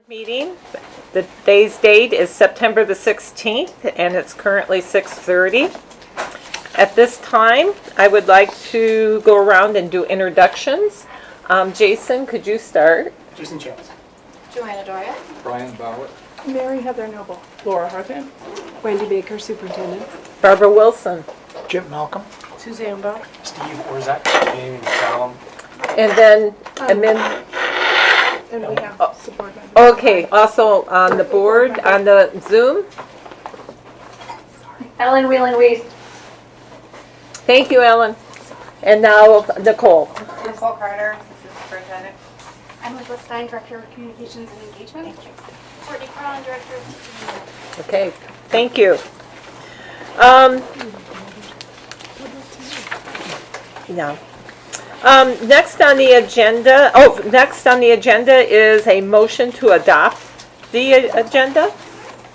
Meeting. The day's date is September the 16th, and it's currently 6:30. At this time, I would like to go around and do introductions. Jason, could you start? Jason Chance. Joanna Doria. Brian Bauer. Mary Heather Noble. Laura Harthan. Wendy Baker, Superintendent. Barbara Wilson. Jim Malcolm. Suzanne Bach. Steve Orzak. Jamie McCallum. And then, And we have support members. okay, also on the board, on the Zoom. Ellen Wheeling-Weiss. Thank you, Ellen. And now Nicole. Nicole Carter, Assistant Superintendent. I'm Elizabeth Stein, Director of Communications and Engagement. Courtney Cron, Director of Okay, thank you. No. Next on the agenda is a motion to adopt the agenda.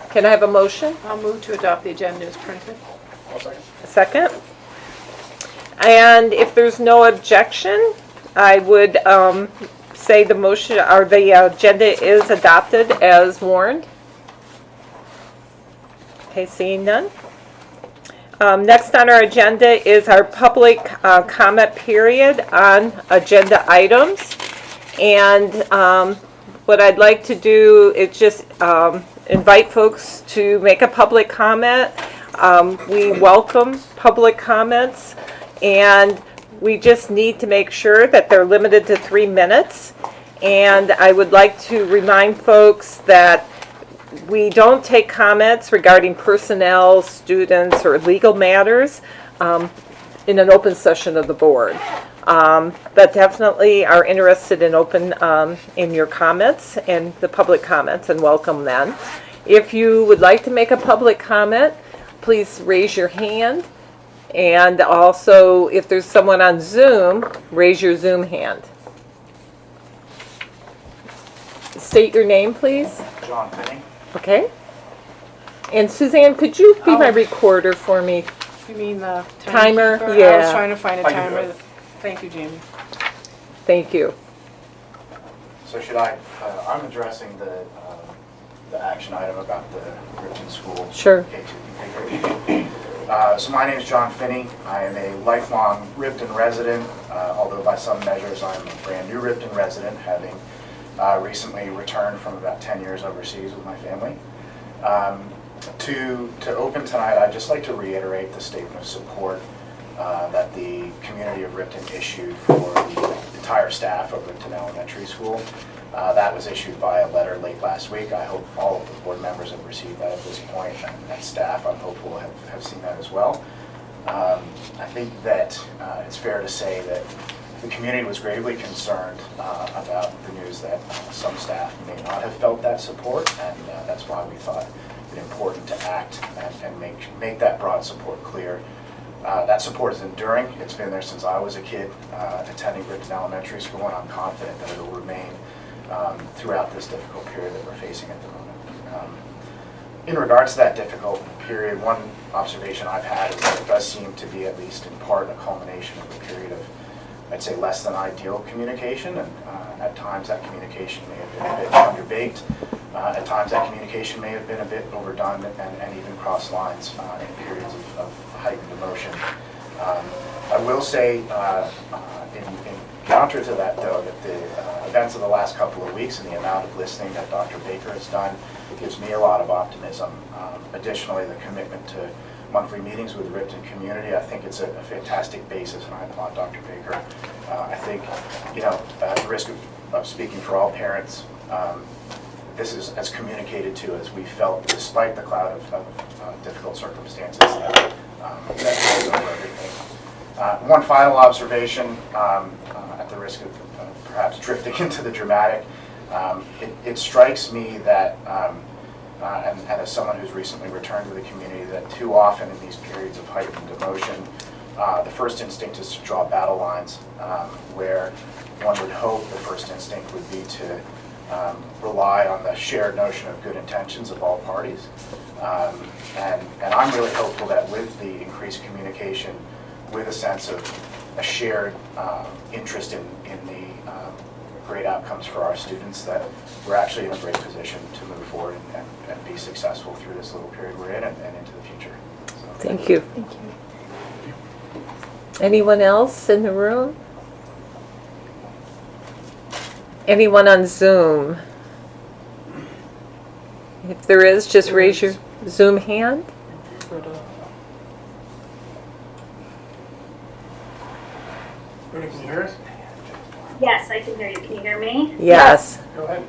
Can I have a motion? I'll move to adopt the agenda as printed. A second? And if there's no objection, I would say the motion or the agenda is adopted as warned. Okay, seeing none. Next on our agenda is our public comment period on agenda items. And what I'd like to do is just invite folks to make a public comment. We welcome public comments, and we just need to make sure that they're limited to 3 minutes. And I would like to remind folks that we don't take comments regarding personnel, students, or legal matters in an open session of the board. But definitely are interested in in your comments and the public comments, and welcome them. If you would like to make a public comment, please raise your hand. And also, if there's someone on Zoom, raise your Zoom hand. State your name, please. John Finney. Okay. And Suzanne, could you be my recorder for me? You mean the Timer? timekeeper? Yeah. I was trying to find a I can do timer. it. Thank you, Jamie. Thank you. So should I'm addressing the action item about the Ripton School. Sure. K2. So my name is John Finney. I am a lifelong Ripton resident, although by some measures I'm a brand new Ripton resident, having recently returned from about 10 years overseas with my family. To open tonight, I'd just like to reiterate the statement of support that the community of Ripton issued for the entire staff of Ripton Elementary School. That was issued via letter late last week. I hope all of the board members have received that at this point, and staff, I'm hopeful, have seen that as well. I think that it's fair to say that the community was gravely concerned about the news that some staff may not have felt that support, and that's why we thought it important to act and make that broad support clear. That support is enduring. It's been there since I was a kid attending Ripton Elementary School, and I'm confident that it will remain throughout this difficult period that we're facing at the moment. In regards to that difficult period, one observation I've had is that it does seem to be, at least in part, a culmination of a period of, I'd say, less than ideal communication, and at times that communication may have been a bit underbaked. At times that communication may have been a bit overdone and even crossed lines in periods of heightened emotion. I will say, in counter to that, though, that the events of the last couple of weeks and the amount of listening that Dr. Baker has done gives me a lot of optimism. Additionally, the commitment to monthly meetings with the Ripton community, I think it's a fantastic basis, and I applaud Dr. Baker. I think, at the risk of speaking for all parents, this is as communicated to as we felt, despite the cloud of difficult circumstances that was over everything. One final observation, at the risk of perhaps drifting into the dramatic, it strikes me that, and as someone who's recently returned to the community, that too often in these periods of heightened emotion, the first instinct is to draw battle lines, where one would hope the first instinct would be to rely on the shared notion of good intentions of all parties. And I'm really hopeful that with the increased communication, with a sense of a shared interest in the great outcomes for our students, that we're actually in a great position to move forward and be successful through this little period we're in and into the future. So, Thank you. Thank you. Anyone else in the room? Anyone on Zoom? If there is, just raise your Zoom hand. Britta, can you hear us? Yes, I can hear you. Can you hear me? Yes. Go ahead.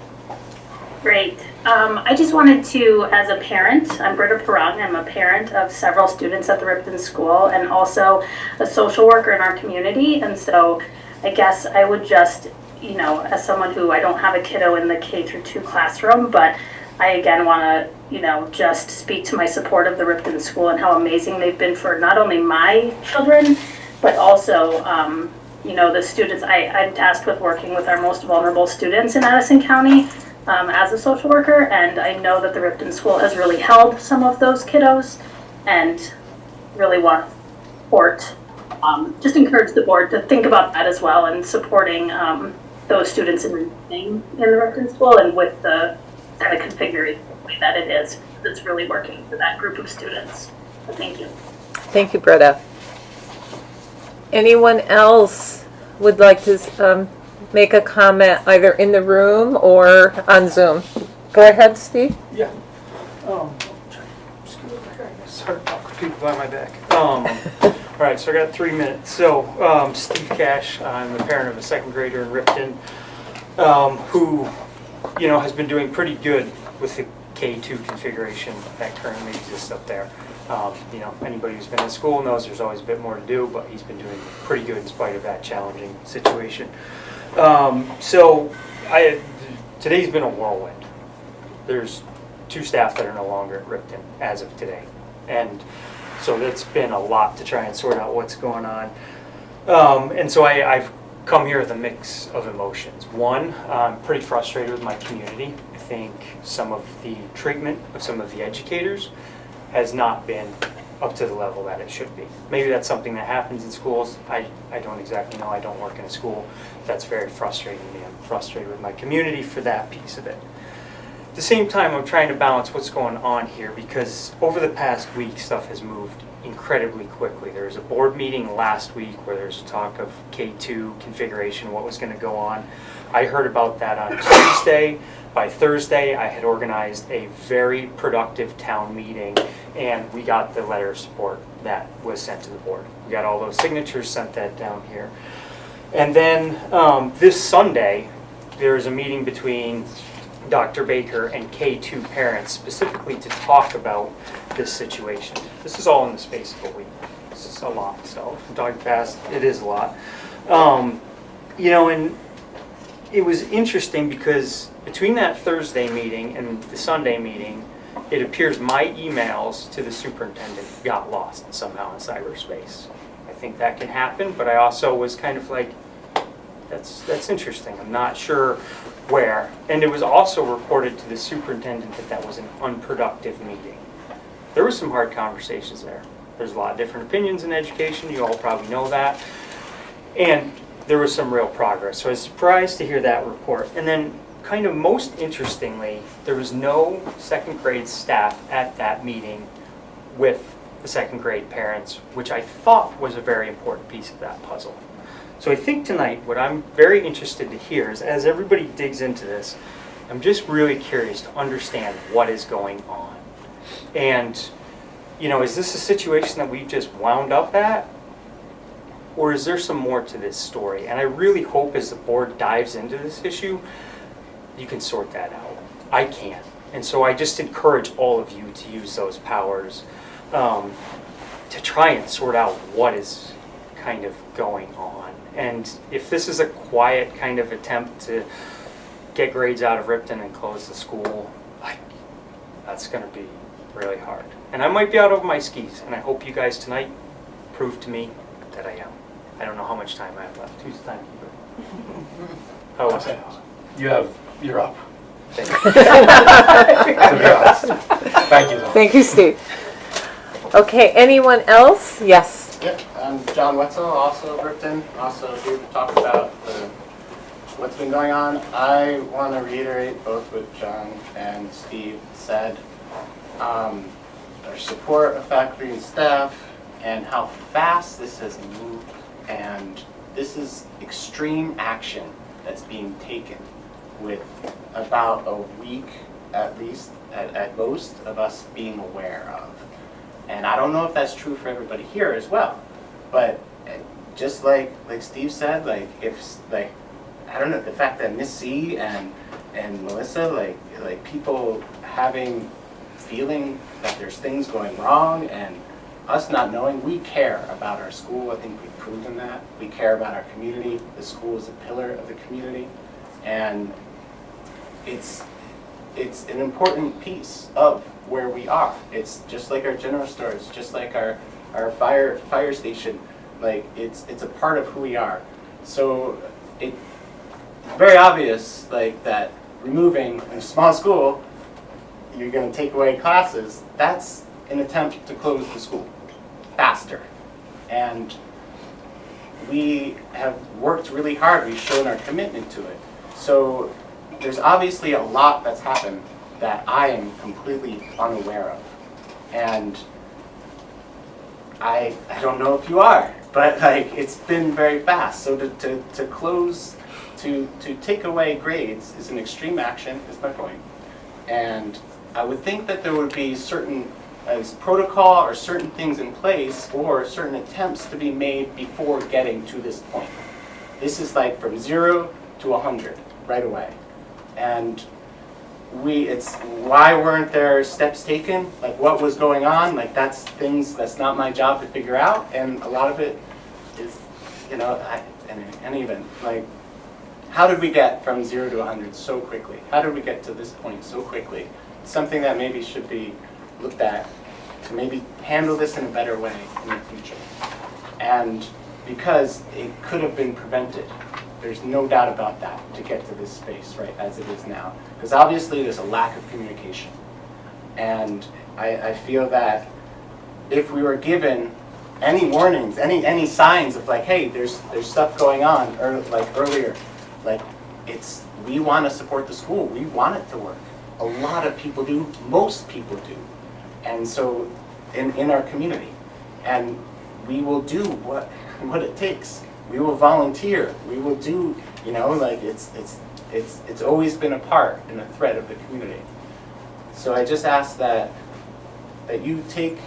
Great. I just wanted to, as a parent, I'm Britta Perrong. I'm a parent of several students at the Ripton School and also a social worker in our community. And so I guess I would just, as someone who, I don't have a kiddo in the K-2 classroom, but I again want to, just speak to my support of the Ripton School and how amazing they've been for not only my children, but also, the students. I'm tasked with working with our most vulnerable students in Addison County as a social worker, and I know that the Ripton School has really held some of those kiddos and really want to support, just encourage the board to think about that as well and supporting those students in the Ripton School and with the kind of configuration that it is. It's really working for that group of students. So thank you. Thank you, Britta. Anyone else would like to make a comment either in the room or on Zoom? Go ahead, Steve. Yeah. Sorry, people by my back. All right, so I got 3 minutes. So, Steve Cash, I'm the parent of a second grader in Ripton, who, has been doing pretty good with the K-2 configuration that currently exists up there. Anybody who's been in school knows there's always a bit more to do, but he's been doing pretty good in spite of that challenging situation. Today's been a whirlwind. There's 2 staff that are no longer at Ripton as of today. And so that's been a lot to try and sort out what's going on. And so I've come here with a mix of emotions. One, I'm pretty frustrated with my community. I think some of the treatment of some of the educators has not been up to the level that it should be. Maybe that's something that happens in schools. I don't exactly know. I don't work in a school. That's very frustrating to me. I'm frustrated with my community for that piece of it. At the same time, I'm trying to balance what's going on here because over the past week, stuff has moved incredibly quickly. There was a board meeting last week where there's talk of K-2 configuration, what was going to go on. I heard about that on Tuesday. By Thursday, I had organized a very productive town meeting, and we got the letter of support that was sent to the board. We got all those signatures, sent that down here. And then this Sunday, there is a meeting between Dr. Baker and K-2 parents specifically to talk about this situation. This is all in the space of a week. This is a lot, so if I'm talking fast, it is a lot. And it was interesting because between that Thursday meeting and the Sunday meeting, it appears my emails to the superintendent got lost somehow in cyberspace. I think that can happen, but I also was kind of like, that's interesting. I'm not sure where. And it was also reported to the superintendent that that was an unproductive meeting. There were some hard conversations there. There's a lot of different opinions in education. You all probably know that. And there was some real progress. So I was surprised to hear that report. And then kind of most interestingly, there was no second grade staff at that meeting with the second grade parents, which I thought was a very important piece of that puzzle. So I think tonight what I'm very interested to hear is as everybody digs into this, I'm just really curious to understand what is going on. And, is this a situation that we've just wound up at? Or is there some more to this story? And I really hope as the board dives into this issue, you can sort that out. I can't. And so I just encourage all of you to use those powers to try and sort out what is kind of going on. And if this is a quiet kind of attempt to get grades out of Ripton and close the school, that's going to be really hard. And I might be out over my skis, and I hope you guys tonight prove to me that I am. I don't know how much time I have left. Who's the timekeeper? Oh, okay. You're up. Thank you. To be honest. Thank you, though. Thank you, Steve. Okay, anyone else? Yes. Yeah, I'm John Wetzel, also of Ripton, also here to talk about the what's been going on. I want to reiterate both what John and Steve said. Our support of faculty and staff and how fast this has moved, and this is extreme action that's being taken with about a week at least, at most, of us being aware of. And I don't know if that's true for everybody here as well, but just like Steve said, I don't know, the fact that Miss C and Melissa, like people feeling that there's things going wrong and us not knowing, we care about our school. I think we've proven that. We care about our community. The school is a pillar of the community, and it's an important piece of where we are. It's just like our general store. It's just like our fire station. Like it's a part of who we are. So it's very obvious, like, that removing in a small school, you're going to take away classes. That's an attempt to close the school faster. And we have worked really hard. We've shown our commitment to it. So there's obviously a lot that's happened that I am completely unaware of. And I don't know if you are, but like it's been very fast. So to close, to take away grades is an extreme action, is my point. And I would think that there would be certain as protocol or certain things in place or certain attempts to be made before getting to this point. This is like from 0 to 100 right away. And it's why weren't there steps taken? Like what was going on? Like that's not my job to figure out. And a lot of it is, in any event, like how did we get from 0 to 100 so quickly? How did we get to this point so quickly? It's something that maybe should be looked at to maybe handle this in a better way in the future. And because it could have been prevented. There's no doubt about that to get to this space, right, as it is now. Because obviously there's a lack of communication. And I feel that if we were given any warnings, any signs of like, hey, there's stuff going on, or like earlier, like we want to support the school, we want it to work. A lot of people do, most people do. And so in our community. And we will do what it takes. We will volunteer. We will do, like it's always been a part and a thread of the community. So I just ask that you take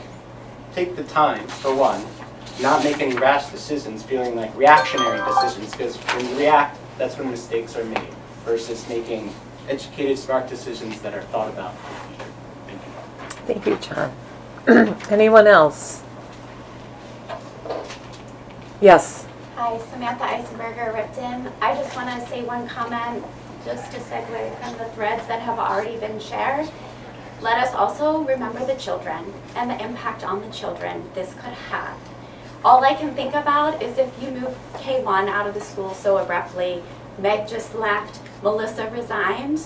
the time, for one, not make any rash decisions, feeling like reactionary decisions, because when you react, that's when mistakes are made, versus making educated, smart decisions that are thought about for the future. Thank you. Thank you, John. Anyone else? Yes. Hi, Samantha Eisenberger, Ripton. I just want to say one comment, just to segue from the threads that have already been shared. Let us also remember the children and the impact on the children this could have. All I can think about is if you move K1 out of the school so abruptly, Meg just left, Melissa resigned,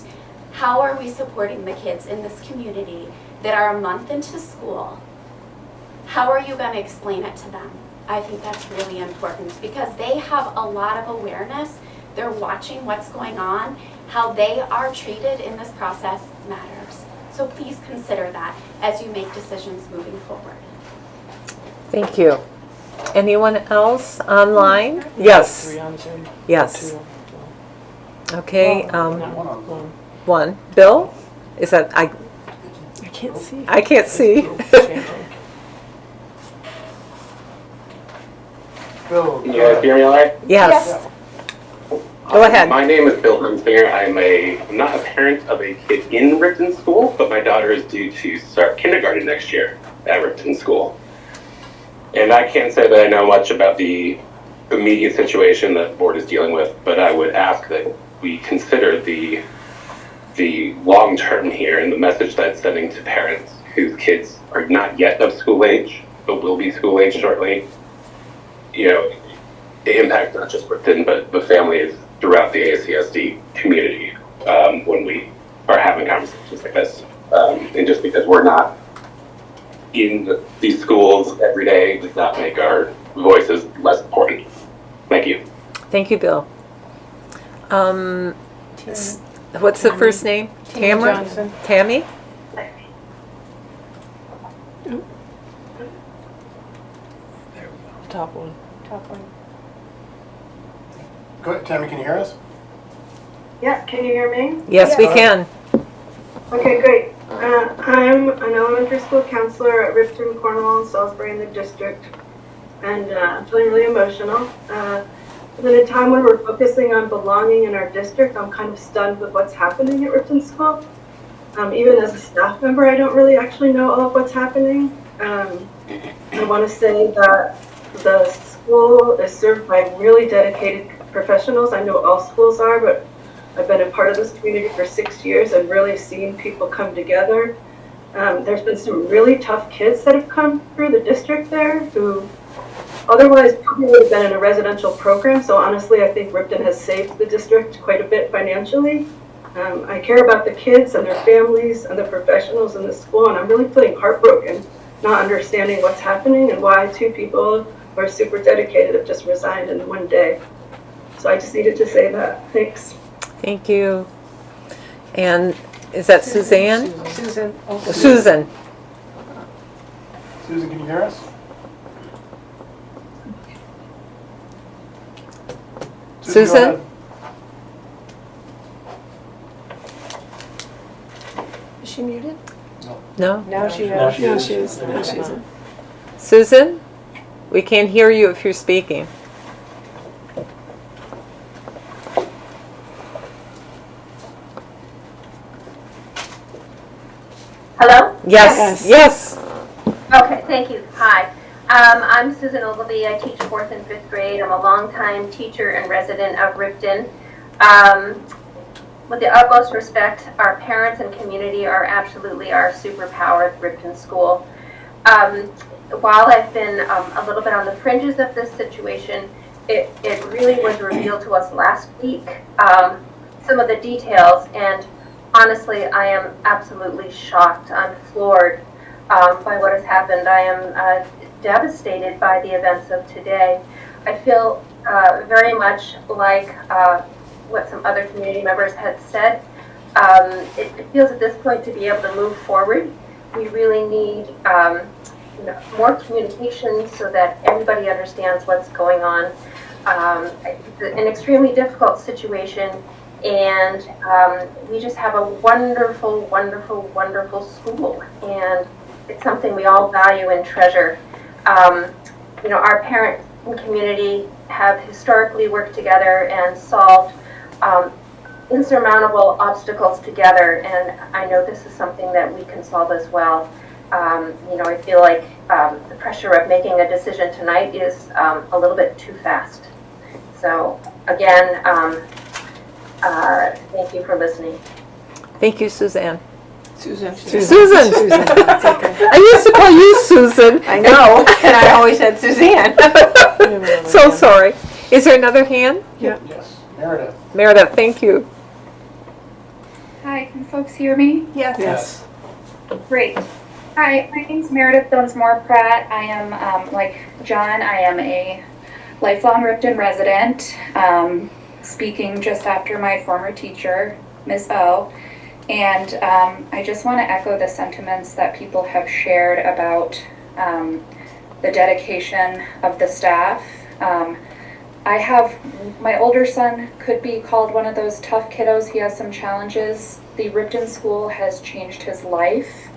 how are we supporting the kids in this community that are a month into school? How are you going to explain it to them? I think that's really important because they have a lot of awareness. They're watching what's going on. How they are treated in this process matters. So please consider that as you make decisions moving forward. Thank you. Anyone else online? Yes. 3 on Zoom. Yes. 2. Okay. One. One. Bill? Is that I can't see. I can't see. Bill, Can you guys hear me all right? Yes. Go ahead. My name is Bill Hunsinger. I'm not a parent of a kid in Ripton School, but my daughter is due to start kindergarten next year at Ripton School. And I can't say that I know much about the immediate situation that the board is dealing with, but I would ask that we consider the long term here and the message that it's sending to parents whose kids are not yet of school age, but will be school age shortly. It impacts not just Ripton, but the families throughout the ACSD community when we are having conversations like this. And just because we're not in these schools every day does not make our voices less important. Thank you. Thank you, Bill. What's the first name? Tammy Tamara? Johnson. Tammy? Top one. Top one. Go ahead, Tammy, can you hear us? Yeah, can you hear me? Yes, we can. Okay, great. I'm an elementary school counselor at Ripton, Cornwall, and Salisbury in the district, and I'm feeling really emotional. In a time when we're focusing on belonging in our district, I'm kind of stunned with what's happening at Ripton School. Even as a staff member, I don't really actually know all of what's happening. I want to say that the school is served by really dedicated professionals. I know all schools are, but I've been a part of this community for 6 years and really seen people come together. There's been some really tough kids that have come through the district there who otherwise probably would have been in a residential program. So honestly, I think Ripton has saved the district quite a bit financially. I care about the kids and their families and the professionals in the school, and I'm really feeling heartbroken, not understanding what's happening and why 2 people who are super dedicated have just resigned in one day. So I just needed to say that. Thanks. Thank you. And is that Suzanne? Susan. Susan. Susan, can you hear us? Susan? Go ahead. Is she muted? No? Now she Now is. she Now is. she is. Now she isn't. Susan? We can't hear you if you're speaking. Hello? Yes. Yes. Okay, thank you. Hi. I'm Susan Ogilvie. I teach 4th and 5th grade. I'm a longtime teacher and resident of Ripton. With the utmost respect, our parents and community are absolutely our superpower at Ripton School. While I've been a little bit on the fringes of this situation, it really was revealed to us last week, some of the details, and honestly, I am absolutely shocked. I'm floored by what has happened. I am devastated by the events of today. I feel very much like what some other community members had said. It feels at this point to be able to move forward. We really need more communication so that everybody understands what's going on. It's an extremely difficult situation, and we just have a wonderful, wonderful, wonderful school, and it's something we all value and treasure. Our parent and community have historically worked together and solved insurmountable obstacles together, and I know this is something that we can solve as well. I feel like the pressure of making a decision tonight is a little bit too fast. So again, thank you for listening. Thank you, Suzanne. Susan. Susan. Susan. It's okay. I used to call you Susan. I know, and I always said Suzanne. So sorry. Is there another hand? Yep. Yes. Meredith? Meredith, thank you. Hi, can folks hear me? Yes. Yes. Great. Hi, my name's Meredith Dunsmore-Pratt. I am, like John, I am a lifelong Ripton resident, speaking just after my former teacher, Ms. O. And I just want to echo the sentiments that people have shared about the dedication of the staff. I have, my older son could be called one of those tough kiddos. He has some challenges. The Ripton School has changed his life.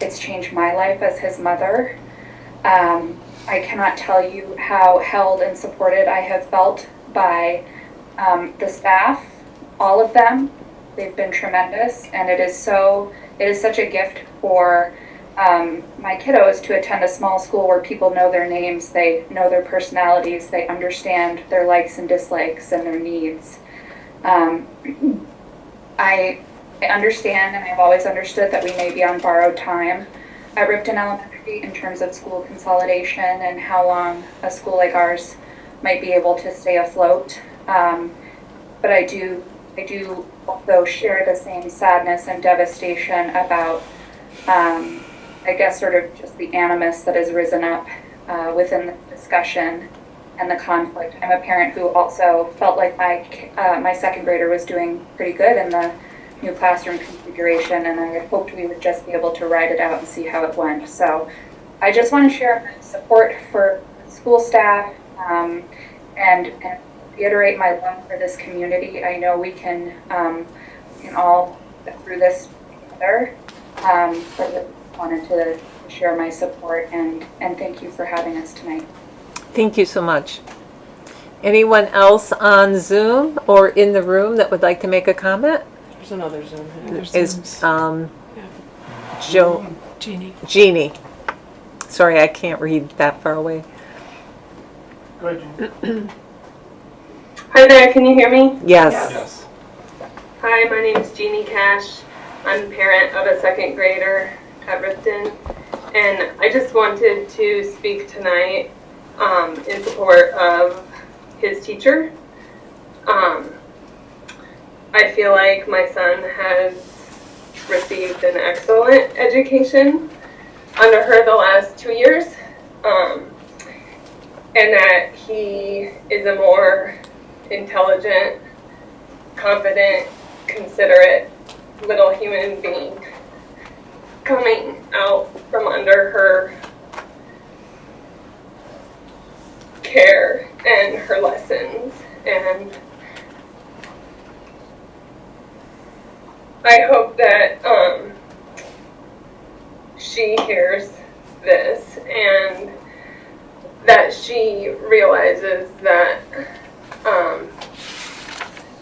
It's changed my life as his mother. I cannot tell you how held and supported I have felt by the staff, all of them. They've been tremendous, and it is such a gift for my kiddos to attend a small school where people know their names, they know their personalities, they understand their likes and dislikes and their needs. I understand, and I've always understood, that we may be on borrowed time at Ripton Elementary in terms of school consolidation and how long a school like ours might be able to stay afloat. But I do also share the same sadness and devastation about, I guess, sort of just the animus that has risen up within the discussion. and the conflict. I'm a parent who also felt like my second grader was doing pretty good in the new classroom configuration, and I had hoped we would just be able to ride it out and see how it went. So I just want to share my support for school staff and reiterate my love for this community. I know we can all get through this together. But I wanted to share my support and thank you for having us tonight. Thank you so much. Anyone else on Zoom or in the room that would like to make a comment? There's another Zoom. Is Jeannie. Sorry, I can't read that far away. Go ahead. Hi there, can you hear me? Yes. Yes. Hi, my name is Jeannie Cash. I'm a parent of a second grader at Ripton, and I just wanted to speak tonight in support of his teacher. I feel like my son has received an excellent education under her the last 2 years, and that he is a more intelligent, confident, considerate little human being coming out from under her care and her lessons. And I hope that she hears this and that she realizes that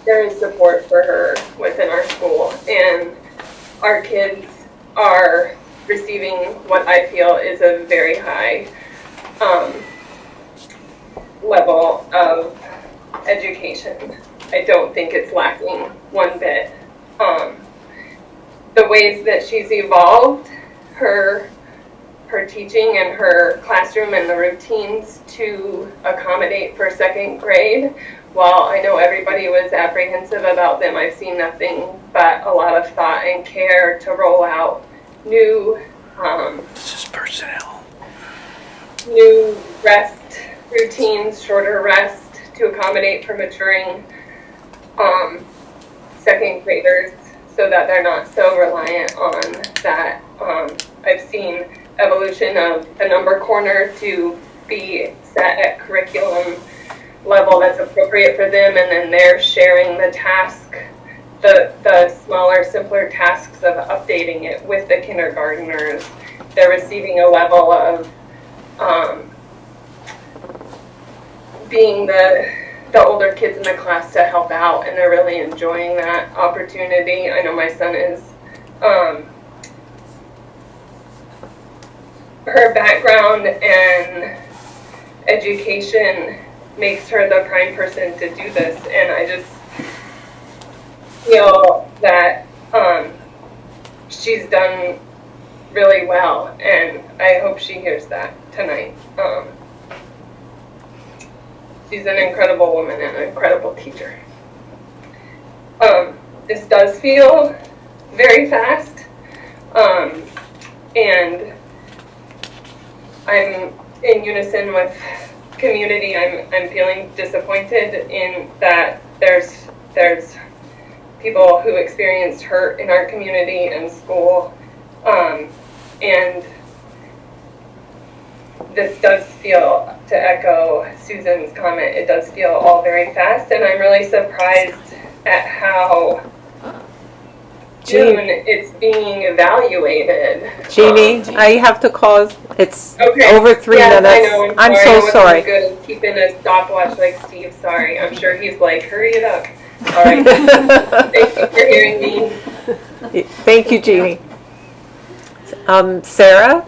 there is support for her within our school, and our kids are receiving what I feel is a very high level of education. I don't think it's lacking one bit. The ways that she's evolved her teaching and her classroom and the routines to accommodate for second grade, while I know everybody was apprehensive about them, I've seen nothing but a lot of thought and care to roll out new new rest routines, shorter rest to accommodate for maturing second graders so that they're not so reliant on that. I've seen evolution of the number corner to be set at curriculum level that's appropriate for them, and then they're sharing the task, the smaller, simpler tasks of updating it with the kindergartners. They're receiving a level of being the older kids in the class to help out, and they're really enjoying that opportunity. I know my son is, her background and education makes her the prime person to do this, and I just feel that she's done really well, and I hope she hears that tonight. She's an incredible woman and an incredible teacher. This does feel very fast, and I'm in unison with community. I'm feeling disappointed in that there's people who experienced hurt in our community and school, and this does feel, to echo Susan's comment, it does feel all very fast, and I'm really surprised at how soon it's being evaluated. Jeannie, I have to call. It's over 3 yes, minutes. I know, I'm I so wasn't sorry. good at keeping a stopwatch like Steve. Sorry. I'm sure he's like, hurry it up. All right. Thank you for hearing me. Thank you, Jeannie. Sarah?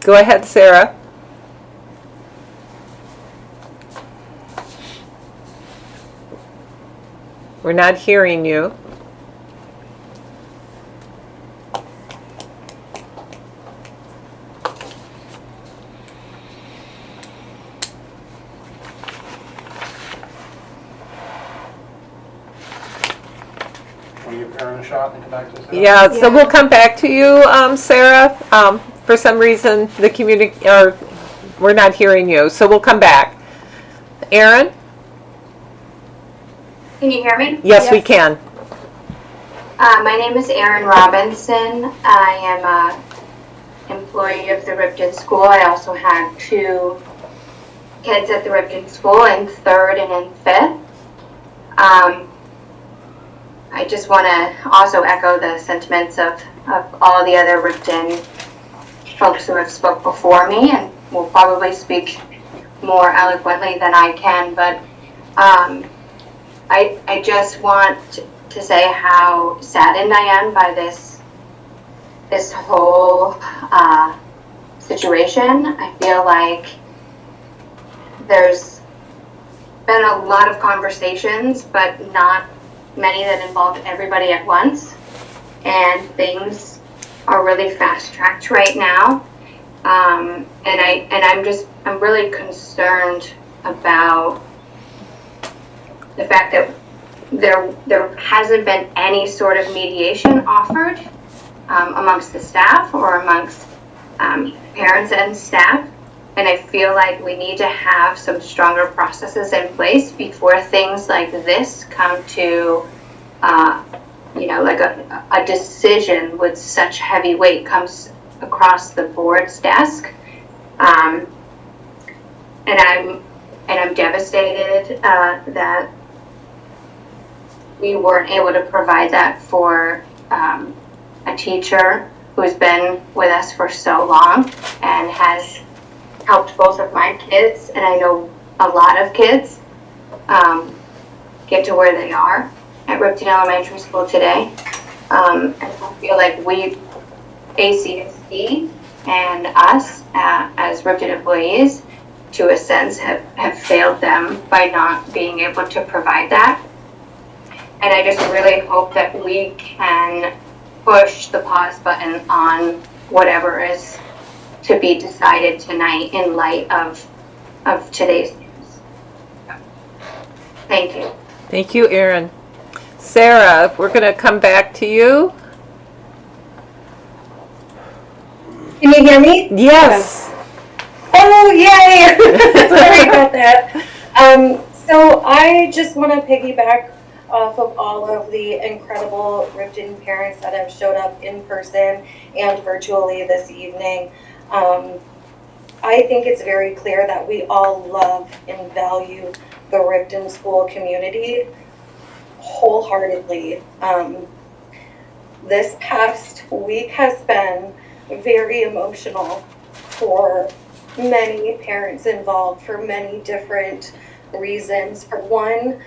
Go ahead, Sarah. We're not hearing you. Will you parent shot and come back to us? Yeah, so we'll come back to you, Sarah. For some reason, or we're not hearing you, so we'll come back. Aaron? Can you hear me? Yes, we can. My name is Erin Robinson. I am an employee of the Ripton School. I also have 2 kids at the Ripton School in 3rd and in 5th. I just want to also echo the sentiments of all the other Ripton folks who have spoke before me and will probably speak more eloquently than I can, but I just want to say how saddened I am by this whole situation. I feel like there's been a lot of conversations, but not many that involved everybody at once, and things are really fast-tracked right now. And I'm really concerned about the fact that there hasn't been any sort of mediation offered amongst the staff or amongst parents and staff. And I feel like we need to have some stronger processes in place before things like this come to, like a decision with such heavy weight comes across the board's desk. And I'm devastated that we weren't able to provide that for a teacher who's been with us for so long and has helped both of my kids, and I know a lot of kids, get to where they are at Ripton Elementary School today. And I feel like we, ACSD, and us as Ripton employees, to a sense, have failed them by not being able to provide that. And I just really hope that we can push the pause button on whatever is to be decided tonight in light of today's news. Thank you. Thank you, Erin. Sarah, we're going to come back to you. Can you hear me? Yes. Oh, yay! Sorry about that. So I just want to piggyback off of all of the incredible Ripton parents that have showed up in person and virtually this evening. I think it's very clear that we all love and value the Ripton school community wholeheartedly. This past week has been very emotional for many parents involved for many different reasons. For one,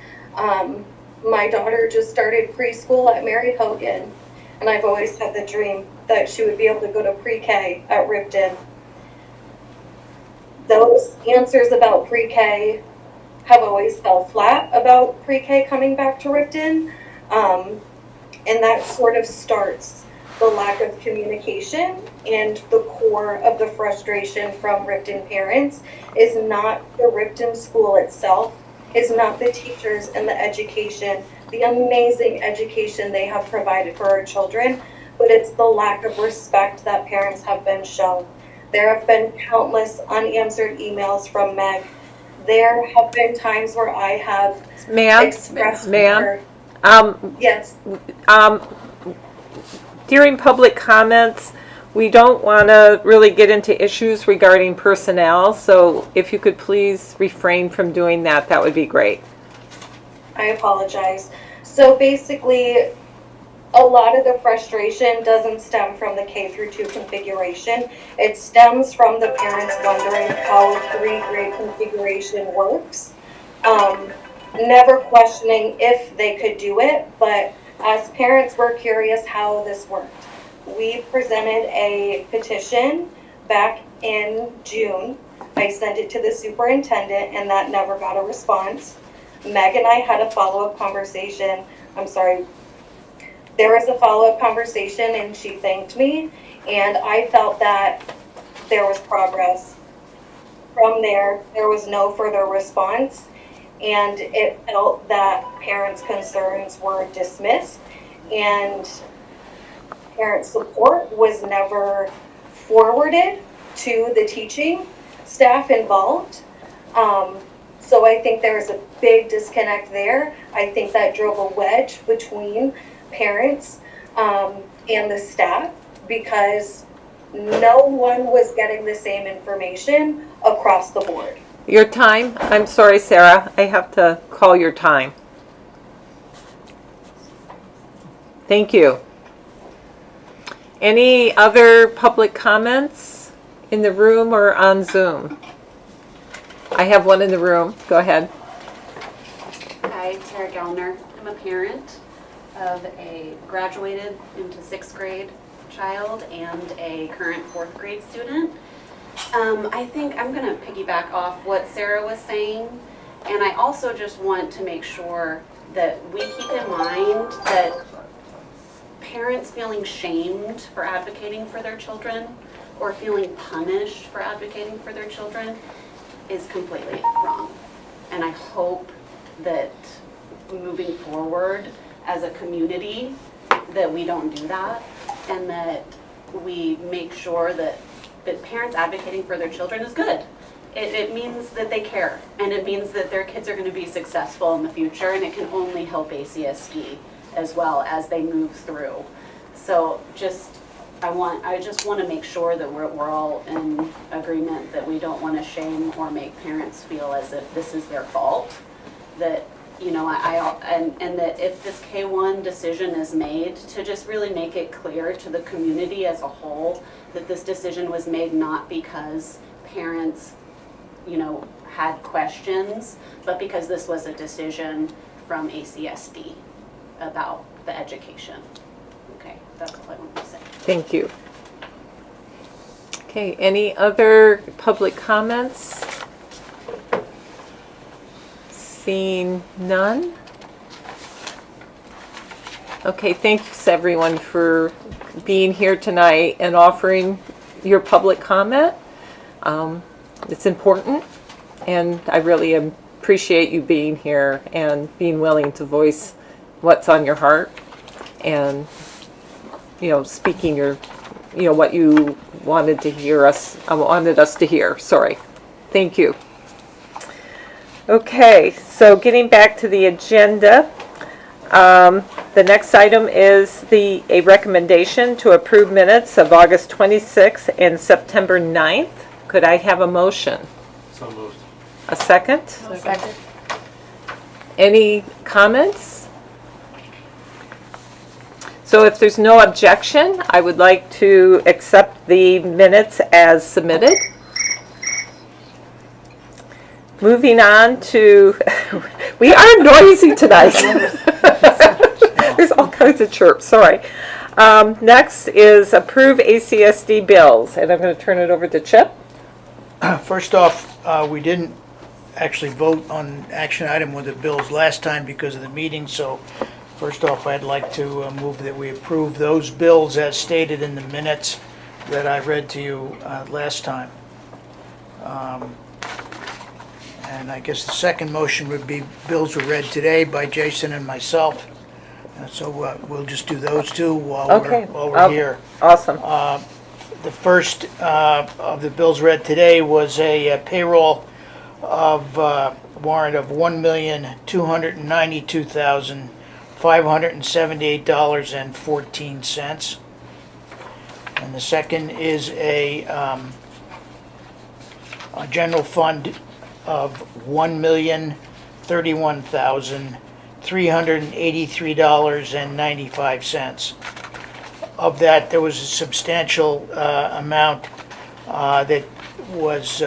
my daughter just started preschool at Mary Hogan, and I've always had the dream that she would be able to go to pre-K at Ripton. Those answers about pre-K have always fell flat about pre-K coming back to Ripton, and that sort of starts the lack of communication, and the core of the frustration from Ripton parents is not the Ripton school itself, is not the teachers and the education, the amazing education they have provided for our children, but it's the lack of respect that parents have been shown. There have been countless unanswered emails from Meg. There have been times where I have expressed her. Yes. During public comments, we don't want to really get into issues regarding personnel, so if you could please refrain from doing that, that would be great. I apologize. So basically, a lot of the frustration doesn't stem from the K through 2 configuration. It stems from the parents wondering how 3-grade configuration works. Never questioning if they could do it, but as parents, we're curious how this worked. We presented a petition back in June. I sent it to the superintendent, and that never got a response. Meg and I had a follow-up conversation. There was a follow-up conversation, and she thanked me, and I felt that there was progress. From there was no further response, and it felt that parents' concerns were dismissed, and parent support was never forwarded to the teaching staff involved. So I think there's a big disconnect there. I think that drove a wedge between parents and the staff because no one was getting the same information across the board. Your time? I'm sorry, Sarah. I have to call your time. Thank you. Any other public comments in the room or on Zoom? I have one in the room. Go ahead. Hi, Tara Gellner. I'm a parent of a graduated into 6th grade child and a current 4th grade student. I think I'm going to piggyback off what Sarah was saying, and I also just want to make sure that we keep in mind that parents feeling shamed for advocating for their children or feeling punished for advocating for their children is completely wrong. And I hope that moving forward as a community that we don't do that and that we make sure that parents advocating for their children is good. It means that they care, and it means that their kids are going to be successful in the future, and it can only help ACSD as well as they move through. So I just want to make sure that we're all in agreement that we don't want to shame or make parents feel as if this is their fault. That, you know, and that if this K-1 decision is made, to just really make it clear to the community as a whole that this decision was made not because parents, you know, had questions, but because this was a decision from ACSD about the education. Okay, that's all I want to say. Thank you. Okay, any other public comments? Seeing none? Okay, thanks everyone for being here tonight and offering your public comment. It's important, and I really appreciate you being here and being willing to voice what's on your heart and, you know, speaking your, you know, what you wanted to hear us, wanted us to hear. Sorry. Thank you. Okay, so getting back to the agenda, the next item is a recommendation to approve minutes of August 26th and September 9th. Could I have a motion? So moved. A second? Second. Any comments? So if there's no objection, I would like to accept the minutes as submitted. Moving on to, we are noisy tonight. There's all kinds of chirps, sorry. Next is approve ACSD bills, and I'm going to turn it over to Chip. First off, we didn't actually vote on action item with the bills last time because of the meeting, so first off, I'd like to move that we approve those bills as stated in the minutes that I read to you last time. And I guess the second motion would be bills were read today by Jason and myself. So we'll just do those two while we're here. Awesome. The first of the bills read today was a payroll of warrant of $1,292,578.14. And the second is a general fund of $1,031,383.95. Of that, there was a substantial amount that was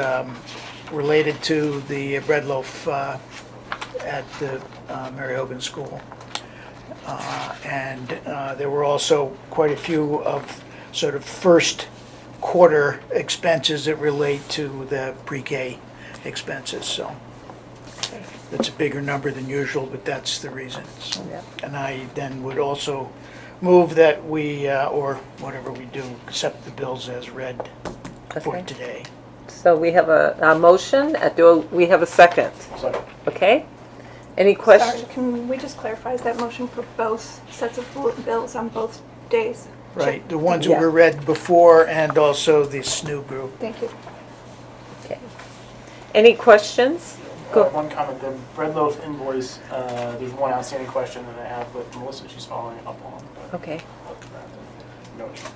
related to the bread loaf at the Mary Hogan School. And there were also quite a few of sort of first quarter expenses that relate to the pre-K expenses, so that's a bigger number than usual, but that's the reason. So, and I then would also move that we, or whatever we do, accept the bills as read for today. So we have a motion. Do we have a second? Second. Okay. Any Sorry, questions? can we just clarify, is that motion for both sets of bills on both days? Right, the ones that Yeah. were read before and also the SNU group. Thank you. Any questions? Go. One comment, the bread loaf invoice, there's one outstanding question that I have with Melissa, she's following up on. but Okay. other than that, no issue.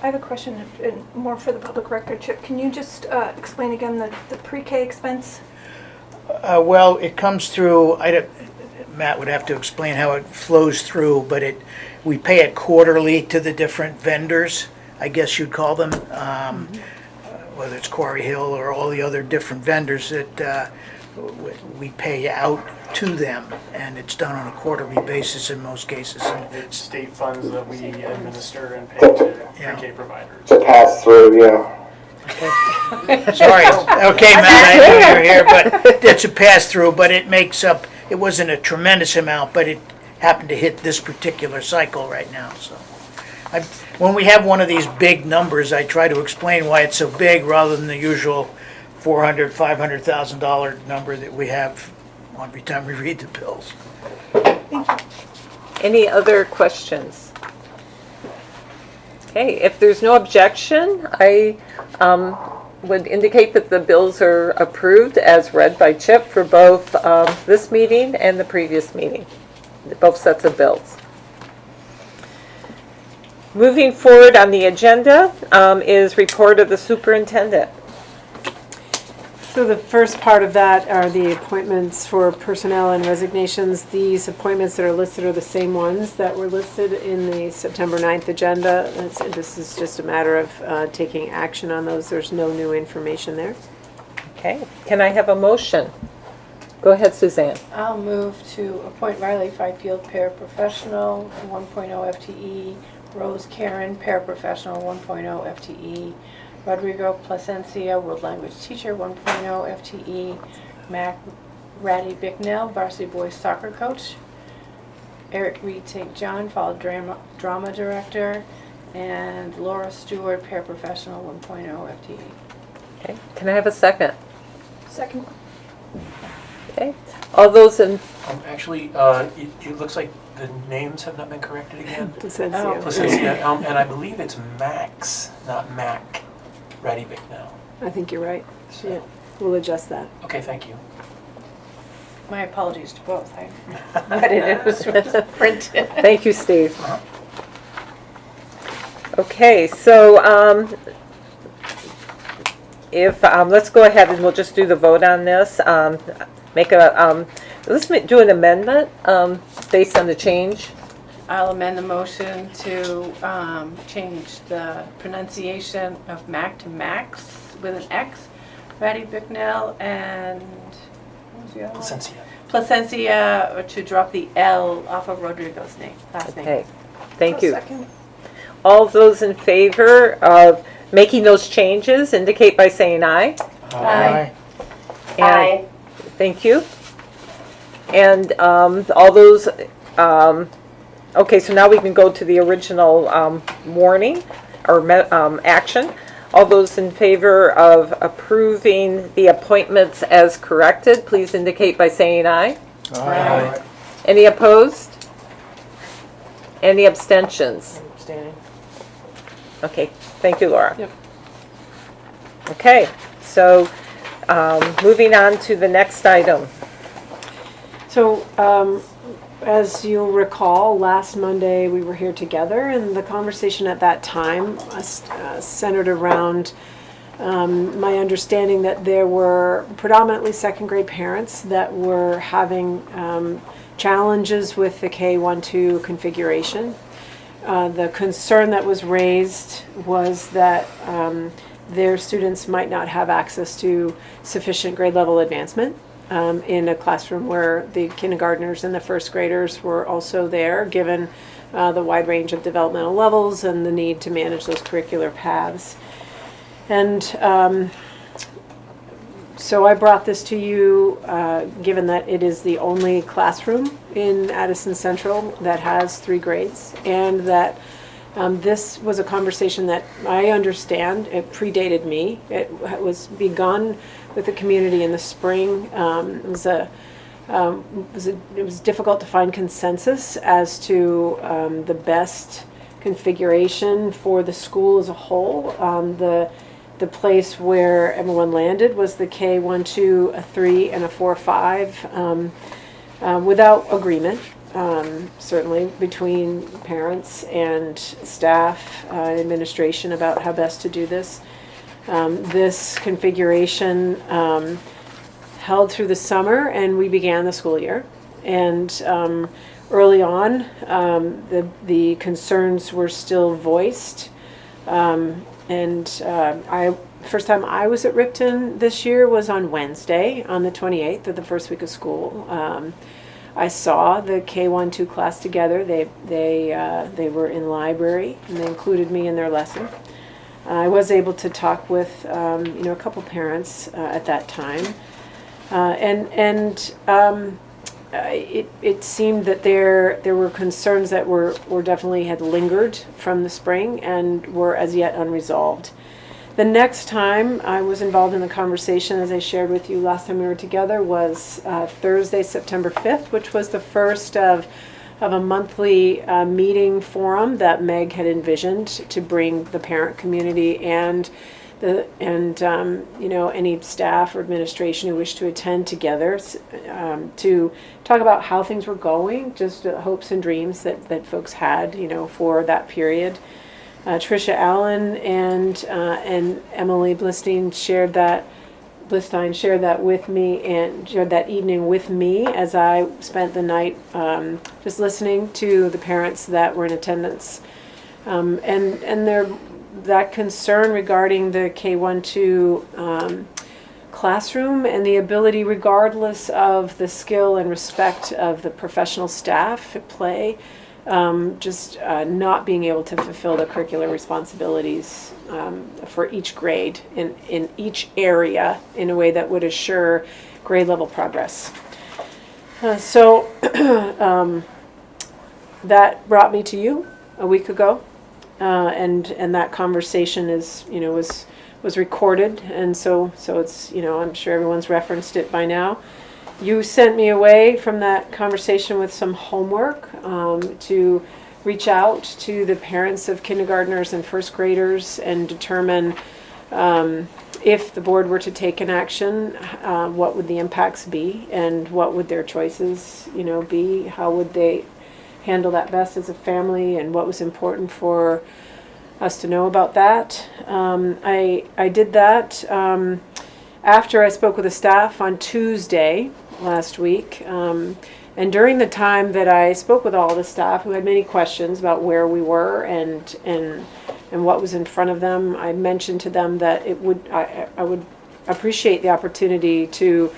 I have a question, and more for the public record. Chip, can you just explain again the pre-K expense? Well, it comes through, Matt would have to explain how it flows through, but we pay it quarterly to the different vendors, I guess you'd call them, whether it's Quarry Hill or all the other different vendors that we pay out to them, and it's done on a quarterly basis in most cases. It's state funds that we administer and pay to Yeah. pre-K providers. To pass through, yeah. Sorry, okay, Matt, I know you're here, but it's a pass-through, but it makes up, it wasn't a tremendous amount, but it happened to hit this particular cycle right now, so. When we have one of these big numbers, I try to explain why it's so big rather than the usual $400,000, $500,000 number that we have every time we read the bills. Any other questions? Okay, if there's no objection, I would indicate that the bills are approved as read by Chip for both this meeting and the previous meeting, both sets of bills. Moving forward on the agenda is report of the superintendent. So the first part of that are the appointments for personnel and resignations. These appointments that are listed are the same ones that were listed in the September 9th agenda. This is just a matter of taking action on those. There's no new information there. Okay, can I have a motion? Go ahead, Suzanne. I'll move to appoint Riley Fifield, paraprofessional, 1.0 FTE, Rose Karen, paraprofessional, 1.0 FTE, Rodrigo Plasencia, world language teacher, 1.0 FTE, Mac Ratty Bicknell, varsity boys soccer coach, Eric Reed St. John, fall drama director, and Laura Stewart, paraprofessional, 1.0 FTE. Okay, can I have a second? Second. Okay, all those in, Actually, it looks like the names have not been corrected again. Placencia. Placencia, and I believe it's Max, not Mac, Ratty Bicknell. I think you're right. Yeah, we'll adjust that. Okay, thank you. My apologies to both. I read it was printed. thank you, Steve. Okay, so let's go ahead and we'll just do the vote on this. Let's do an amendment based on the change. I'll amend the motion to change the pronunciation of Mac to Max with an X, Ratty Bicknell, and what was the other one? Placencia. Placencia, to drop the L off of Rodrigo's last name. Okay, thank you. Second. All those in favor of making those changes indicate by saying aye. Aye. And thank you. And all those, okay, so now we can go to the original warning or action. All those in favor of approving the appointments as corrected, please indicate by saying aye. Aye. Any opposed? Any abstentions? Abstaining. Okay, thank you, Laura. Yep. Okay, so moving on to the next item. So, as you'll recall, last Monday we were here together, and the conversation at that time centered around my understanding that there were predominantly second grade parents that were having challenges with the K-1-2 configuration. The concern that was raised was that their students might not have access to sufficient grade level advancement in a classroom where the kindergartners and the first graders were also there, given the wide range of developmental levels and the need to manage those curricular paths. And so I brought this to you, given that it is the only classroom in Addison Central that has 3 grades, and that this was a conversation that I understand, it predated me. It was begun with the community in the spring. It was a it was difficult to find consensus as to the best configuration for the school as a whole. The place where everyone landed was the K1, 2, a 3, and a 4, 5, without agreement, certainly between parents and staff, administration about how best to do this. This configuration held through the summer, and we began the school year. And early on, the concerns were still voiced. First time I was at Ripton this year was on Wednesday, on the 28th of the first week of school. I saw the K1, 2 class together. They were in library, and they included me in their lesson. I was able to talk with a couple parents at that time, it seemed that there were concerns that were definitely had lingered from the spring and were as yet unresolved. The next time I was involved in the conversation, as I shared with you last time we were together, was Thursday, September 5th, which was the first of a monthly meeting forum that Meg had envisioned to bring the parent community and any staff or administration who wished to attend together to talk about how things were going, just hopes and dreams that folks had, for that period. Tricia Allen and Emily Blistein shared that with me and shared that evening with me as I spent the night just listening to the parents that were in attendance. That concern regarding the K1, 2 classroom and the ability, regardless of the skill and respect of the professional staff at play, not being able to fulfill the curricular responsibilities for each grade in each area in a way that would assure grade level progress. That brought me to you a week ago. And that conversation was recorded, and so it's, I'm sure everyone's referenced it by now. You sent me away from that conversation with some homework to reach out to the parents of kindergartners and first graders and determine if the board were to take an action, what would the impacts be and what would their choices be, how would they handle that best as a family, and what was important for us to know about that. I did that after I spoke with the staff on Tuesday last week, and during the time that I spoke with all the staff who had many questions about where we were and what was in front of them, I mentioned to them that I would appreciate the opportunity to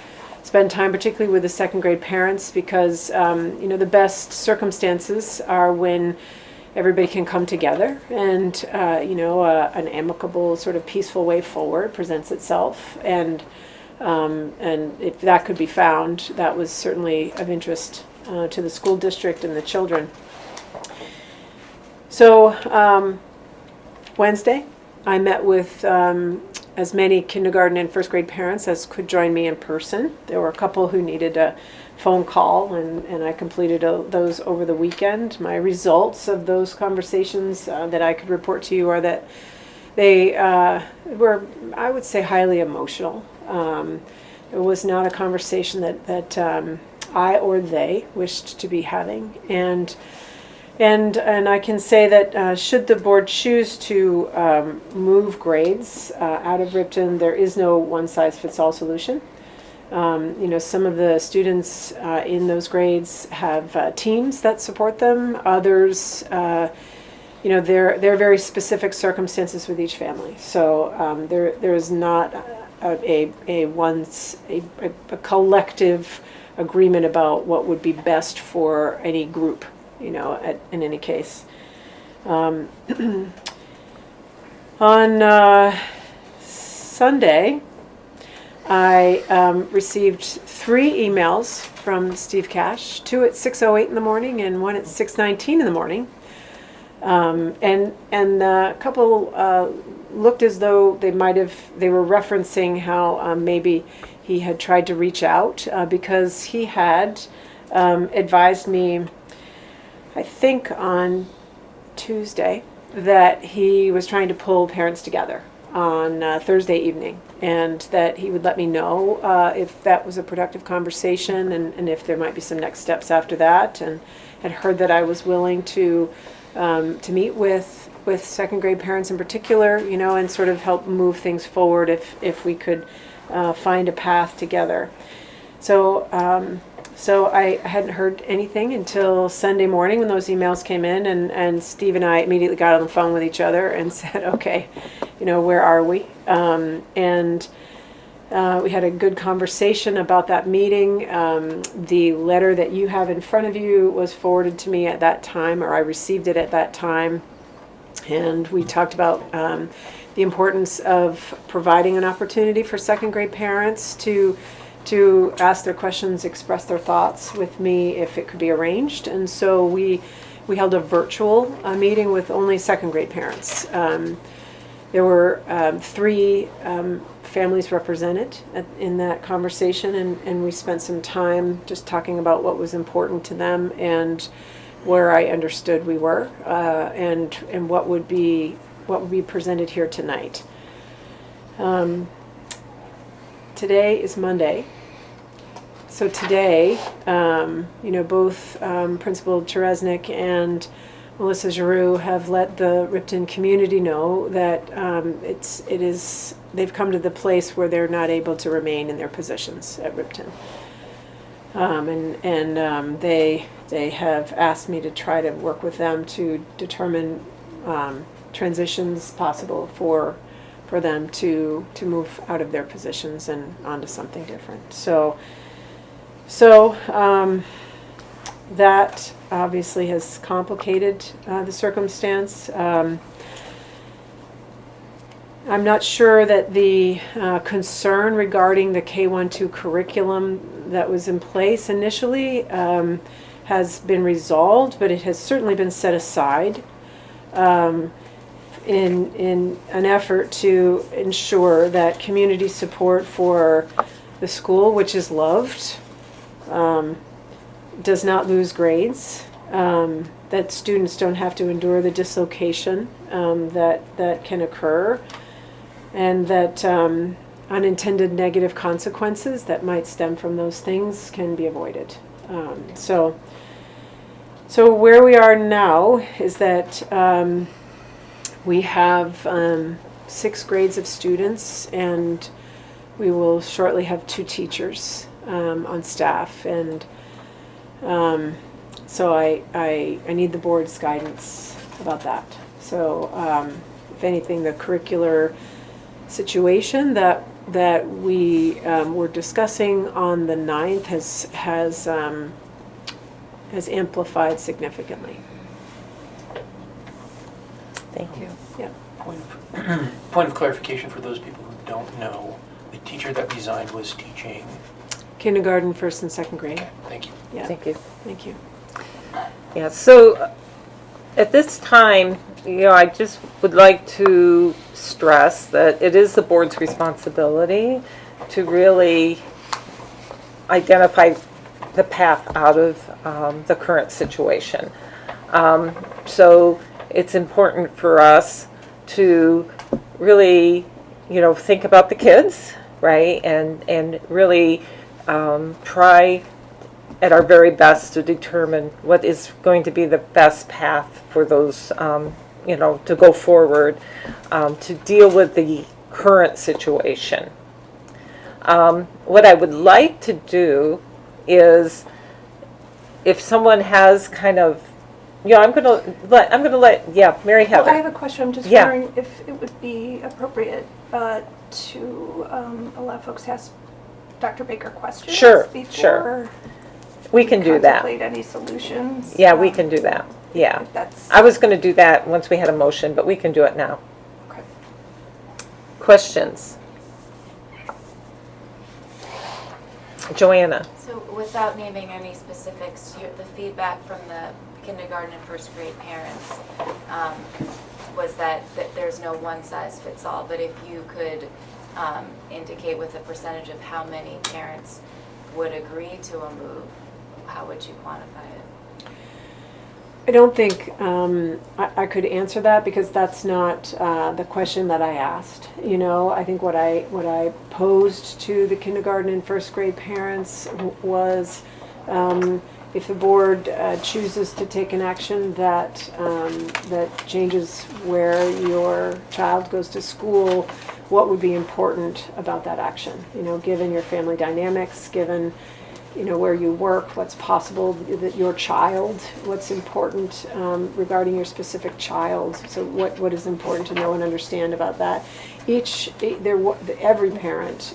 spend time particularly with the second grade parents, because the best circumstances are when everybody can come together and an amicable sort of peaceful way forward presents itself, and if that could be found, that was certainly of interest to the school district and the children. So Wednesday I met with as many kindergarten and first grade parents as could join me in person. There were a couple who needed a phone call, and I completed those over the weekend. My results of those conversations that I could report to you are that they were, I would say, highly emotional. It was not a conversation that I or they wished to be having, and I can say that should the board choose to move grades out of Ripton, there is no one-size-fits-all solution. Some of the students in those grades have teams that support them. Others, there are very specific circumstances with each family. So there is not a collective agreement about what would be best for any group. In any case. On Sunday, I received 3 emails from Steve Cash, 2 at 6:08 in the morning and 1 at 6:19 in the morning, And a couple looked as though they were referencing how maybe he had tried to reach out because he had advised me, I think on Tuesday, that he was trying to pull parents together on Thursday evening, and that he would let me know if that was a productive conversation and if there might be some next steps after that, and had heard that I was willing to meet with second grade parents in particular, and sort of help move things forward if we could find a path together. So I hadn't heard anything until Sunday morning when those emails came in, and Steve and I immediately got on the phone with each other and said, okay, where are we? And we had a good conversation about that meeting. The letter that you have in front of you was forwarded to me at that time, or I received it at that time. And we talked about the importance of providing an opportunity for second grade parents to ask their questions, express their thoughts with me if it could be arranged. And so we held a virtual meeting with only second grade parents. There were 3 families represented in that conversation, and we spent some time just talking about what was important to them and where I understood we were, and what would be presented here tonight. Today is Monday. So today, both Principal Cheresnik and Melissa Giroux have let the Ripton community know that they've come to the place where they're not able to remain in their positions at Ripton. They have asked me to try to work with them to determine transitions possible for them to move out of their positions and onto something different. So that obviously has complicated the circumstance. I'm not sure that the concern regarding the K-1-2 curriculum that was in place initially has been resolved, but it has certainly been set aside in an effort to ensure that community support for the school, which is loved, does not lose grades, that students don't have to endure the dislocation that can occur, and that unintended negative consequences that might stem from those things can be avoided. So where we are now is that we have 6 grades of students, and we will shortly have 2 teachers on staff, and so I need the board's guidance about that. So if anything, the curricular situation that we were discussing on the 9th has amplified significantly. Thank you. Yeah. Point of clarification for those people who don't know, the teacher that resigned was teaching Kindergarten, 1st and 2nd grade. Thank you. Yeah. Thank you. Thank you. Yeah, so at this time, I just would like to stress that it is the board's responsibility to really identify the path out of the current situation. So it's important for us to really, think about the kids, right? And really try at our very best to determine what is going to be the best path for those, to go forward, to deal with the current situation. What I would like to do is, if someone has kind of, I'm gonna let Mary Heather. Well, I have a question. I'm just wondering if it would be appropriate to allow folks to ask Dr. Baker questions before we can do that. Contemplate any solutions. Yeah, we can do that. Yeah. I was going to do that once we had a motion, but we can do it now. Okay. Joanna. So without naming any specifics, the feedback from the kindergarten and first grade parents was that there's no one size fits all, but if you could indicate with a percentage of how many parents would agree to a move, how would you quantify it? I don't think I could answer that because that's not the question that I asked. You know, I think what I posed to the kindergarten and first grade parents was if the board chooses to take an action that that changes where your child goes to school, what would be important about that action? You know, given your family dynamics, given where you work, what's possible that your child, what's important regarding your specific child. So what is important to know and understand about that? Every parent's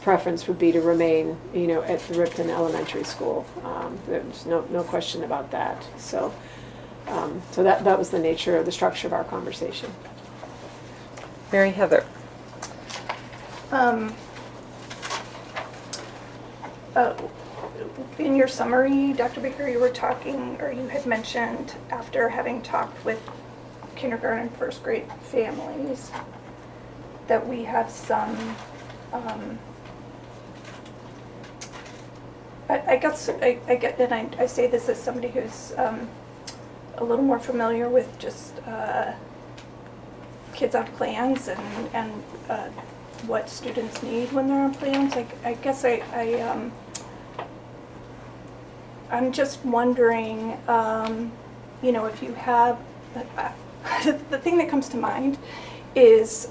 preference would be to remain, at the Ripton Elementary School. There's no question about that. So that was the nature of the structure of our conversation. Mary Heather. In your summary, Dr. Baker, you were talking, or you had mentioned after having talked with kindergarten and first grade families that we have some, I guess I get, and I say this as somebody who's a little more familiar with just kids on plans and what students need when they're on plans. I guess I'm just wondering, if you have, the thing that comes to mind is,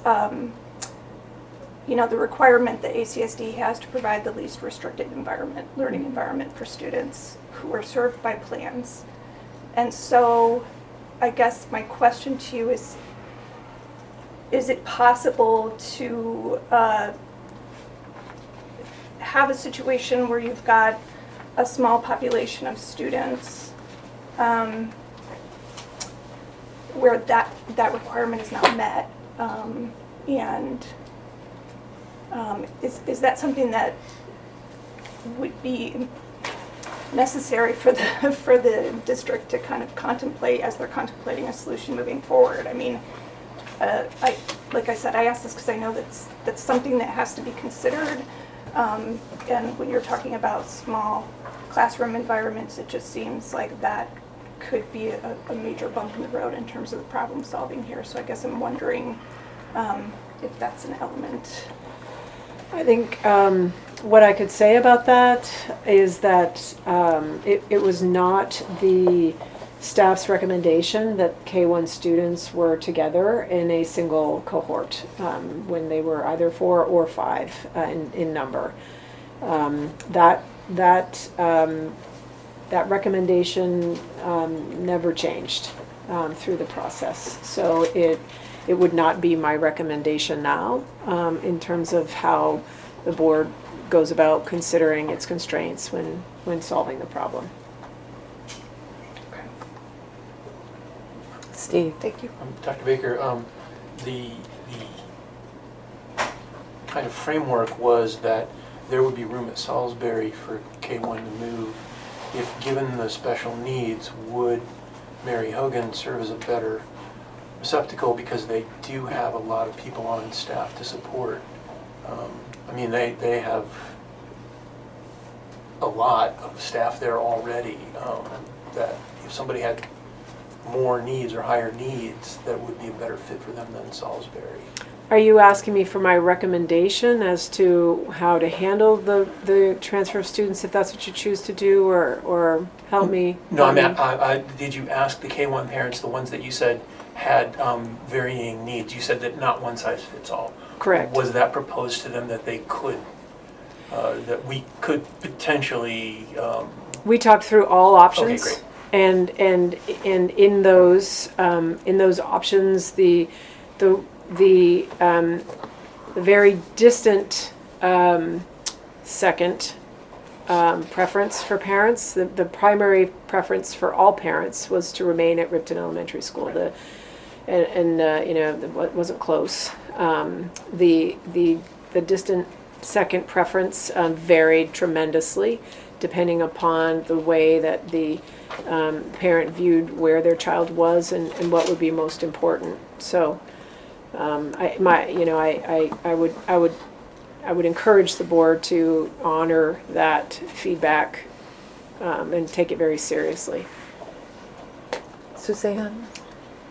the requirement that ACSD has to provide the least restricted learning environment for students who are served by plans. And so I guess my question to you is it possible to have a situation where you've got a small population of students where that requirement is not met, is that something that would be necessary for the district to kind of contemplate as they're contemplating a solution moving forward? I mean, like I said, I asked this because I know that's something that has to be considered. And when you're talking about small classroom environments, it just seems like that could be a major bump in the road in terms of the problem solving here. So I guess I'm wondering if that's an element. I think what I could say about that is that it was not the staff's recommendation that K-1 students were together in a single cohort when they were either 4 or 5 in number. That recommendation never changed through the process. So it would not be my recommendation now in terms of how the board goes about considering its constraints when solving the problem. Steve. Thank you. Dr. Baker, the kind of framework was that there would be room at Salisbury for K-1 to move. If given the special needs, would Mary Hogan serve as a better receptacle because they do have a lot of people on staff to support? I mean, they have a lot of staff there already that if somebody had more needs or higher needs, that would be a better fit for them than Salisbury. Are you asking me for my recommendation as to how to handle the transfer of students, if that's what you choose to do, or help me? No, did you ask the K-1 parents, the ones that you said had varying needs? You said that not one size fits all. Correct. Was that proposed to them that they could, that we could potentially? We talked through all options. Okay, great. And in those options, the very distant second preference for parents, the primary preference for all parents was to remain at Ripton Elementary School. It wasn't close. The distant second preference varied tremendously depending upon the way that the parent viewed where their child was and what would be most important. So I would encourage the board to honor that feedback and take it very seriously. Suzanne?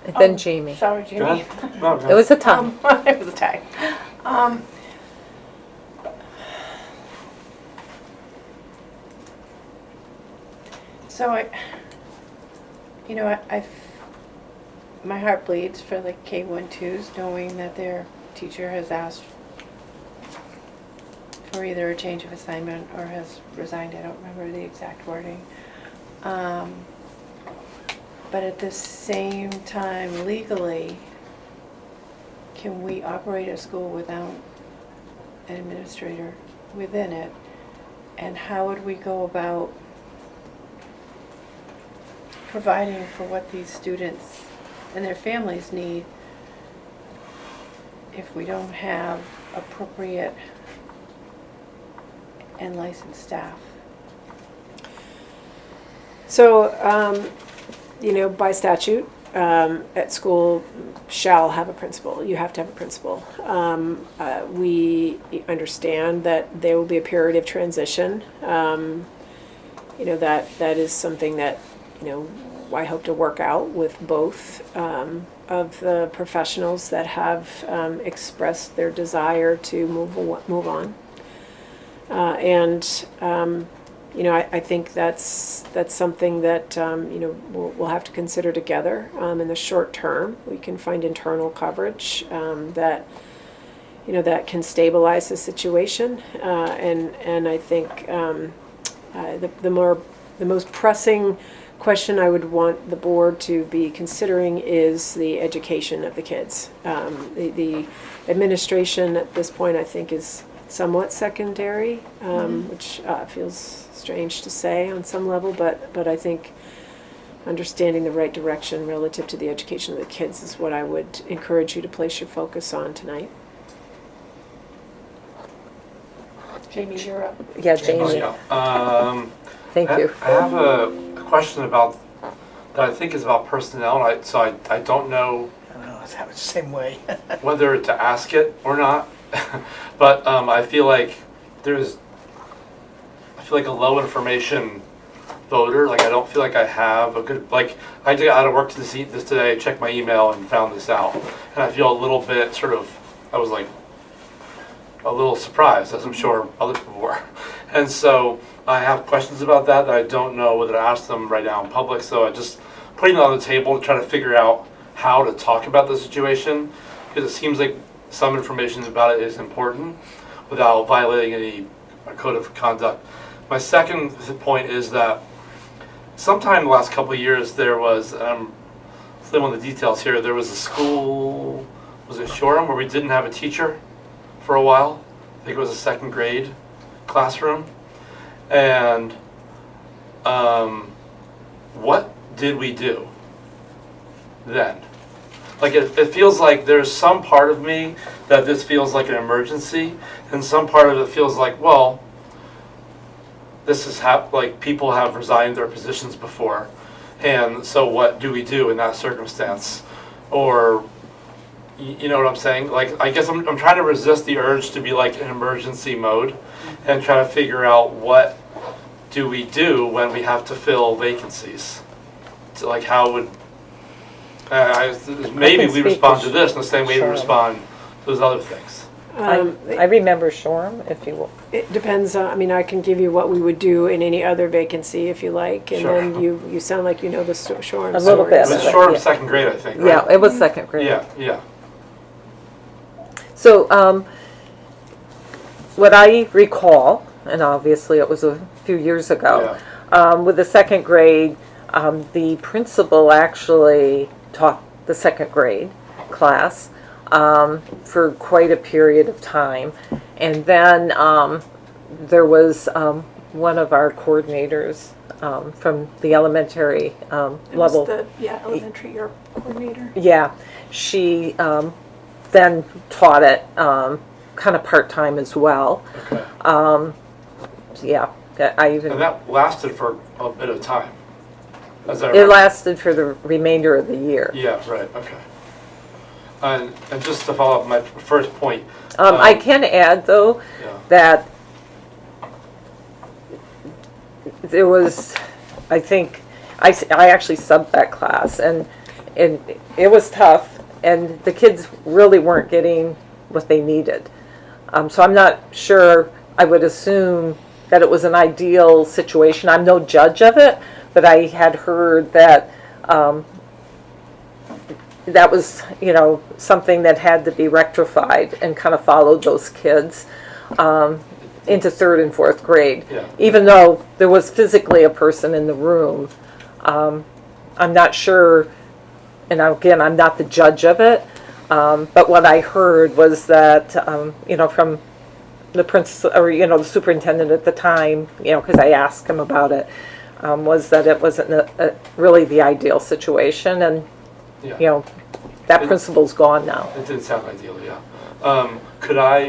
And then Jamie. Sorry, Jamie. It was a tie. It was a tie. So my heart bleeds for the K-1-2s, knowing that their teacher has asked for either a change of assignment or has resigned. I don't remember the exact wording. But at the same time, legally, can we operate a school without an administrator within it? And how would we go about providing for what these students and their families need if we don't have appropriate and licensed staff? So, by statute, at school shall have a principal. You have to have a principal. We understand that there will be a period of transition. That is something that, I hope to work out with both of the professionals that have expressed their desire to move on. I think that's something that we'll have to consider together in the short term. We can find internal coverage that can stabilize the situation, and I think the most pressing question I would want the board to be considering is the education of the kids. The administration at this point, I think, is somewhat secondary, which feels strange to say on some level, but I think understanding the right direction relative to the education of the kids is what I would encourage you to place your focus on tonight. Jamie, you're up. Yeah, Jamie. Thank you. I have a question about that I think is about personnel. I don't know. I don't know. I have it the same way. Whether to ask it or not, but I feel like a low information voter. Like I don't feel like I have a good I got out of work to see this today, checked my email, and found this out, and I feel a little bit I was like a little surprised, as I'm sure other people were, and so I have questions about that I don't know whether to ask them right now in public. So I just putting it on the table to try to figure out how to talk about the situation, because it seems like some information about it is important without violating any code of conduct. My second point is that sometime in the last couple of years there was, some of the details here, there was a school, was it Shoreham, where we didn't have a teacher for a while. I think it was a second grade classroom. And what did we do then? Like it feels like there's some part of me that this feels like an emergency, and some part of it feels like, well, this is like people have resigned their positions before, and so what do we do in that circumstance? Or you know what I'm saying? Like I guess I'm trying to resist the urge to be like in emergency mode and try to figure out what do we do when we have to fill vacancies. So like how would maybe we respond to this in the same way we respond to those other things. I remember Shoreham, if you will. It depends. I can give you what we would do in any other vacancy if you like, and Sure. then you sound like you know the Shoreham A little story. bit. It was Shoreham second grade, I think, right? Yeah, it was second grade. Yeah. So, what I recall, and obviously it was a few years ago, with the second grade, the principal actually taught the second grade class for quite a period of time. And then there was one of our coordinators from the elementary level. Elementary year coordinator. Yeah, she then taught it kind of part-time as well. Okay. So yeah, I even, And that lasted for a bit of time. As I it remember. lasted for the remainder of the year. Yeah, right, okay. And just to follow up my first point. I can add, though, Yeah. that there was, I think, I actually subbed that class, and it was tough, and the kids really weren't getting what they needed. So I'm not sure, I would assume that it was an ideal situation. I'm no judge of it, but I had heard that that was, something that had to be rectified, and kind of followed those kids into 3rd and 4th grade. Yeah. Even though there was physically a person in the room, I'm not sure, and again, I'm not the judge of it, but what I heard was that, from the principal, or, the superintendent at the time, because I asked him about it, was that it wasn't really the ideal situation, and Yeah. that principal's gone now. It didn't sound ideal, yeah.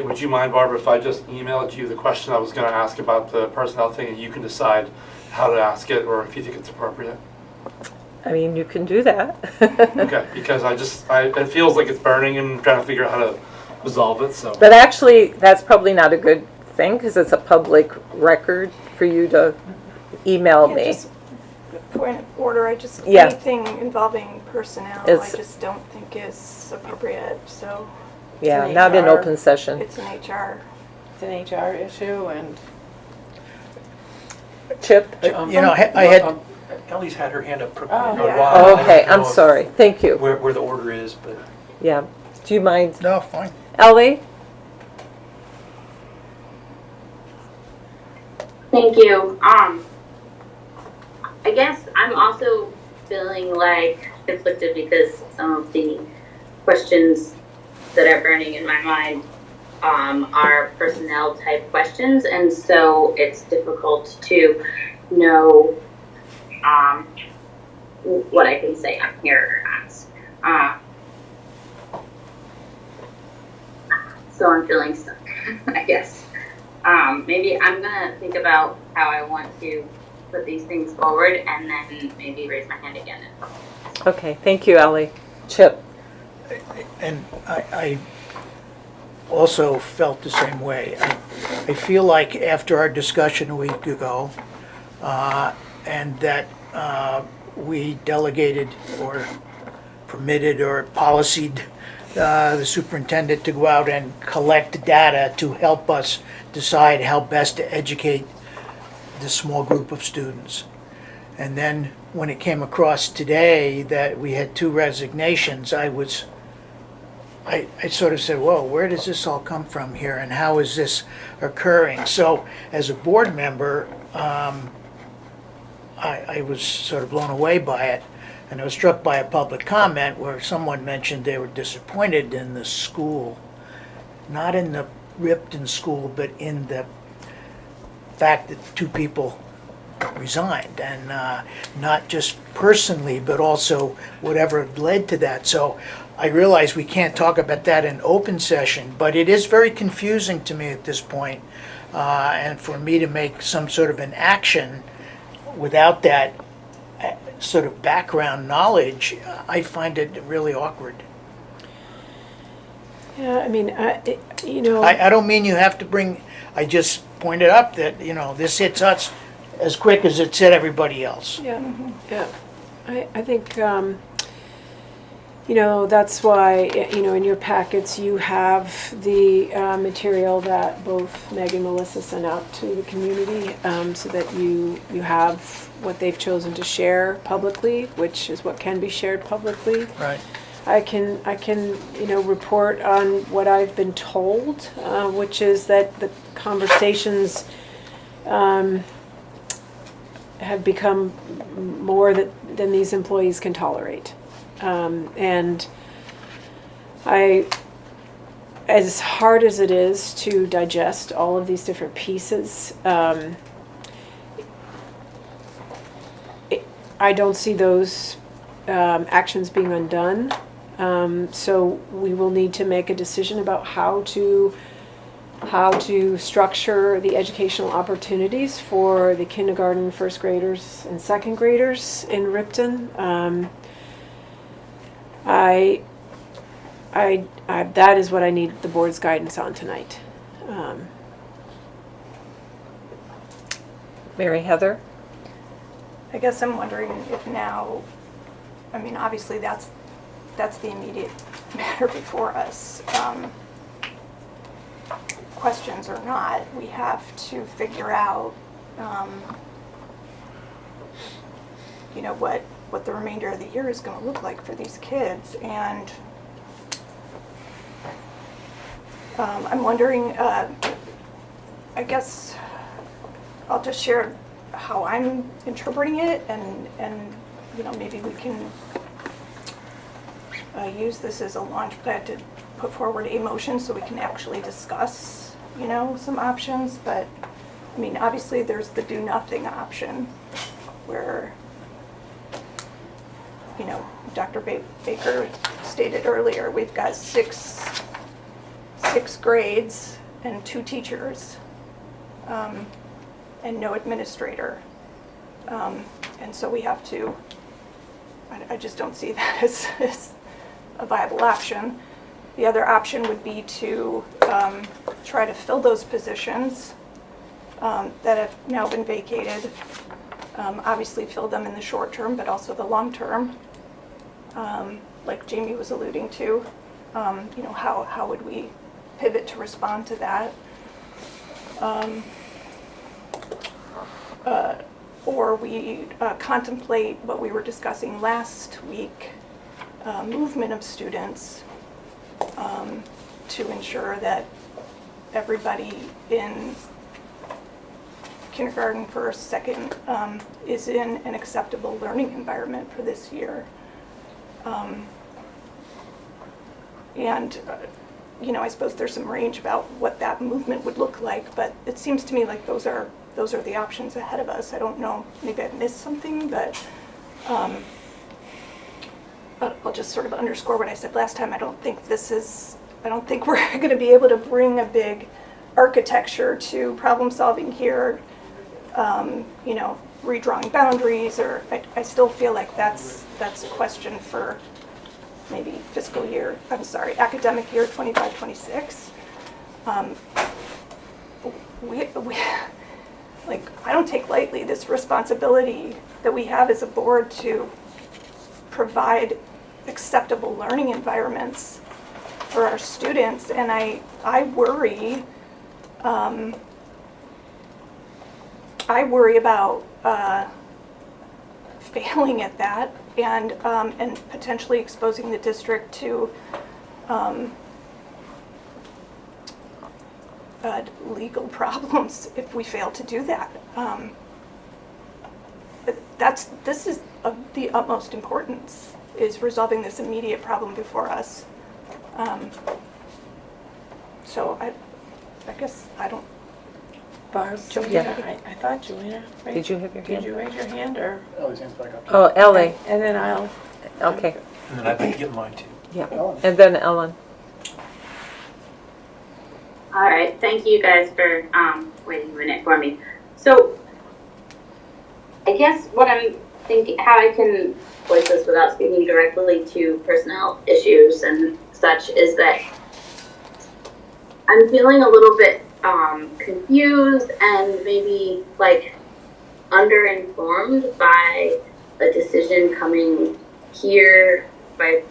Would you mind, Barbara, if I just emailed you the question I was going to ask about the personnel thing, and you can decide how to ask it, or if you think it's appropriate? I mean, you can do that. Okay, because it feels like it's burning, and I'm trying to figure out how to resolve it, so. But actually, that's probably not a good thing, because it's a public record for you to email me. Just point of order, Yeah. anything involving personnel, I just don't think is appropriate, so. Yeah, not in open session. It's an HR. It's an HR issue, and Chip? Ellie's had her hand up for a Oh, yeah. while. I Okay, don't know I'm if- sorry. Thank you. Where the order is, but. Yeah. Do you mind? No, fine. Ellie? Thank you. I guess I'm also feeling like conflicted because some of the questions that are burning in my mind are personnel type questions, and so it's difficult to know what I can say on here or ask. So I'm feeling stuck, I guess. Maybe I'm gonna think about how I want to put these things forward, and then maybe raise my hand again. Okay, thank you, Ellie. Chip? And I also felt the same way. I feel like after our discussion a week ago, and that we delegated or permitted or policied the superintendent to go out and collect data to help us decide how best to educate this small group of students. And then when it came across today that we had 2 resignations, I sort of said, whoa, where does this all come from here, and how is this occurring? So as a board member, I was sort of blown away by it, and I was struck by a public comment where someone mentioned they were disappointed in the school, not in the Ripton school, but in the fact that 2 people resigned, and not just personally, but also whatever led to that. So I realize we can't talk about that in open session, but it is very confusing to me at this point, and for me to make some sort of an action without that sort of background knowledge, I find it really awkward. Yeah, I mean, I don't mean you have to bring, I just pointed up that, this hits us as quick as it's hit everybody else. Yeah, yeah. I think, that's why, in your packets, you have the material that both Meg and Melissa sent out to the community, so that you have what they've chosen to share publicly, which is what can be shared publicly. Right. I can report on what I've been told, which is that the conversations have become more than these employees can tolerate. And as hard as it is to digest all of these different pieces, I don't see those actions being undone. So we will need to make a decision about how to how to structure the educational opportunities for the kindergarten, first graders, and second graders in Ripton. That is what I need the board's guidance on tonight. Mary Heather? I guess I'm wondering if now, I mean, obviously that's the immediate matter before us. Questions or not, we have to figure out, you know, what the remainder of the year is going to look like for these kids. And I'm wondering, I guess I'll just share how I'm interpreting it, and you know, maybe we can use this as a launch pad to put forward a motion so we can actually discuss, you know, some options. But I mean, obviously there's the do nothing option where, you know, Dr. Baker stated earlier, we've got six grades and 2 teachers, and no administrator. And so we have to, I just don't see that as a viable option. The other option would be to try to fill those positions that have now been vacated. Obviously fill them in the short term, but also the long term. Like Jamie was alluding to, you know, how would we pivot to respond to that? Or we contemplate what we were discussing last week, movement of students to ensure that everybody in kindergarten, first, second, is in an acceptable learning environment for this year. And you know, I suppose there's some range about what that movement would look like, but it seems to me like those are the options ahead of us. I don't know, maybe I've missed something, but I'll just sort of underscore what I said last time. I don't think we're going to be able to bring a big architecture to problem solving here, you know, redrawing boundaries, or I still feel like that's a question for maybe academic year 25-26. Like, I don't take lightly this responsibility that we have as a board to provide acceptable learning environments for our students, and I worry about failing at that, and potentially exposing the district to legal problems if we fail to do that. This is of the utmost importance, is resolving this immediate problem before us. So I guess I don't. Barb, Joanna, I thought Joanna, right? Did you have your hand? Did you raise your hand, or? Ellie's hand's back up. Oh, Ellie. And then I'll. Okay. And then I'd like to get mine too. Yeah. And then Ellen. All right, thank you guys for waiting a minute for me. So I guess what I'm thinking, how I can voice this without speaking directly to personnel issues and such, is that I'm feeling a little bit confused and maybe like underinformed by a decision coming here, by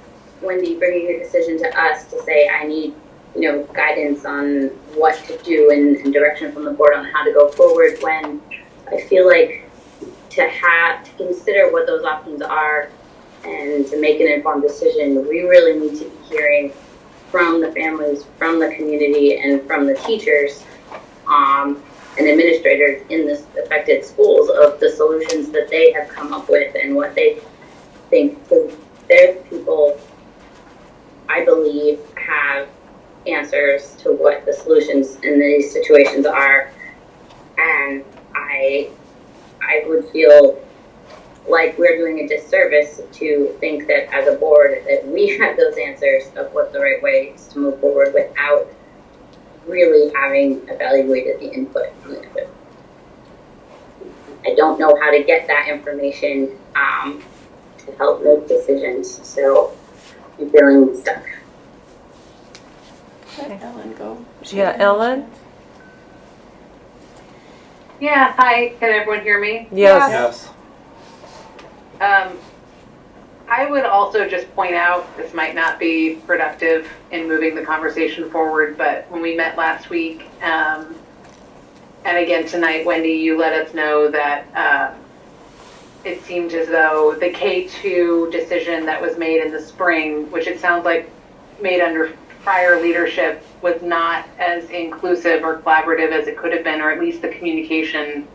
Wendy bringing a decision to us to say I need, you know, guidance on what to do and direction from the board on how to go forward, when I feel like to consider what those options are and to make an informed decision, we really need to be hearing from the families, from the community, and from the teachers and administrators in the affected schools of the solutions that they have come up with and what they think. So their people, I believe, have answers to what the solutions in these situations are, and I would feel like we're doing a disservice to think that as a board that we have those answers of what the right way is to move forward without really having evaluated the input from the other. I don't know how to get that information to help make decisions, so I'm feeling stuck. Let Ellen go. Yeah, Ellen? Yeah, hi, can everyone hear me? Yes. I would also just point out, this might not be productive in moving the conversation forward, but when we met last week, and again tonight, Wendy, you let us know that it seemed as though the K2 decision that was made in the spring, which it sounds like made under prior leadership, was not as inclusive or collaborative as it could have been, or at least the communication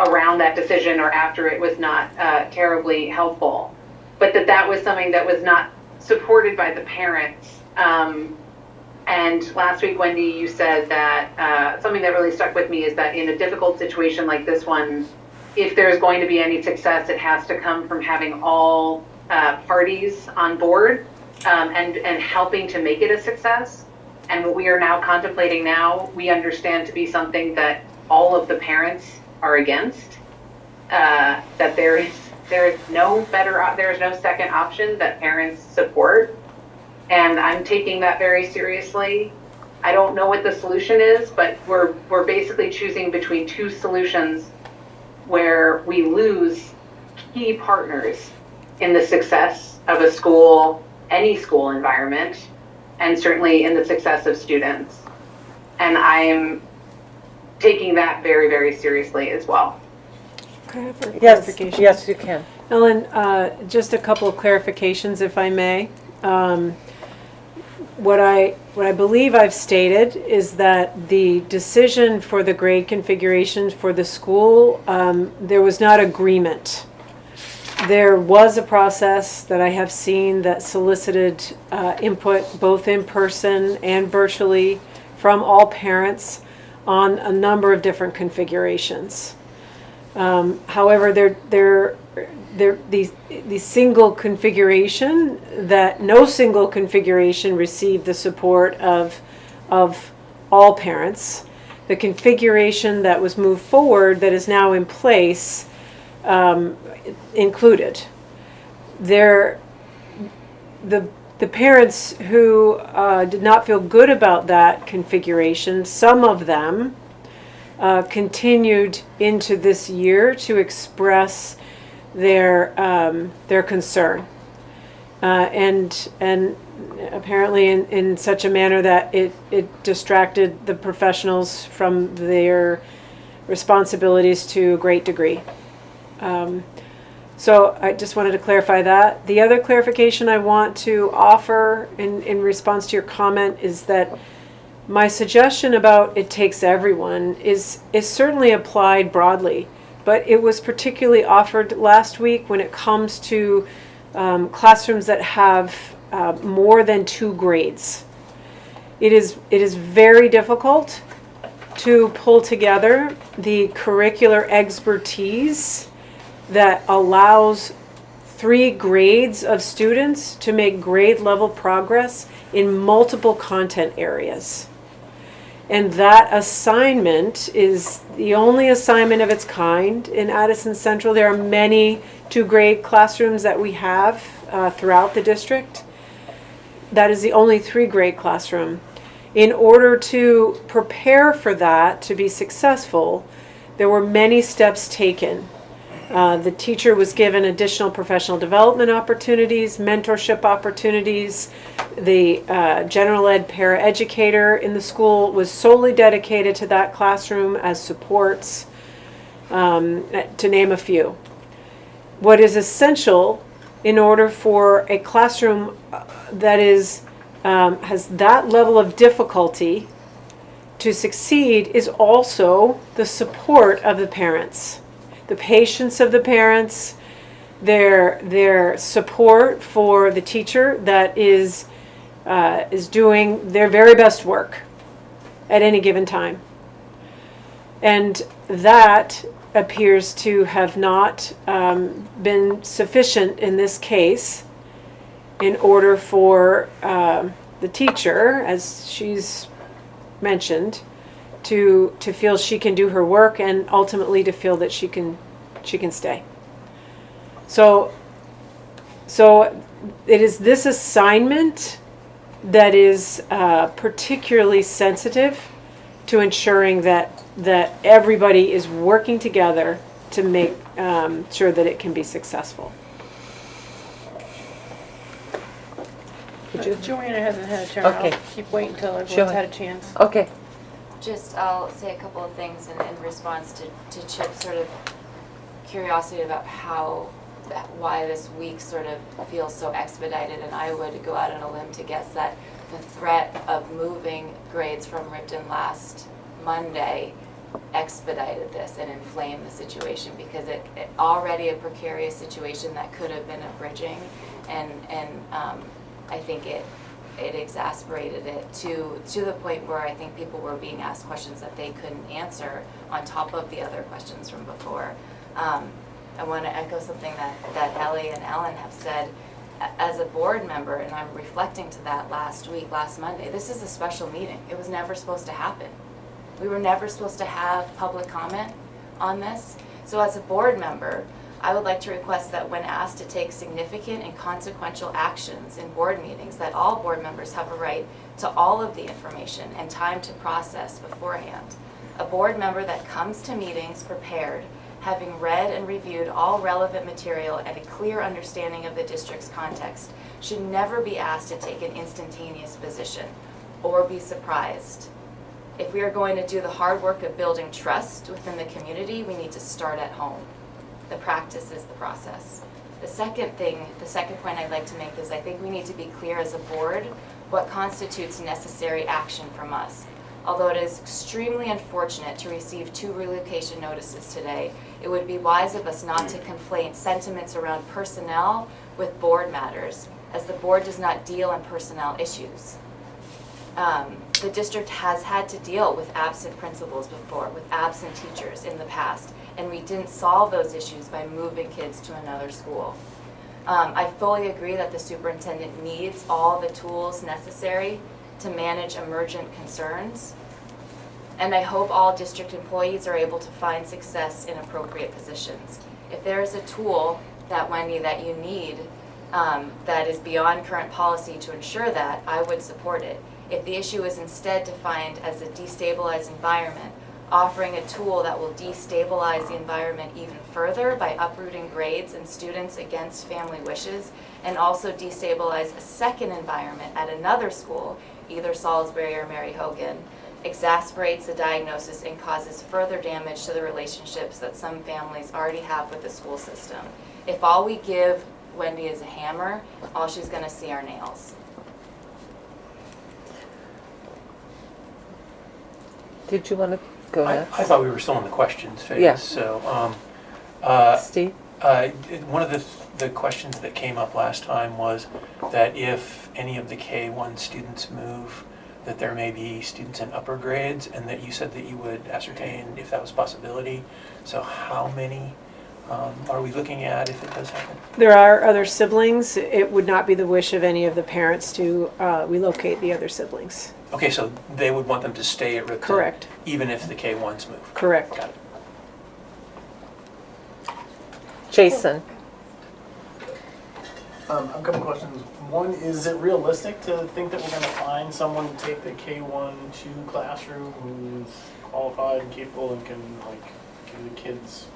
around that decision or after it was not terribly helpful. But that was something that was not supported by the parents. And last week, Wendy, you said that something that really stuck with me is that in a difficult situation like this one, if there's going to be any success, it has to come from having all parties on board and helping to make it a success. And what we are now contemplating now, we understand to be something that all of the parents are against, that there is no second option that parents support. And I'm taking that very seriously. I don't know what the solution is, but we're basically choosing between two solutions where we lose key partners in the success of a school, any school environment, and certainly in the success of students. And I am taking that very, very seriously as well. Can I have a Yes, clarification? yes, you can. Ellen, just a couple of clarifications, if I may. What I believe I've stated is that the decision for the grade configurations for the school, there was not agreement. There was a process that I have seen that solicited input both in person and virtually from all parents on a number of different configurations. However, the single configuration, that no single configuration received the support of all parents. The configuration that was moved forward that is now in place included. The parents who did not feel good about that configuration, some of them continued into this year to express their concern, and apparently in such a manner that it distracted the professionals from their responsibilities to a great degree. So I just wanted to clarify that. The other clarification I want to offer in response to your comment is that my suggestion about it takes everyone is certainly applied broadly, but it was particularly offered last week when it comes to classrooms that have more than 2 grades. It is very difficult to pull together the curricular expertise that allows 3 grades of students to make grade level progress in multiple content areas. And that assignment is the only assignment of its kind in Addison Central. There are many 2-grade classrooms that we have throughout the district. That is the only 3-grade classroom. In order to prepare for that to be successful, there were many steps taken. The teacher was given additional professional development opportunities, mentorship opportunities. The general ed paraeducator in the school was solely dedicated to that classroom as supports, to name a few. What is essential in order for a classroom that has that level of difficulty to succeed is also the support of the parents. The patience of the parents, their support for the teacher that is doing their very best work at any given time. And that appears to have not been sufficient in this case in order for the teacher, as she's mentioned, to feel she can do her work and ultimately to feel that she can stay. So it is this assignment that is particularly sensitive to ensuring that everybody is working together to make sure that it can be successful. Joanna hasn't had a turn. Okay. I'll keep waiting until everyone's Joanna. had a chance. Okay. I'll say a couple of things in response to Chip's sort of curiosity about why this week sort of feels so expedited, and I would go out on a limb to guess that the threat of moving grades from Ripton last Monday expedited this and inflamed the situation, because it already a precarious situation that could have been a bridging, and I think it exasperated it to the point where I think people were being asked questions that they couldn't answer on top of the other questions from before. I want to echo something that Ellie and Ellen have said. As a board member, and I'm reflecting to that last Monday, this is a special meeting. It was never supposed to happen. We were never supposed to have public comment on this. So as a board member, I would like to request that when asked to take significant and consequential actions in board meetings, that all board members have a right to all of the information and time to process beforehand. A board member that comes to meetings prepared, having read and reviewed all relevant material and a clear understanding of the district's context, should never be asked to take an instantaneous position or be surprised. If we are going to do the hard work of building trust within the community, we need to start at home. The practice is the process. The second point I'd like to make is I think we need to be clear as a board what constitutes necessary action from us. Although it is extremely unfortunate to receive 2 relocation notices today, it would be wise of us not to conflate sentiments around personnel with board matters, as the board does not deal in personnel issues. The district has had to deal with absent principals before, with absent teachers in the past, and we didn't solve those issues by moving kids to another school. I fully agree that the superintendent needs all the tools necessary to manage emergent concerns, and I hope all district employees are able to find success in appropriate positions. If there is a tool that, Wendy, that you need that is beyond current policy to ensure that, I would support it. If the issue is instead defined as a destabilized environment, offering a tool that will destabilize the environment even further by uprooting grades and students against family wishes, and also destabilize a second environment at another school, either Salisbury or Mary Hogan, exasperates the diagnosis and causes further damage to the relationships that some families already have with the school system. If all we give Wendy is a hammer, all she's going to see are nails. Did you want to go ahead? I thought we were still in the questions phase. Yeah. So, Steve? One of the questions that came up last time was that if any of the K1 students move, that there may be students in upper grades, and that you said that you would ascertain if that was a possibility. So how many are we looking at if it does happen? There are other siblings. It would not be the wish of any of the parents to relocate the other siblings. Okay, so they would want them to stay at Ripton? Correct. Even if the K1s move? Correct. Got it. Jason? A couple questions. One, is it realistic to think that we're going to find someone to take the K1-2 classroom who's qualified and capable and can give the kids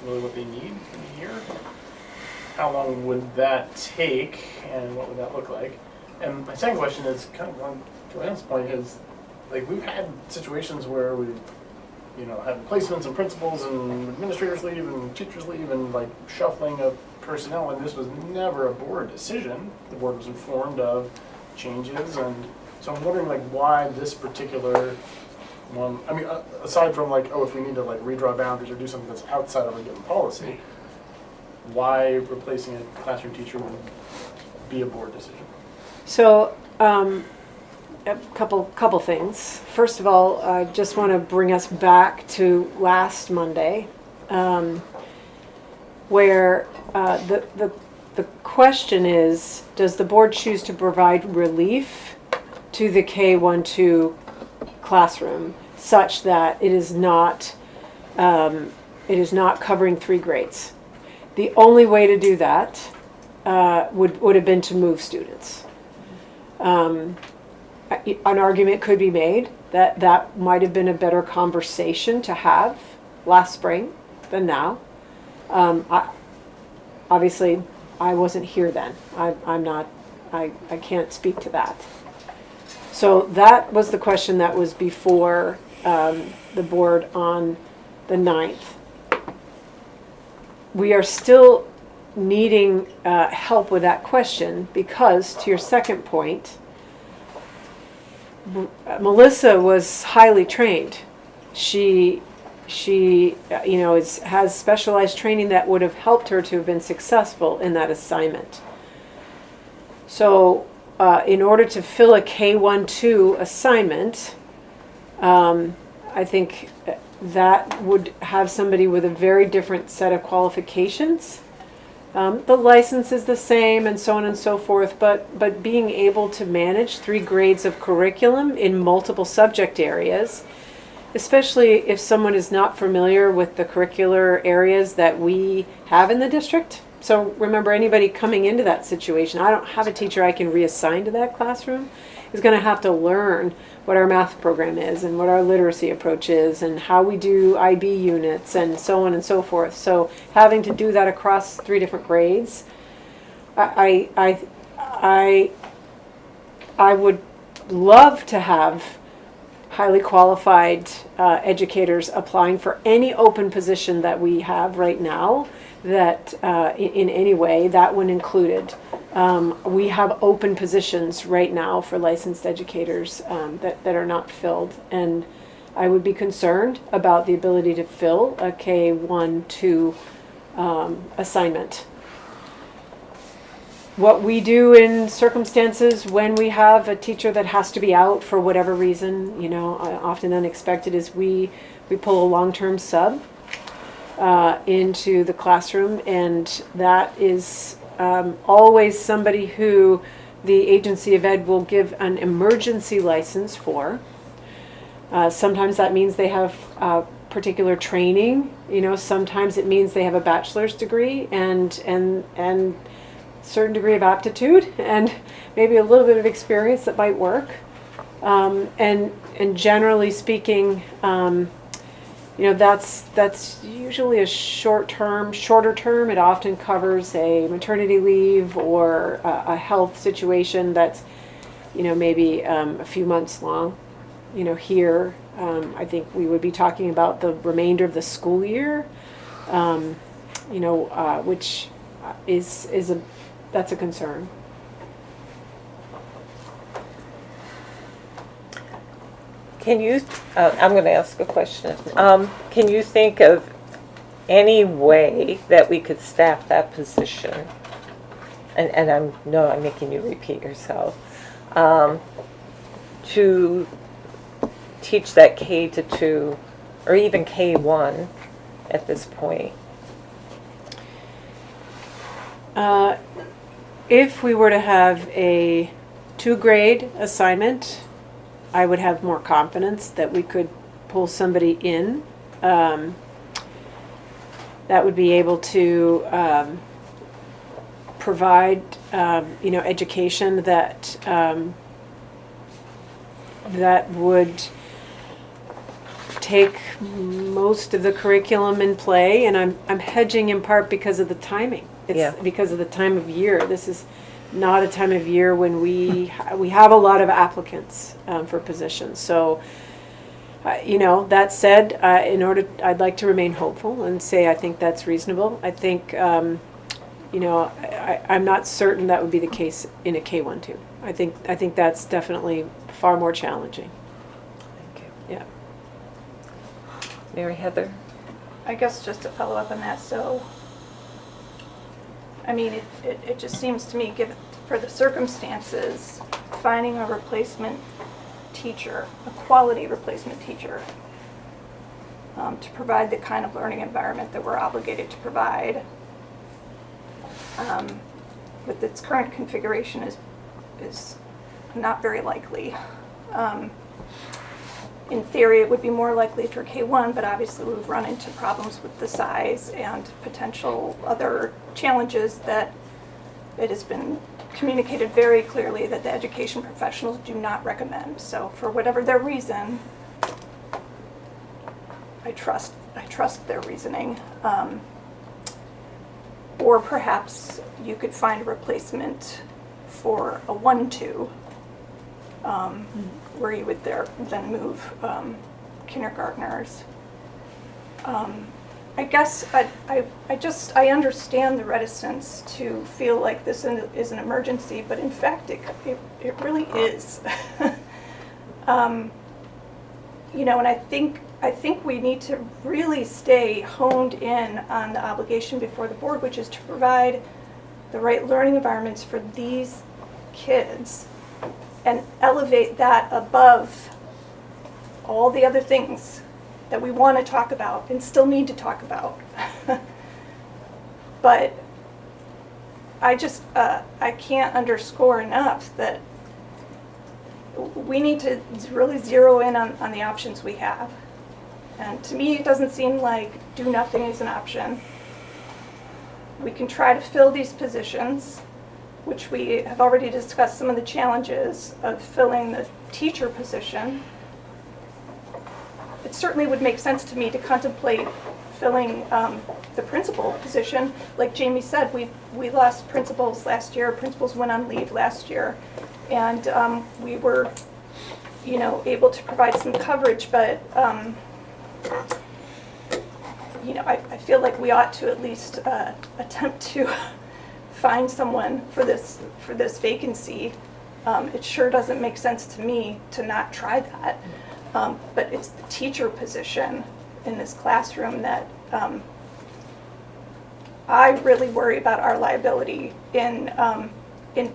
really what they need for the year? How long would that take, and what would that look like? And my second question is kind of on Joanne's point is, we've had situations where we've had placements and principals and administrators leave and teachers leave and shuffling of personnel, and this was never a board decision. The board was informed of changes, and so I'm wondering why this particular one, I mean, aside from if we need to redraw boundaries or do something that's outside of a given policy, why replacing a classroom teacher would be a board decision? So, a couple things. First of all, I just want to bring us back to last Monday, where the question is, does the board choose to provide relief to the K-1-2 classroom such that it is not covering 3 grades. The only way to do that would have been to move students. An argument could be made that that might have been a better conversation to have last spring than now. Obviously, I wasn't here then. I can't speak to that. So that was the question that was before the board on the 9th. We are still needing help with that question because, to your second point, Melissa was highly trained. She has specialized training that would have helped her to have been successful in that assignment. So in order to fill a K-1-2 assignment, I think that would have somebody with a very different set of qualifications. The license is the same and so on and so forth, but being able to manage 3 grades of curriculum in multiple subject areas, especially if someone is not familiar with the curricular areas that we have in the district. So remember, anybody coming into that situation, I don't have a teacher I can reassign to that classroom, is going to have to learn what our math program is and what our literacy approach is and how we do IB units and so on and so forth. So having to do that across 3 different grades, I would love to have highly qualified educators applying for any open position that we have right now that in any way, that one included. We have open positions right now for licensed educators that are not filled, and I would be concerned about the ability to fill a K-1-2 assignment. What we do in circumstances when we have a teacher that has to be out for whatever reason, often unexpected, is we pull a long-term sub into the classroom, and that is always somebody who the Agency of Ed will give an emergency license for. Sometimes that means they have particular training. Sometimes it means they have a bachelor's degree and certain degree of aptitude and maybe a little bit of experience that might work. And generally speaking, that's usually a shorter term. It often covers a maternity leave or a health situation that's, maybe a few months long. Here, I think we would be talking about the remainder of the school year, which that's a concern. Can you, I'm going to ask a question. Can you think of any way that we could staff that position? And I'm making you repeat yourself. To teach that K-2 or even K-1 at this point? If we were to have a 2-grade assignment, I would have more confidence that we could pull somebody in that would be able to provide, education that that would take most of the curriculum in play, and I'm hedging in part because of the timing. It's because of the time of year. This is not a time of year when we have a lot of applicants for positions. So, that said, I'd like to remain hopeful and say I think that's reasonable. I think, I'm not certain that would be the case in a K-1-2. I think that's definitely far more challenging. Thank you. Yeah. Mary Heather? I guess just to follow up on that, so, it just seems to me, given for the circumstances, finding a replacement teacher, a quality replacement teacher, to provide the kind of learning environment that we're obligated to provide, with its current configuration is not very likely. in theory, it would be more likely for K1, but obviously we've run into problems with the size and potential other challenges that it has been communicated very clearly that the education professionals do not recommend. So for whatever their reason, I trust their reasoning. Or perhaps you could find a replacement for a 1-2, where you would then move kindergartners. I guess I understand the reticence to feel like this is an emergency, but in fact it really is. You know, and I think we need to really stay honed in on the obligation before the board, which is to provide the right learning environments for these kids and elevate that above all the other things that we want to talk about and still need to talk about. But I can't underscore enough that we need to really zero in on the options we have. And to me, it doesn't seem like do nothing is an option. We can try to fill these positions, which we have already discussed some of the challenges of filling the teacher position. It certainly would make sense to me to contemplate filling the principal position. Like Jamie said, we lost principals last year. Principals went on leave last year. And we were, you know, able to provide some coverage, but you know, I feel like we ought to at least attempt to find someone for this vacancy. It sure doesn't make sense to me to not try that. But it's the teacher position in this classroom that I really worry about our liability in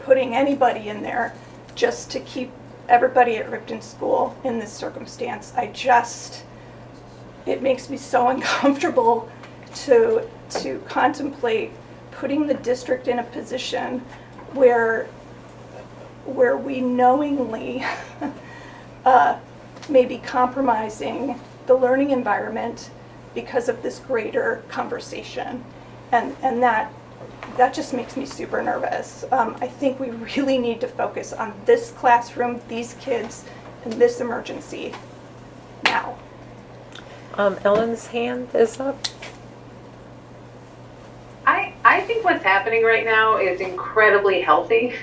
putting anybody in there just to keep everybody at Ripton School in this circumstance. It makes me so uncomfortable to contemplate putting the district in a position where we knowingly may be compromising the learning environment because of this greater conversation. And that just makes me super nervous. I think we really need to focus on this classroom, these kids, and this emergency now. Ellen's hand is up. I think what's happening right now is incredibly healthy.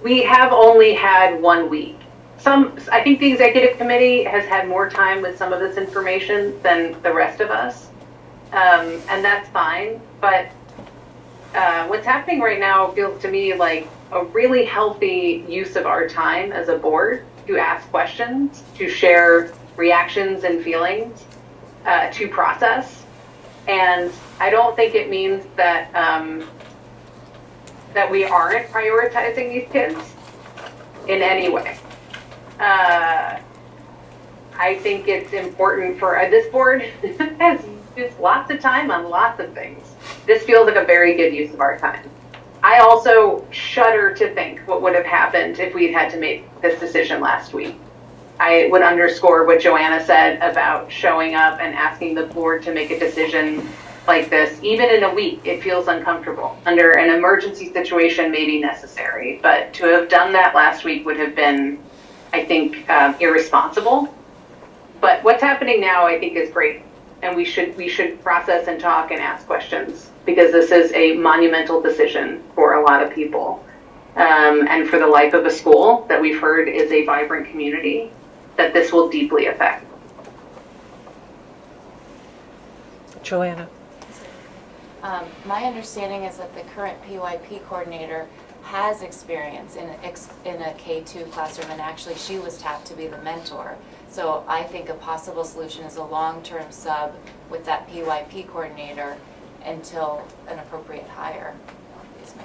We have only had 1 week. I think the executive committee has had more time with some of this information than the rest of us. And that's fine, but what's happening right now feels to me like a really healthy use of our time as a board to ask questions, to share reactions and feelings, to process. And I don't think it means that that we aren't prioritizing these kids in any way. I think it's important for this board has used lots of time on lots of things. This feels like a very good use of our time. I also shudder to think what would have happened if we'd had to make this decision last week. I would underscore what Joanna said about showing up and asking the board to make a decision like this. Even in a week, it feels uncomfortable. Under an emergency situation, maybe necessary, but to have done that last week would have been, I think, irresponsible. But what's happening now, I think, is great. And we should process and talk and ask questions, because this is a monumental decision for a lot of people. And for the life of a school that we've heard is a vibrant community that this will deeply affect. Joanna. My understanding is that the current PYP coordinator has experience in a K2 classroom, and actually she was tapped to be the mentor. So I think a possible solution is a long-term sub with that PYP coordinator until an appropriate hire is made.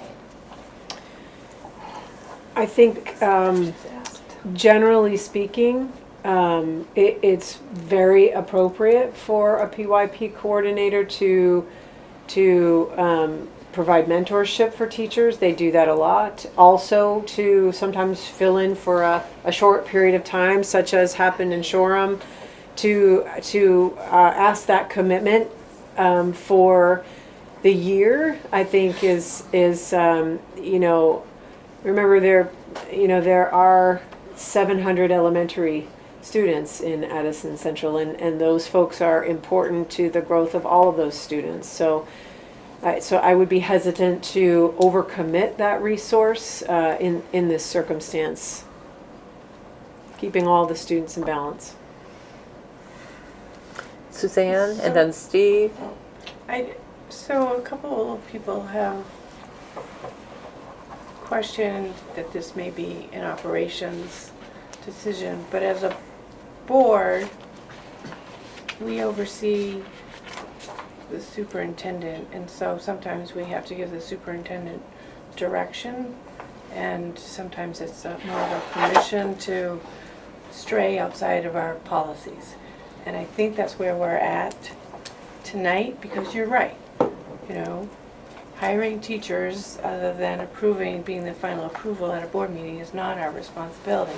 I think generally speaking, it's very appropriate for a PYP coordinator to provide mentorship for teachers. They do that a lot. Also to sometimes fill in for a short period of time, such as happened in Shoreham, to ask that commitment for the year, I think is remember there are 700 elementary students in Addison Central, and those folks are important to the growth of all of those students. So I would be hesitant to overcommit that resource in this circumstance, keeping all the students in balance. Suzanne, and then Steve. So a couple of people have questioned that this may be an operations decision, but as a board, we oversee the superintendent, and so sometimes we have to give the superintendent direction, and sometimes it's more of a permission to stray outside of our policies. And I think that's where we're at tonight, because you're right. Hiring teachers, other than approving, being the final approval at a board meeting, is not our responsibility.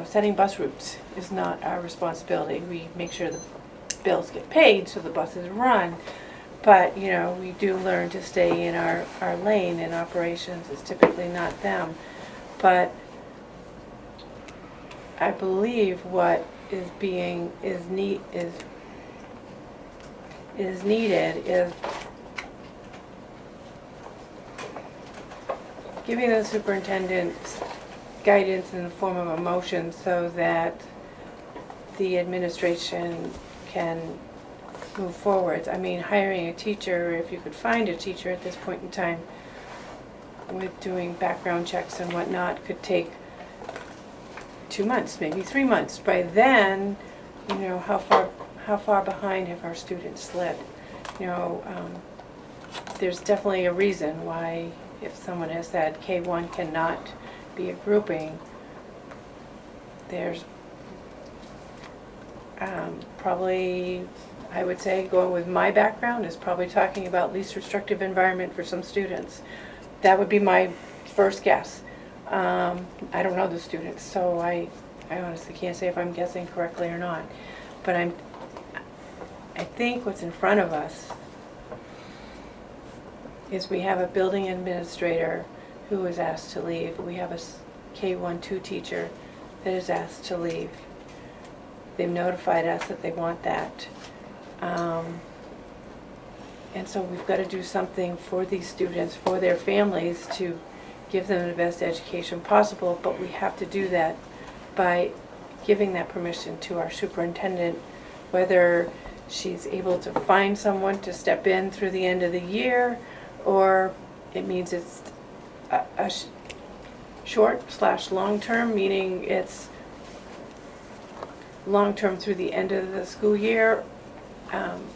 Setting bus routes is not our responsibility. We make sure the bills get paid so the buses run. But, we do learn to stay in our lane, and operations is typically not them. But I believe what is needed is giving the superintendent guidance in the form of a motion so that the administration can move forward. I mean, hiring a teacher, if you could find a teacher at this point in time, with doing background checks and whatnot, could take 2 months, maybe 3 months. By then, how far behind have our students slid? There's definitely a reason why, if someone has said K1 cannot be a grouping, there's probably, I would say, going with my background, is probably talking about least restrictive environment for some students. That would be my first guess. I don't know the students, so I honestly can't say if I'm guessing correctly or not. But I think what's in front of us is we have a building administrator who is asked to leave. We have a K1-2 teacher that is asked to leave. They've notified us that they want that. And so we've got to do something for these students, for their families, to give them the best education possible, but we have to do that by giving that permission to our superintendent, whether she's able to find someone to step in through the end of the year, or it means it's a short/long-term, meaning it's long-term through the end of the school year,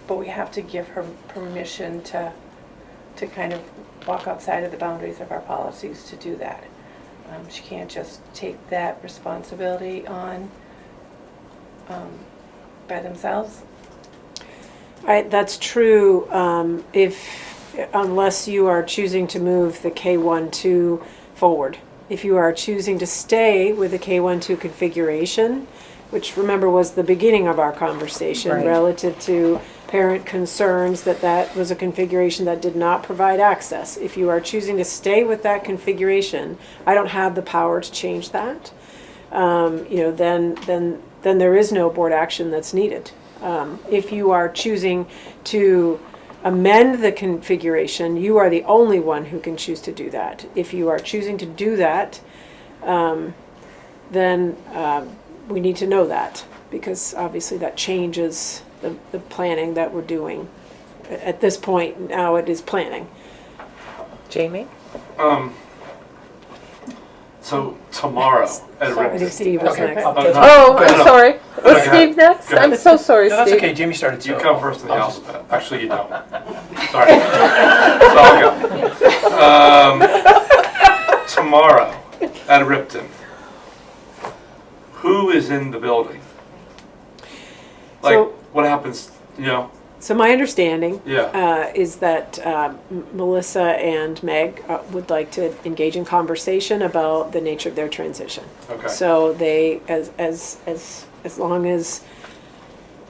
but we have to give her permission to kind of walk outside of the boundaries of our policies to do that. She can't just take that responsibility on by themselves. Right, that's true. Unless you are choosing to move the K1-2 forward. If you are choosing to stay with the K1-2 configuration, which remember was the beginning of our conversation, right, relative to parent concerns that was a configuration that did not provide access. If you are choosing to stay with that configuration, I don't have the power to change that. Then there is no board action that's needed. If you are choosing to amend the configuration, you are the only one who can choose to do that. If you are choosing to do that, then we need to know that, because obviously that changes the planning that we're doing. At this point now, it is planning. Jamie? So tomorrow at I think Steve was next. Oh, I'm sorry. Was Steve next? I'm so sorry, No, that's Steve. okay. Jamie started. You so come first in the I'll alphabet. Actually, you don't. Sorry. So I'll go. Tomorrow at Ripton, who is in the building? Like, So- what happens, So my understanding Yeah. is that Melissa and Meg would like to engage in conversation about the nature of their transition. Okay. So they, as long as,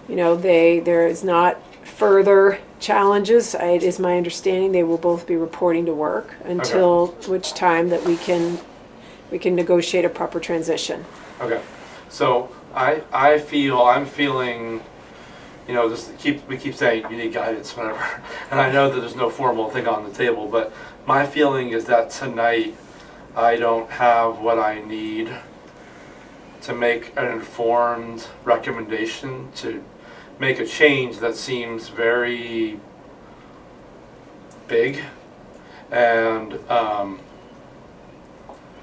you know, there is not further challenges, it is my understanding they will both be reporting to work until which time that we can negotiate a proper transition. Okay. So I'm feeling, you know, we keep saying you need guidance, whatever. And I know that there's no formal thing on the table, but my feeling is that tonight I don't have what I need to make an informed recommendation to make a change that seems very big and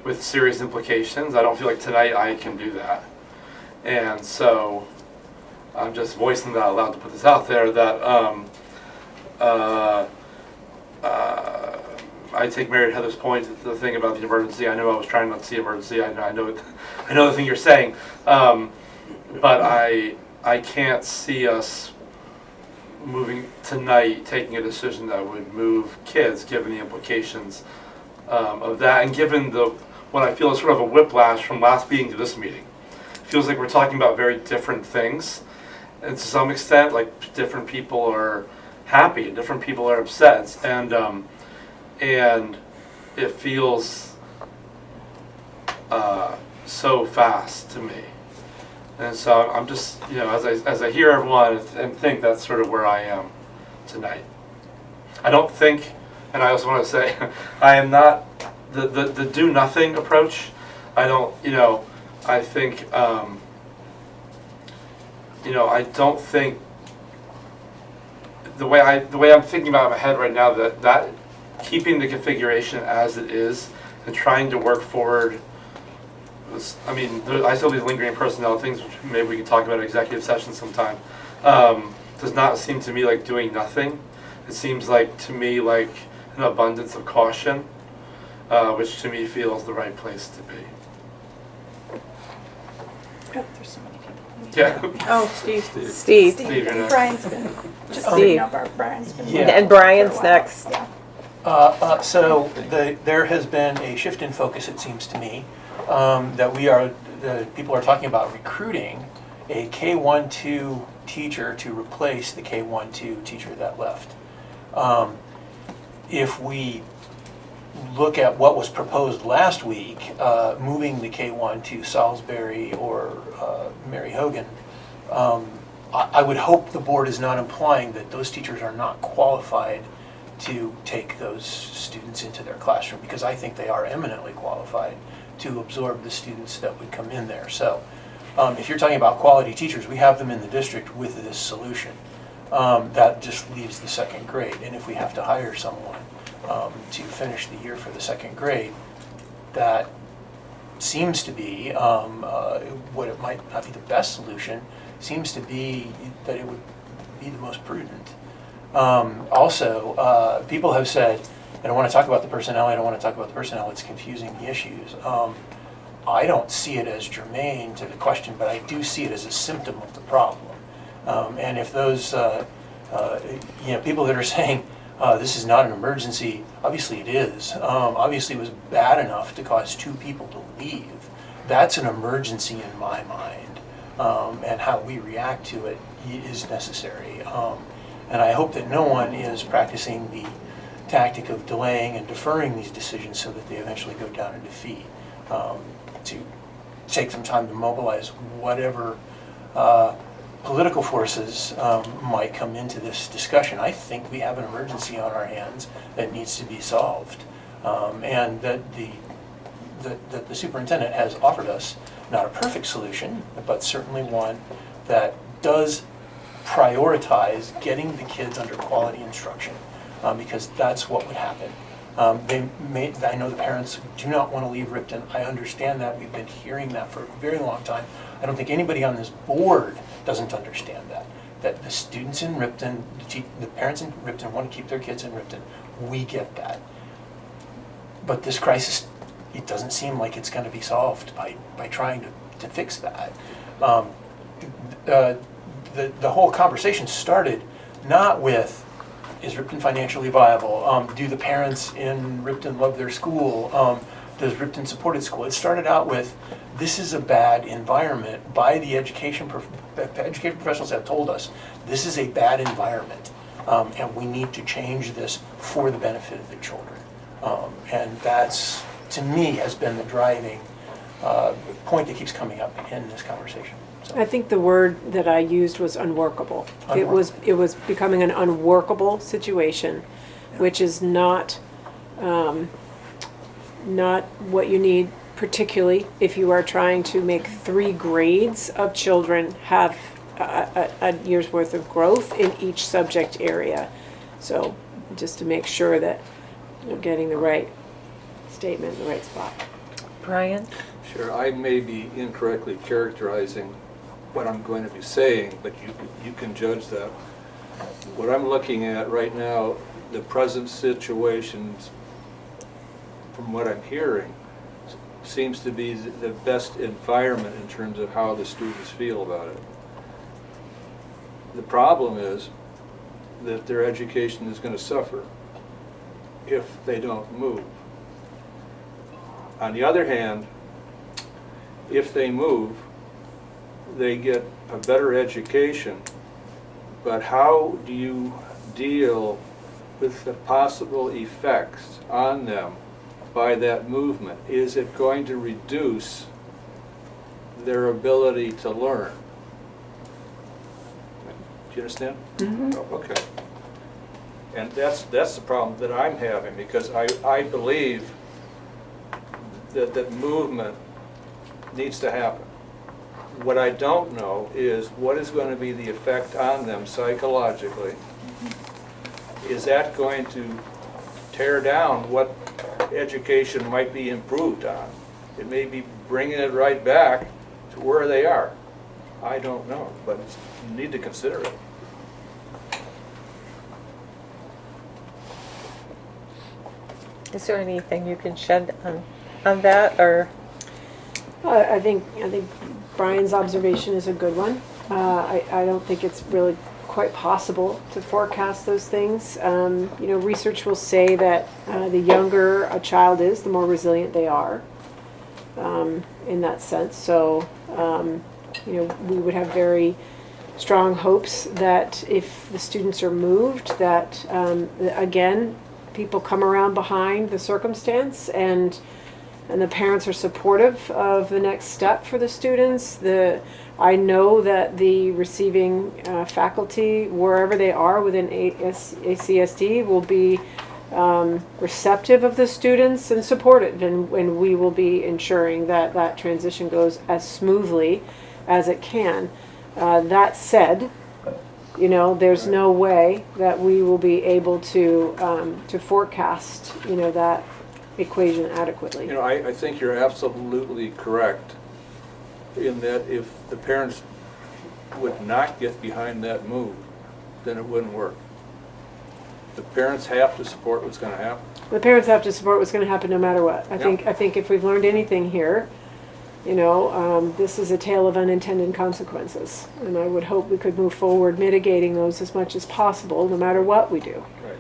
with serious implications. I don't feel like tonight I can do that. And so I'm just voicing that out loud to put this out there that I take Mary Heather's point, the thing about the emergency. I know I was trying not to see emergency. I know the thing you're saying, but I can't see us moving tonight, taking a decision that would move kids, given the implications of that, and given what I feel is sort of a whiplash from last meeting to this meeting. It feels like we're talking about very different things, and to some extent, like different people are happy and different people are upset, and it feels so fast to me. And so I'm just, you know, as I hear everyone and think that's sort of where I am tonight. I don't think, and I also want to say, I am not the do nothing approach. I don't, you know, I think, you know, I don't think the way I'm thinking about it in my head right now that keeping the configuration as it is and trying to work forward. I mean, I still these lingering personnel things, which maybe we can talk about in executive session sometime. Does not seem to me like doing nothing. It seems like to me like an abundance of caution, which to me feels the right place to be. Oh, there's so many people. Yeah. Oh, Steve. Steve, you're And next. Brian's been, just so Steve. you know, Brian's been. Yeah. And Brian's for a while. next. Yeah. So there has been a shift in focus, it seems to me, that people are talking about recruiting a K-1-2 teacher to replace the K-1-2 teacher that left. If we look at what was proposed last week, moving the K-1 to Salisbury or Mary Hogan, I would hope the board is not implying that those teachers are not qualified to take those students into their classroom, because I think they are eminently qualified to absorb the students that would come in there. So if you're talking about quality teachers, we have them in the district with this solution. That just leaves the second grade. And if we have to hire someone to finish the year for the second grade, that seems to be what it might not be the best solution, seems to be that it would be the most prudent. Also, people have said, I don't want to talk about the personnel, it's confusing the issues. I don't see it as germane to the question, but I do see it as a symptom of the problem. And if those people that are saying this is not an emergency, obviously it is. Obviously it was bad enough to cause 2 people to leave. That's an emergency in my mind, and how we react to it is necessary. And I hope that no one is practicing the tactic of delaying and deferring these decisions so that they eventually go down in defeat. To take some time to mobilize whatever political forces might come into this discussion. I think we have an emergency on our hands that needs to be solved, and that the superintendent has offered us not a perfect solution, but certainly one that does prioritize getting the kids under quality instruction, because that's what would happen. I know the parents do not want to leave Ripton. I understand that. We've been hearing that for a very long time. I don't think anybody on this board doesn't understand that the students in Ripton, the parents in Ripton want to keep their kids in Ripton. We get that. But this crisis, it doesn't seem like it's going to be solved by trying to fix that. The whole conversation started not with, is Ripton financially viable? Do the parents in Ripton love their school? Does Ripton support its school? It started out with, this is a bad environment by the education professionals have told us, this is a bad environment, and we need to change this for the benefit of the children. And that's, to me, has been the driving point that keeps coming up in this conversation. So. I think the word that I used was unworkable. It was becoming an unworkable situation, which is not what you need, particularly if you are trying to make 3 grades of children have a year's worth of growth in each subject area. So just to make sure that we're getting the right statement in the right spot. Brian? Sure, I may be incorrectly characterizing what I'm going to be saying, but you can judge that. What I'm looking at right now, the present situations, from what I'm hearing, seems to be the best environment in terms of how the students feel about it. The problem is that their education is going to suffer if they don't move. On the other hand, if they move, they get a better education, but how do you deal with the possible effects on them by that movement? Is it going to reduce their ability to learn? Do you understand? Mm-hmm. Oh, okay. And that's the problem that I'm having, because I believe that movement needs to happen. What I don't know is what is going to be the effect on them psychologically. Is that going to tear down what education might be improved on? It may be bringing it right back to where they are. I don't know, but you need to consider it. Is there anything you can shed on that, or? I think Brian's observation is a good one. I don't think it's really quite possible to forecast those things. Research will say that the younger a child is, the more resilient they are in that sense. So, we would have very strong hopes that if the students are moved, that, again, people come around behind the circumstance and the parents are supportive of the next step for the students. I know that the receiving faculty, wherever they are within ACSD, will be receptive of the students and supportive, and we will be ensuring that that transition goes as smoothly as it can. That said, there's no way that we will be able to forecast, that equation adequately. I think you're absolutely correct in that if the parents would not get behind that move, then it wouldn't work. The parents have to support what's going to happen. The parents have to support what's going to happen no matter what. I think if we've learned anything here, this is a tale of unintended consequences, and I would hope we could move forward mitigating those as much as possible, no matter what we do. Right.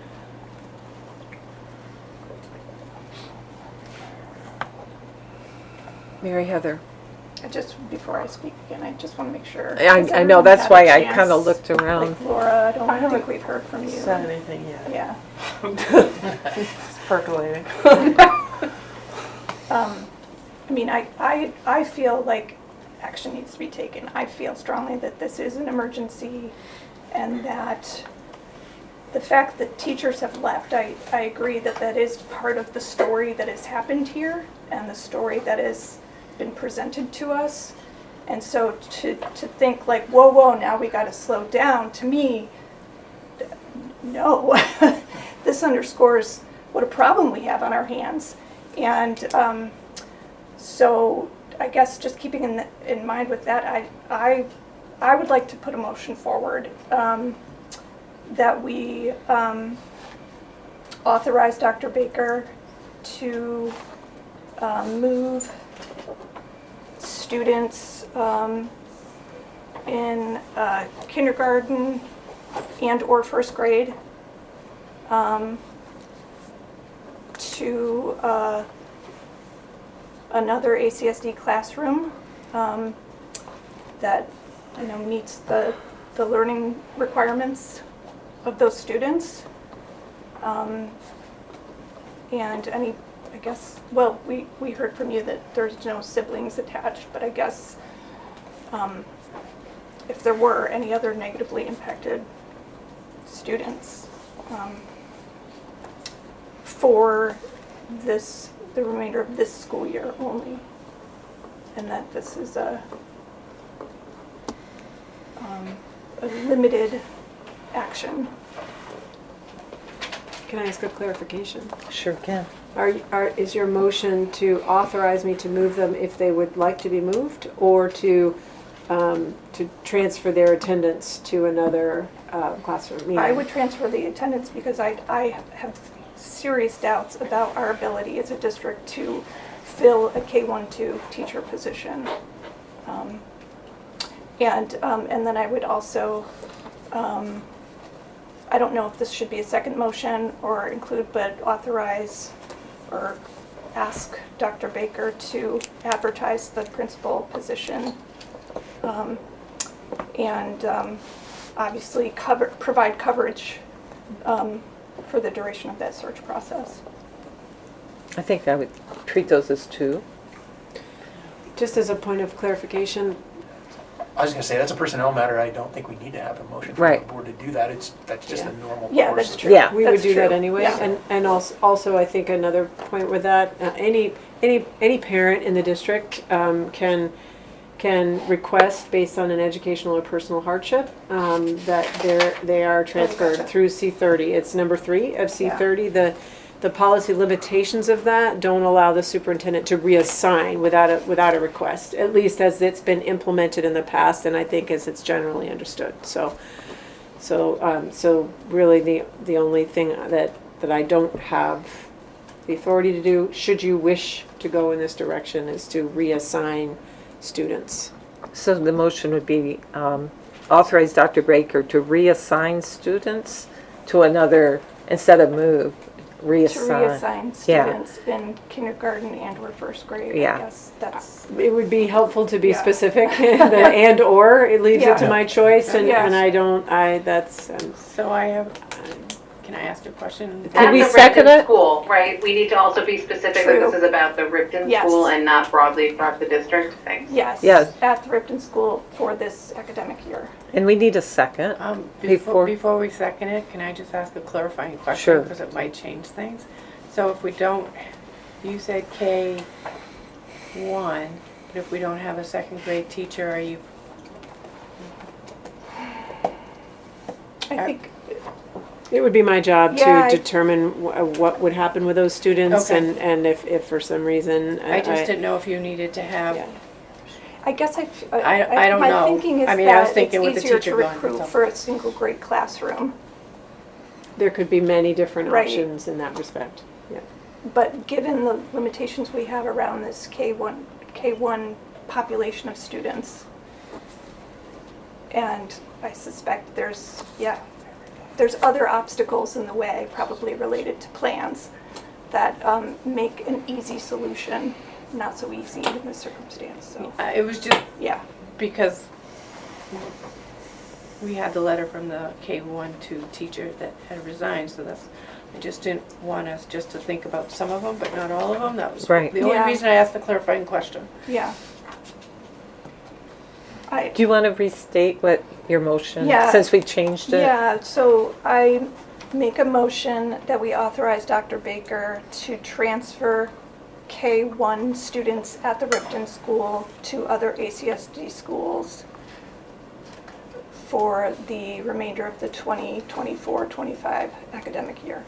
Mary Heather. Just before I speak again, I just want to make sure. I know, that's why I kind of looked around. Like Laura, I don't think we've heard from you. Said anything yet. Yeah. It's percolating. I feel like action needs to be taken. I feel strongly that this is an emergency, and that the fact that teachers have left, I agree that is part of the story that has happened here and the story that has been presented to us. And so to think like, whoa, now we got to slow down, to me, no. This underscores what a problem we have on our hands. And so I guess just keeping in mind with that, I would like to put a motion forward that we authorize Dr. Baker to move students in kindergarten and/or first grade to another ACSD classroom that, you know, meets the learning requirements of those students. And any, I guess, well, we heard from you that there's no siblings attached, but I guess if there were any other negatively impacted students for the remainder of this school year only, and that this is a limited action. Can I ask a clarification? Sure can. Is your motion to authorize me to move them if they would like to be moved, or to transfer their attendance to another classroom? Meaning- I would transfer the attendance because I have serious doubts about our ability as a district to fill a K-1-2 teacher position. And then I would also, I don't know if this should be a second motion or include, but authorize or ask Dr. Baker to advertise the principal position. And obviously provide coverage for the duration of that search process. I think I would treat those as two. Just as a point of clarification, I was going to say, that's a personnel matter. I don't think we need to have a motion from Right. the board to do that. That's just a normal course. Yeah, that's of- true. Yeah. we That's would do that true. anyway. Yeah. And also I think another point with that, any parent in the district can request, based on an educational or personal hardship, that they are transferred gotcha. through C30. It's number 3 of C30. The policy limitations of that don't allow the superintendent to reassign without a request, at least as it's been implemented in the past, and I think as it's generally understood. So really the only thing that I don't have the authority to do, should you wish to go in this direction, is to reassign students. So the motion would be authorize Dr. Baker to reassign students to another, instead of move, To reassign. reassign Yeah. students in kindergarten and or first grade, Yeah. I guess that's. It would be helpful to be Yeah. specific, the and/or, it leaves it to Yeah. my choice, and Yes. that's, So I have, can I ask a question? Could we At the second Ripton it? School, right? We need to also be specific that True. this is about the Ripton Yes. School and not broadly across the district. Thanks. Yes. Yes. At the Ripton School for this academic year. And we need a second. Before we second it, can I just ask a clarifying question? Sure. Because it might change things. So if we don't, you said K1, but if we don't have a second grade teacher, are you? I think, it would be my job Yeah, to determine what would happen with those students, Okay. and if for some reason. I just didn't know if you needed to have. Yeah. I guess I don't know. My thinking is I mean, I was that thinking with it's the easier to teacher going, recruit so. for a single grade classroom. There could be many different Right. options in that respect, yeah. But given the limitations we have around this K1 population of students, and I suspect there's other obstacles in the way, probably related to plans, that make an easy solution not so easy in this circumstance, so. It was just Yeah, because we had the letter from the K-1-2 teacher that had resigned, so that's, I just didn't want us just to think about some of them, but not all of them. That was Right. the only Yeah. reason I asked the clarifying question. yeah. Do you want to restate what your motion, Yeah. since we changed it? Yeah, so I make a motion that we authorize Dr. Baker to transfer K-1 students at the Ripton School to other ACSD schools for the remainder of the 2024-25 academic year.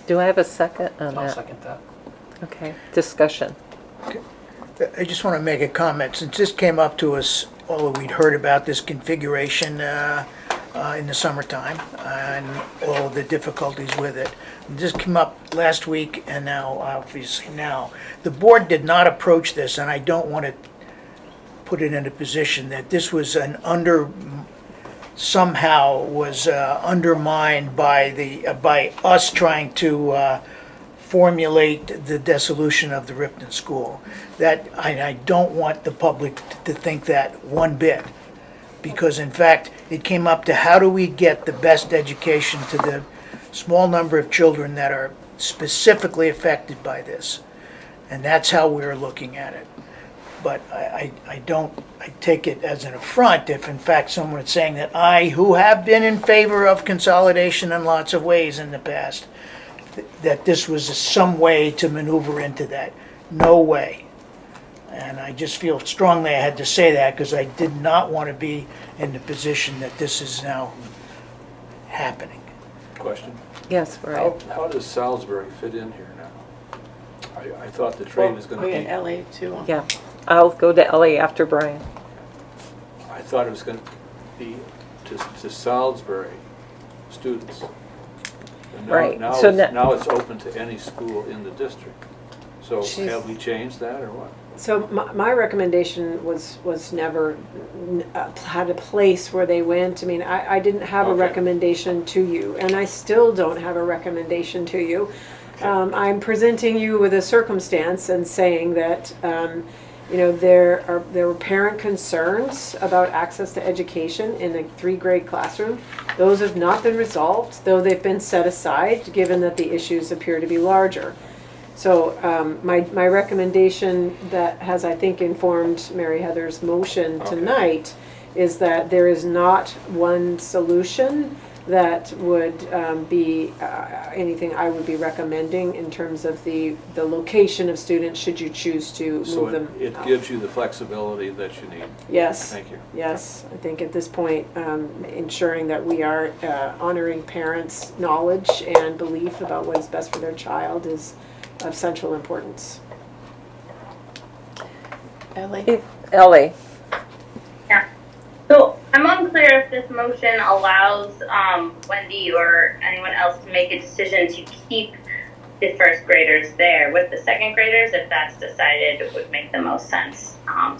Do I have a second on I'll that? second that. Okay, discussion. I just want to make a comment. Since this came up to us, although we'd heard about this configuration in the summertime and all the difficulties with it. This came up last week, and now, obviously now. The board did not approach this, and I don't want to put it in a position that this was somehow was undermined by us trying to formulate the dissolution of the Ripton School. That I don't want the public to think that one bit, because in fact it came up to how do we get the best education to the small number of children that are specifically affected by this, and that's how we're looking at it. But I take it as an affront if in fact someone is saying that who have been in favor of consolidation in lots of ways in the past, that this was some way to maneuver into that. No way. And I just feel strongly I had to say that because I did not want to be in the position that this is now happening. Question? Yes, right. How does Salisbury fit in here now? I thought the trade was going to be... LA too. Yeah, I'll go to LA after Brian. I thought it was going to be to Salisbury students. And Right. Now, So now it's open to any school in the district. So She's- have we changed that or what? So my recommendation was never had a place where they went. I mean, I didn't have a Okay. recommendation to you, and I still don't have a recommendation to you. I'm presenting you with a circumstance and saying that, you know, there were parent concerns about access to education in a 3-grade classroom. Those have not been resolved, though they've been set aside, given that the issues appear to be larger. So my recommendation that has, I think, informed Mary Heather's motion tonight is that there is not one solution that would be anything I would be recommending in terms of the location of students should you choose to move So them it out. gives you the flexibility that you need. Yes. Thank you. Yes, I think at this point, ensuring that we are honoring parents' knowledge and belief about what is best for their child is of central importance. Ellie? Ellie. Yeah. So I'm unclear if this motion allows Wendy or anyone else to make a decision to keep the first graders there with the second graders. If that's decided, it would make the most sense. I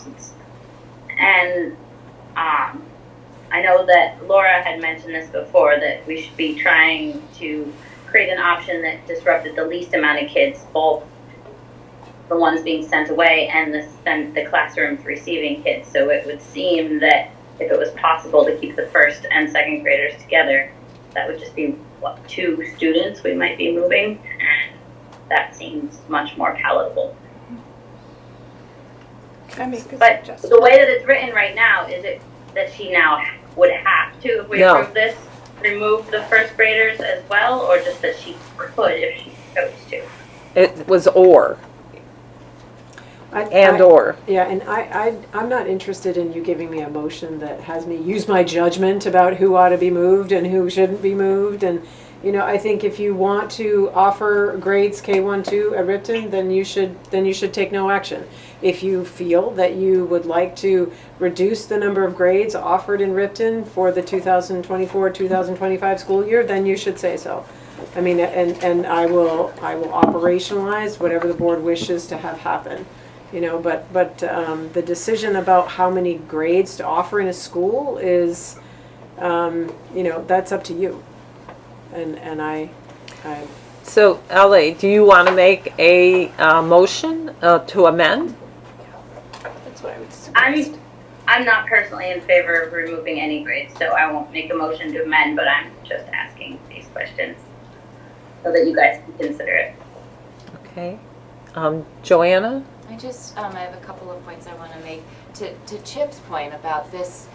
know that Laura had mentioned this before, that we should be trying to create an option that disrupted the least amount of kids, both the ones being sent away and the classrooms receiving kids. So it would seem that if it was possible to keep the first and second graders together, that would just be, what, 2 students we might be moving, and that seems much more palatable. But the way that it's written right now, is it that she now would have to, if we No. approve this, remove the first graders as well, or just that she could if she chose to? It was or. Or. Yeah, and I'm not interested in you giving me a motion that has me use my judgment about who ought to be moved and who shouldn't be moved. And, you know, I think if you want to offer grades K1-2 at Ripton, then you should take no action. If you feel that you would like to reduce the number of grades offered in Ripton for the 2024-2025 school year, then you should say so. I mean, and I will operationalize whatever the board wishes to have happen. You know, but the decision about how many grades to offer in a school is, you know, that's up to you. And I. So, Ellie, do you want to make a motion to amend? That's what I would suggest. I'm not personally in favor of removing any grades, so I won't make a motion to amend, but I'm just asking these questions so that you guys can consider it. Okay. Joanna? I have a couple of points I want to make. To Chip's point about this,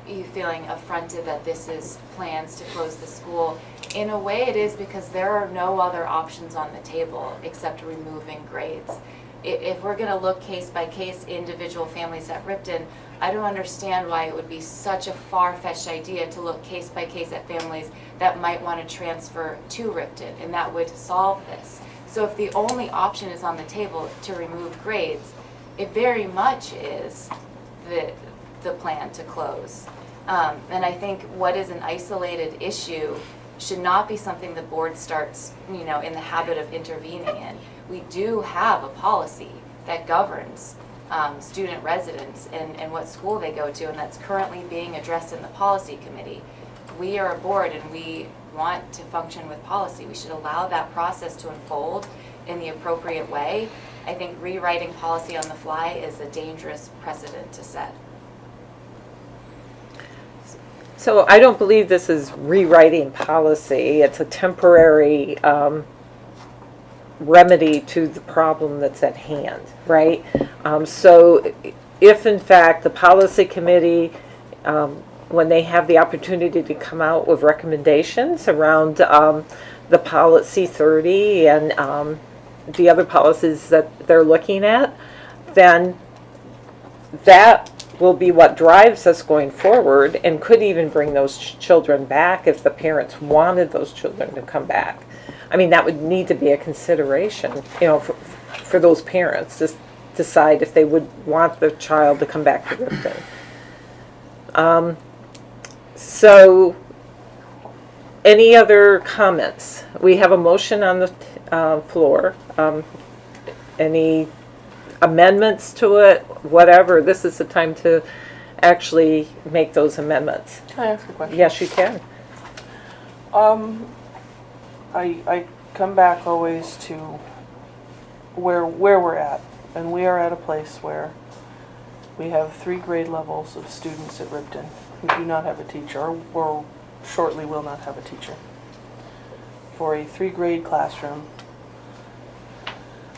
you feeling affronted that this is plans to close the school. In a way it is, because there are no other options on the table except removing grades. If we're going to look case by case, individual families at Ripton, I don't understand why it would be such a far-fetched idea to look case by case at families that might want to transfer to Ripton, and that would solve this. So if the only option is on the table to remove grades, it very much is the plan to close. And I think what is an isolated issue should not be something the board starts, you know, in the habit of intervening in. We do have a policy that governs student residents and what school they go to, and that's currently being addressed in the policy committee. We are a board and we want to function with policy. We should allow that process to unfold in the appropriate way. I think rewriting policy on the fly is a dangerous precedent to set. So I don't believe this is rewriting policy. It's a temporary remedy to the problem that's at hand, right? So if in fact the policy committee, when they have the opportunity to come out with recommendations around the policy 30 and the other policies that they're looking at, then that will be what drives us going forward and could even bring those children back if the parents wanted those children to come back. I mean, that would need to be a consideration, you know, for those parents to decide if they would want the child to come back to Ripton. So, any other comments? We have a motion on the floor. Any amendments to it? Whatever. This is the time to actually make those amendments. Can I ask a question? Yes, you can. I come back always to where we're at, and we are at a place where we have 3 grade levels of students at Ripton who do not have a teacher, or shortly will not have a teacher. For a 3 grade classroom,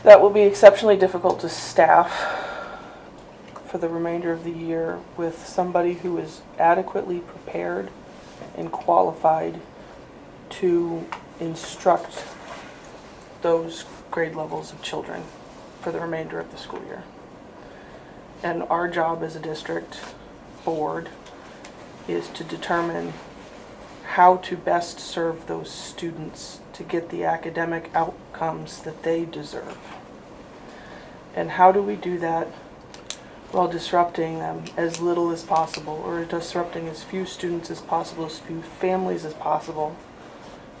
that will be exceptionally difficult to staff for the remainder of the year with somebody who is adequately prepared and qualified to instruct those grade levels of children for the remainder of the school year. And our job as a district board is to determine how to best serve those students to get the academic outcomes that they deserve. And how do we do that while disrupting them as little as possible, or disrupting as few students as possible, as few families as possible,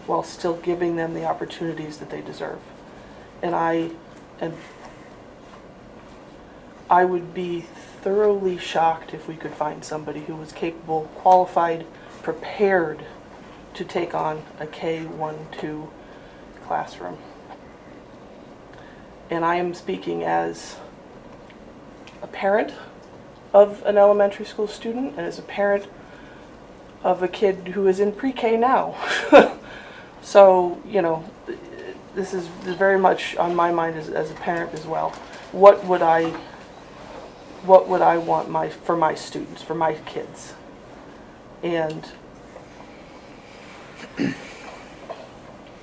while still giving them the opportunities that they deserve. And I would be thoroughly shocked if we could find somebody who was capable, qualified, prepared to take on a K-1-2 classroom. And I am speaking as a parent of an elementary school student and as a parent of a kid who is in pre-K now. So, you know, this is very much on my mind as a parent as well. What would I want for my students, for my kids? And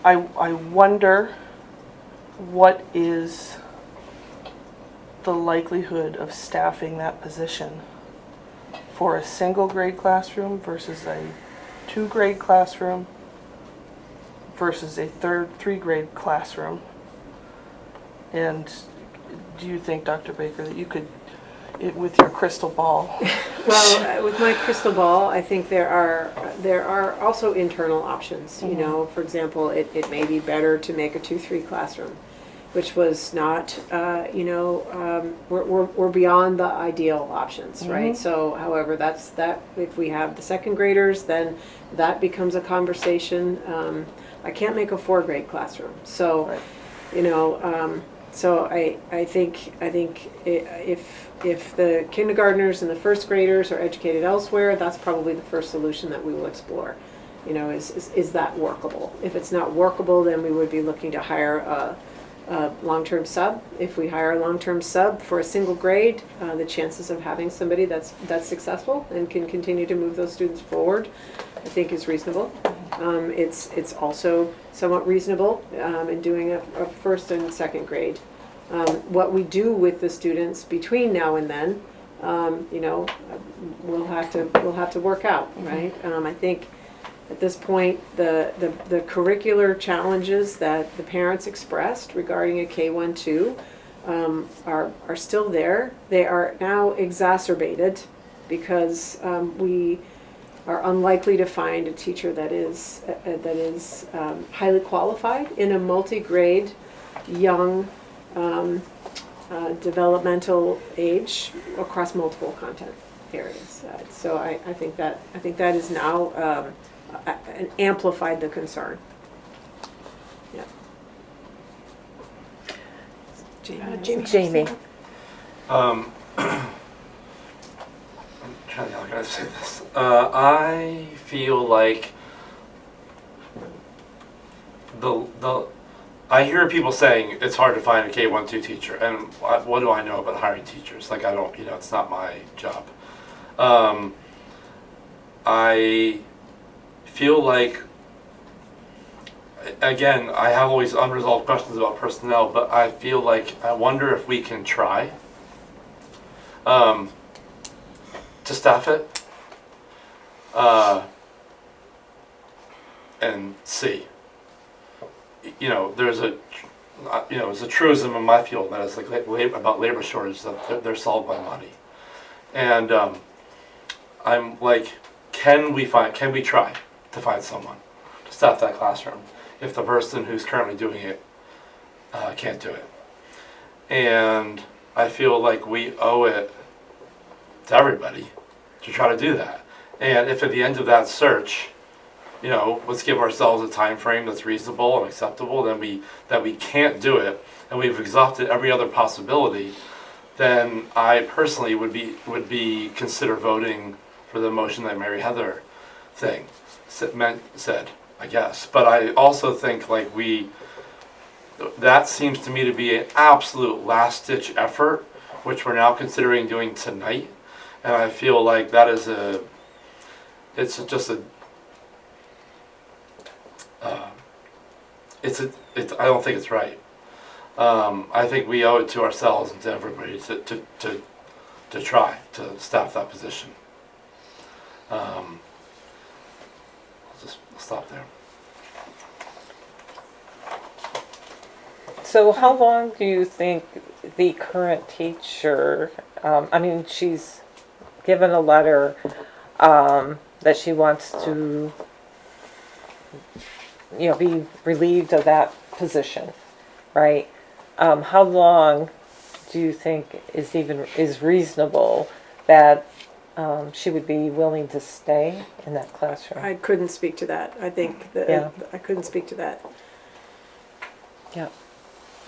I wonder what is the likelihood of staffing that position for a single grade classroom versus a 2 grade classroom versus a 3 grade classroom. And do you think, Dr. Baker, that you could, with your crystal ball? Well, with my crystal ball, I think there are also internal options. You know, for example, it may be better to make a 2-3 classroom, which was not, we're beyond the ideal options, right? So, however, that if we have the 2nd graders, then that becomes a conversation. I can't make a 4 grade classroom, so, right. You know, so I think if the kindergartners and the 1st graders are educated elsewhere, that's probably the first solution that we will explore. You know, is that workable? If it's not workable, then we would be looking to hire a long-term sub. If we hire a long-term sub for a single grade, the chances of having somebody that's successful and can continue to move those students forward, I think is reasonable. It's also somewhat reasonable in doing a 1st and 2nd grade. What we do with the students between now and then, you know, we'll have to work out, right? I think at this point, the curricular challenges that the parents expressed regarding a K-1-2 are still there. They are now exacerbated because we are unlikely to find a teacher that is highly qualified in a multi-grade young developmental age across multiple content areas. So I think that is now amplified the concern. Yeah. Jamie. I'm trying to think how can I say this. I feel like I hear people saying it's hard to find a K-1-2 teacher, and what do I know about hiring teachers? Like, I don't, it's not my job. I feel like, again, I have always unresolved questions about personnel, but I feel like I wonder if we can try to staff it and see. There's a truism in my field that is like about labor shortage, that they're solved by money. And I'm like, can we try to find someone to staff that classroom if the person who's currently doing it can't do it? And I feel like we owe it to everybody to try to do that. And if at the end of that search, let's give ourselves a time frame that's reasonable and acceptable, that we can't do it, and we've exhausted every other possibility, then I personally would be consider voting for the motion that Mary Heather said, I guess. But I also think that seems to me to be an absolute last ditch effort, which we're now considering doing tonight, and I feel like that is I don't think it's right. I think we owe it to ourselves and to everybody to try to staff that position. I'll stop there. So how long do you think the current teacher, she's given a letter that she wants to be relieved of that position, right? How long do you think is reasonable that she would be willing to stay in that classroom? I couldn't speak to that. I think that I couldn't speak to that. Yeah.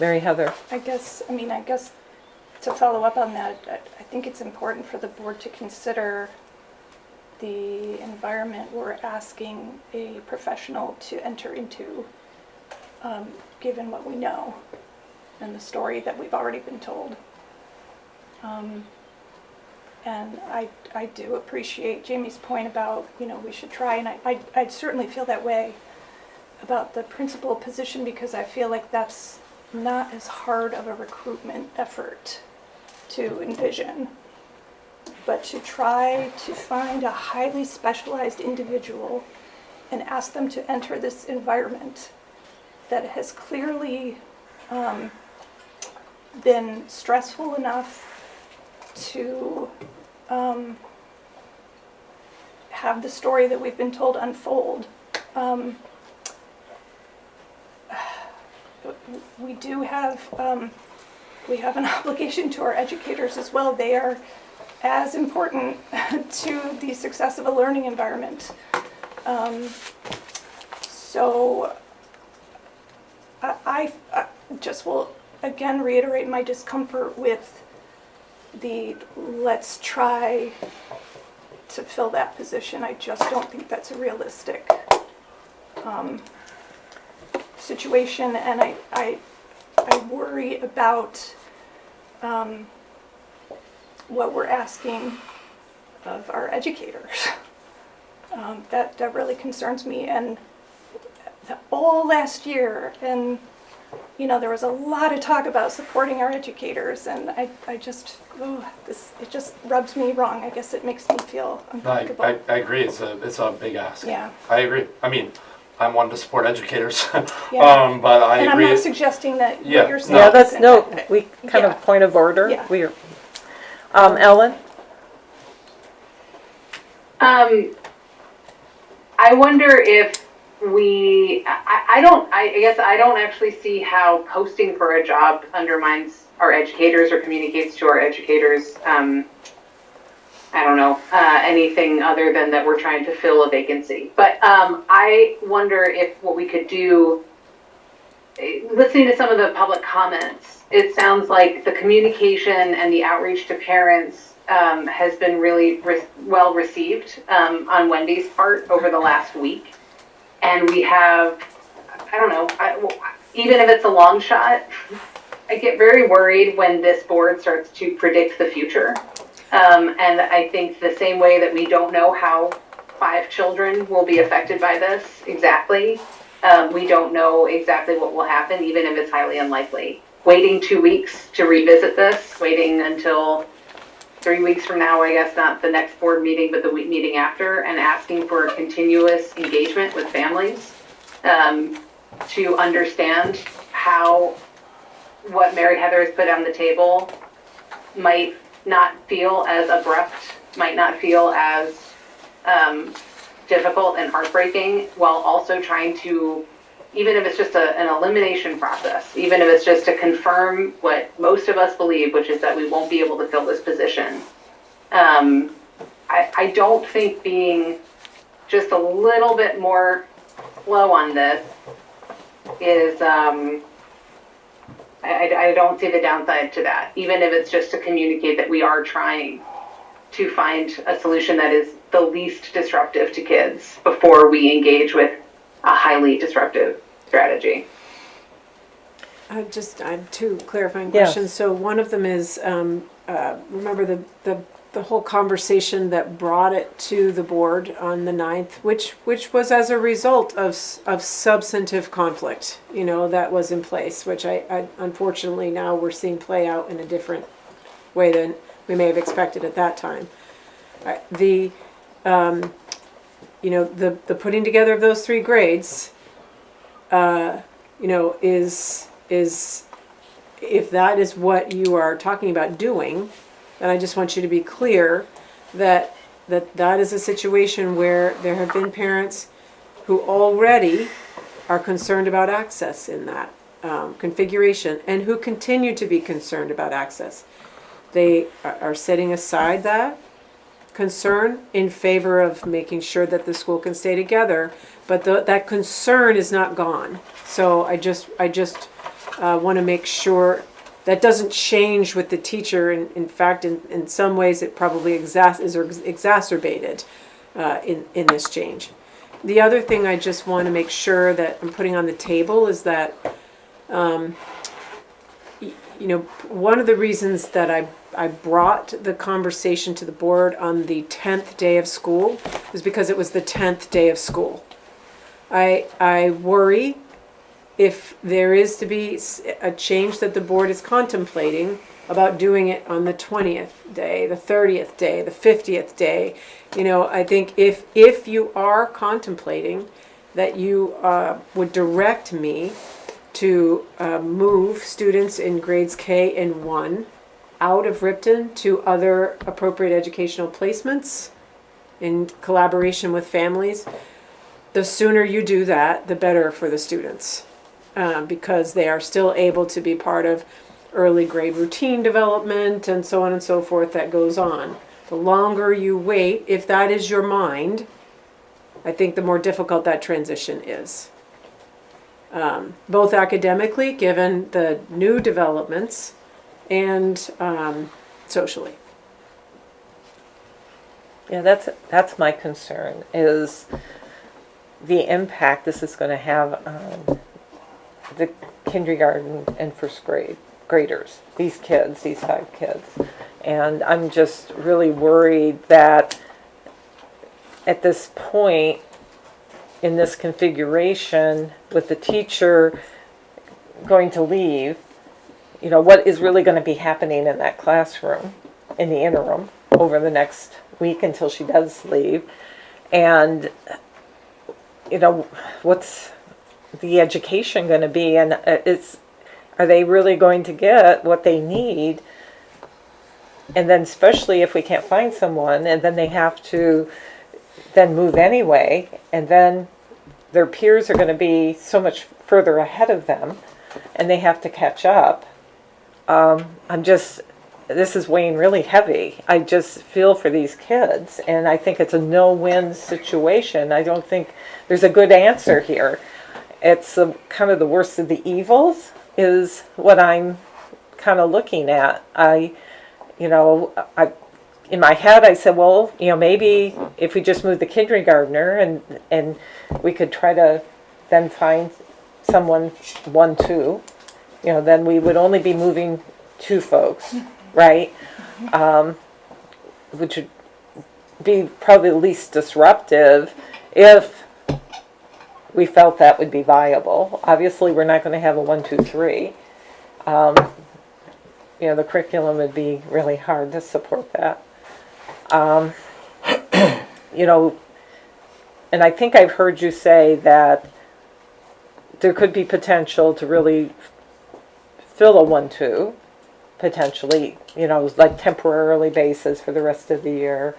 Mary Heather. I guess to follow up on that, I think it's important for the board to consider the environment we're asking a professional to enter into, given what we know and the story that we've already been told. And I do appreciate Jamie's point about, we should try, and I certainly feel that way about the principal position, because I feel like that's not as hard of a recruitment effort to envision, but to try to find a highly specialized individual and ask them to enter this environment that has clearly been stressful enough to have the story that we've been told unfold. We do have we have an obligation to our educators as well. They are as important to the success of a learning environment. So I just will again reiterate my discomfort with the let's try to fill that position. I just don't think that's a realistic situation, and I worry about what we're asking of our educators. That really concerns me, and all last year, and there was a lot of talk about supporting our educators, and I just it just rubs me wrong. I guess it makes me feel uncomfortable. I agree. It's a big ask. Yeah. I agree. I'm one to support educators, Yeah. but I and agree. I'm not suggesting that what you're saying. Yeah, that's isn't- we kind of point of order. Yeah. We're Ellen. I wonder if I guess I don't actually see how posting for a job undermines our educators or communicates to our educators, I don't know, anything other than that we're trying to fill a vacancy. But I wonder if what we could do, listening to some of the public comments, it sounds like the communication and the outreach to parents has been really well received on Wendy's part over the last week. And we have, I don't know, even if it's a long shot, I get very worried when this board starts to predict the future. And I think the same way that we don't know how 5 children will be affected by this exactly, we don't know exactly what will happen, even if it's highly unlikely. Waiting 2 weeks to revisit this, waiting until 3 weeks from now, I guess, not the next board meeting, but the week meeting after, and asking for a continuous engagement with families to understand how what Mary Heather has put on the table might not feel as abrupt, might not feel as difficult and heartbreaking, while also trying to, even if it's just an elimination process, even if it's just to confirm what most of us believe, which is that we won't be able to fill this position. I don't think being just a little bit more slow on this is, I don't see the downside to that, even if it's just to communicate that we are trying to find a solution that is the least disruptive to kids before we engage with a highly disruptive strategy. I have 2 clarifying Yes. questions. So one of them is, remember the whole conversation that brought it to the board on the 9th, which was as a result of substantive conflict, that was in place, which I unfortunately now we're seeing play out in a different way than we may have expected at that time. The putting together of those 3 grades, is if that is what you are talking about doing, then I just want you to be clear that is a situation where there have been parents who already are concerned about access in that configuration and who continue to be concerned about access. They are setting aside that concern in favor of making sure that the school can stay together, but that concern is not gone. So I just want to make sure that doesn't change with the teacher. In fact, in some ways, it probably is exacerbated in this change. The other thing I just want to make sure that I'm putting on the table is that, one of the reasons that I brought the conversation to the board on the 10th day of school was because it was the 10th day of school. I worry if there is to be a change that the board is contemplating about doing it on the 20th day, the 30th day, the 50th day. I think if you are contemplating that you would direct me to move students in grades K and 1 out of Ripton to other appropriate educational placements in collaboration with families, the sooner you do that, the better for the students. Because they are still able to be part of early grade routine development and so on and so forth that goes on. The longer you wait, if that is your mind, I think the more difficult that transition is. Both academically, given the new developments, and socially. Yeah, that's my concern, is the impact this is going to have on the kindergarten and first graders, these 5 kids. And I'm just really worried that at this point in this configuration, with the teacher going to leave, what is really going to be happening in that classroom in the interim over the next week until she does leave. And, what's the education going to be, and are they really going to get what they need? And then especially if we can't find someone, and then they have to then move anyway, and then their peers are going to be so much further ahead of them, and they have to catch up. This is weighing really heavy. I just feel for these kids, and I think it's a no-win situation. I don't think there's a good answer here. It's kind of the worst of the evils is what I'm kind of looking at. In my head, I said, well, maybe if we just move the kindergartner and we could try to then find someone 1-2, then we would only be moving 2 folks, right? Which would be probably the least disruptive if we felt that would be viable. Obviously, we're not going to have a 1-2-3. The curriculum would be really hard to support that. And I think I've heard you say that there could be potential to really fill a 1-2, potentially, like temporarily basis for the rest of the year.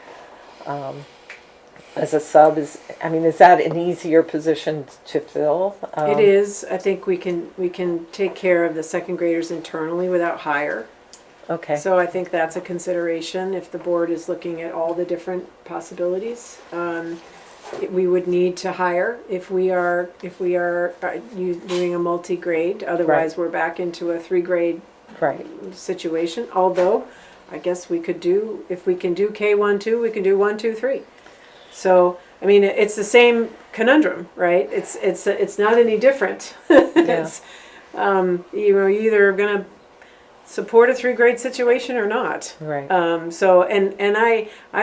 As a sub, is that an easier position to fill? It is. I think we can take care of the second graders internally without hire. Okay. So I think that's a consideration if the board is looking at all the different possibilities. We would need to hire if we are doing a multi-grade. Otherwise, we're back into a 3-grade situation. Although, I guess we could do, if we can do K1-2, we can do 1-2-3. So, it's the same conundrum, right? It's not any different. It's, you're either going to support a 3-grade situation or not. Right. I'm